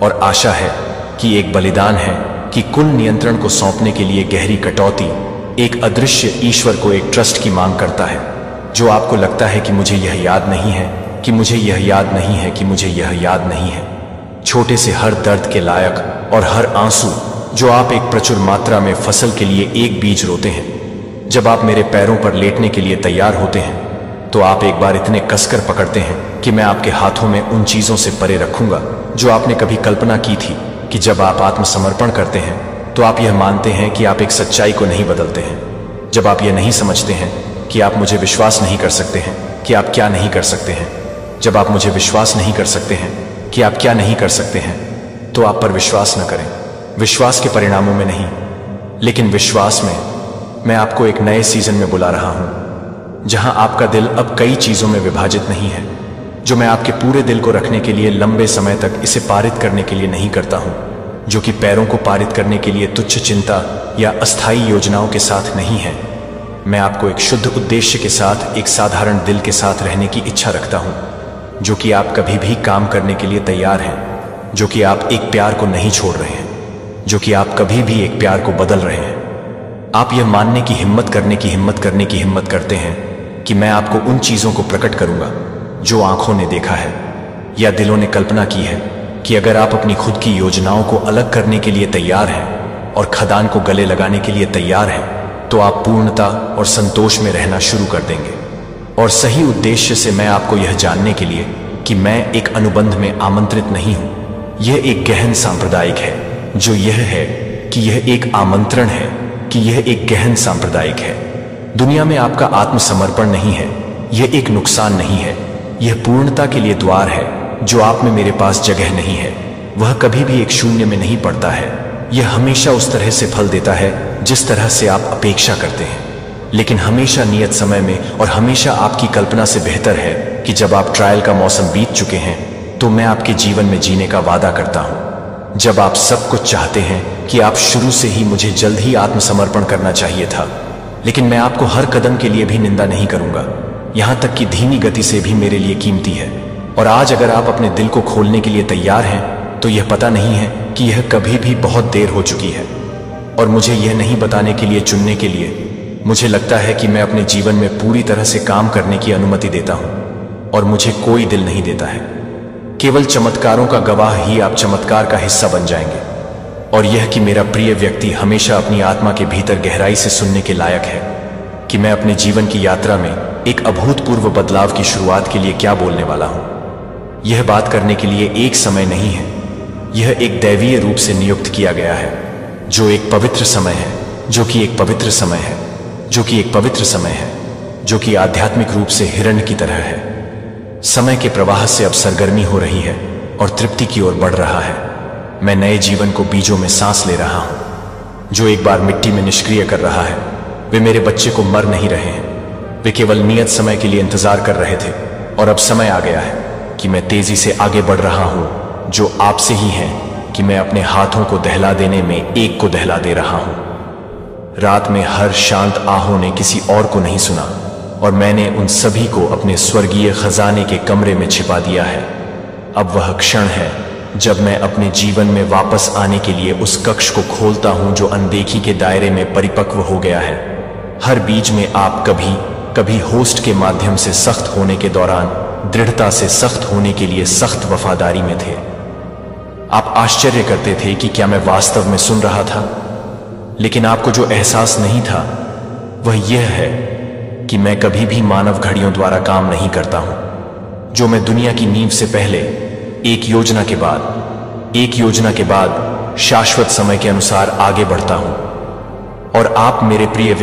और आशा है कि एक बलिदान है कि कुल नियंत्रण को सौंपने के लिए गहरी कटौती एक अदृश्य ईश्वर को एक ट्रस्ट की मांग करता है, जो आपको लगता है कि मुझे यह याद नहीं है, कि मुझे यह याद नहीं है, कि मुझे यह याद नहीं है। छोटे से हर दर्द के लायक और हर आंसू जो आप एक प्रचुर मात्रा में फसल के लिए एक बीज रोते हैं। जब आप मेरे पैरों पर लेटने के लिए तैयार होते हैं तो आप एक बार इतने कसकर पकड़ते हैं कि मैं आपके हाथों में उन चीजों से परे रखूंगा जो आपने कभी कल्पना की थी कि जब आप आत्मसमर्पण करते हैं तो आप यह मानते हैं कि आप एक सच्चाई को नहीं बदलते हैं। जब आप यह नहीं समझते हैं कि आप मुझे विश्वास नहीं कर सकते हैं कि आप क्या नहीं कर सकते हैं, जब आप मुझे विश्वास नहीं कर सकते हैं कि आप क्या नहीं कर सकते हैं, तो आप पर विश्वास न करें। विश्वास के परिणामों में नहीं, लेकिन विश्वास में मैं आपको एक नए सीजन में बुला रहा हूं, जहां आपका दिल अब कई चीजों में विभाजित नहीं है, जो मैं आपके पूरे दिल को रखने के लिए लंबे समय तक इसे पारित करने के लिए नहीं करता हूं, जो कि पैरों को पारित करने के लिए तुच्छ चिंता या अस्थायी योजनाओं के साथ नहीं है। मैं आपको एक शुद्ध उद्देश्य के साथ एक साधारण दिल के साथ रहने की इच्छा रखता हूं, जो कि आप कभी भी काम करने के लिए तैयार हैं, जो कि आप एक प्यार को नहीं छोड़ रहे हैं, जो कि आप कभी भी एक प्यार को बदल रहे हैं। आप यह मानने की हिम्मत करने की हिम्मत करते हैं कि मैं आपको उन चीजों को प्रकट करूंगा जो आंखों ने देखा है या दिलों ने कल्पना की है, कि अगर आप अपनी खुद की योजनाओं को अलग करने के लिए तैयार हैं और खदान को गले लगाने के लिए तैयार हैं, तो आप पूर्णता और संतोष में रहना शुरू कर देंगे। और सही उद्देश्य से मैं आपको यह जानने के लिए कि मैं एक अनुबंध में आमंत्रित नहीं हूं। यह एक गहन सांप्रदायिक है, जो यह है कि यह एक आमंत्रण है, कि यह एक गहन सांप्रदायिक है। दुनिया में आपका आत्मसमर्पण नहीं है, यह एक नुकसान नहीं है, यह पूर्णता के लिए द्वार है। जो आप में मेरे पास जगह नहीं है वह कभी भी एक शून्य में नहीं पड़ता है, यह हमेशा उस तरह से फल देता है जिस तरह से आप अपेक्षा करते हैं, लेकिन हमेशा नियत समय में और हमेशा आपकी कल्पना से बेहतर है कि जब आप ट्रायल का मौसम बीत चुके हैं तो मैं आपके जीवन में जीने का वादा करता हूं। जब आप सब कुछ चाहते हैं कि आप शुरू से ही मुझे जल्द ही आत्मसमर्पण करना चाहिए था, लेकिन मैं आपको हर कदम के लिए भी निंदा नहीं करूंगा, यहां तक कि धीमी गति से भी मेरे लिए कीमती है। और आज अगर आप अपने दिल को खोलने के लिए तैयार हैं तो यह पता नहीं है कि यह कभी भी बहुत देर हो चुकी है, और मुझे यह नहीं बताने के लिए चुनने के लिए मुझे लगता है कि मैं अपने जीवन में पूरी तरह से काम करने की अनुमति देता हूं, और मुझे कोई दिल नहीं देता है। केवल चमत्कारों का गवाह ही आप चमत्कार का हिस्सा बन जाएंगे, और यह कि मेरा प्रिय व्यक्ति हमेशा अपनी आत्मा के भीतर गहराई से सुनने के लायक है कि मैं अपने जीवन की यात्रा में एक अभूतपूर्व बदलाव की शुरुआत के लिए क्या बोलने वाला हूं। यह बात करने के लिए एक समय नहीं है, यह एक दैवीय रूप से नियुक्त किया गया है, जो एक पवित्र समय है, जो कि एक पवित्र समय है, जो कि एक पवित्र समय है, जो कि आध्यात्मिक रूप से हिरण्य की तरह है। समय के प्रवाह से अब सरगर्मी हो रही है और तृप्ति की ओर बढ़ रहा है। मैं नए जीवन को बीजों में सांस ले रहा हूं, जो एक बार मिट्टी में निष्क्रिय कर रहा है। वे मेरे बच्चे को मर नहीं रहे हैं, वे केवल नियत समय के लिए इंतजार कर रहे थे, और अब समय आ गया है कि मैं तेजी से आगे बढ़ रहा हूं, जो आपसे ही है कि मैं अपने हाथों को दहला देने में एक को दहला दे रहा हूं। रात में हर शांत आहों ने किसी और को नहीं सुना, और मैंने उन सभी को अपने स्वर्गीय खजाने के कमरे में छिपा दिया है। अब वह क्षण है जब मैं अपने जीवन में वापस आने के लिए उस कक्ष को खोलता हूं जो अनदेखी के दायरे में परिपक्व हो गया है। हर बीच में आप कभी कभी होस्ट के माध्यम से सख्त होने के दौरान दृढ़ता से सख्त होने के लिए सख्त वफादारी में थे। आप आश्चर्य करते थे कि क्या मैं वास्तव में सुन रहा था, लेकिन आपको जो एहसास नहीं था वह यह है कि मैं कभी भी मानव घड़ियों द्वारा काम नहीं करता हूं, जो मैं दुनिया की नींव से पहले एक योजना के बाद शाश्वत समय के अनुसार आगे बढ़ता हूं। और आप मेरे प्रिय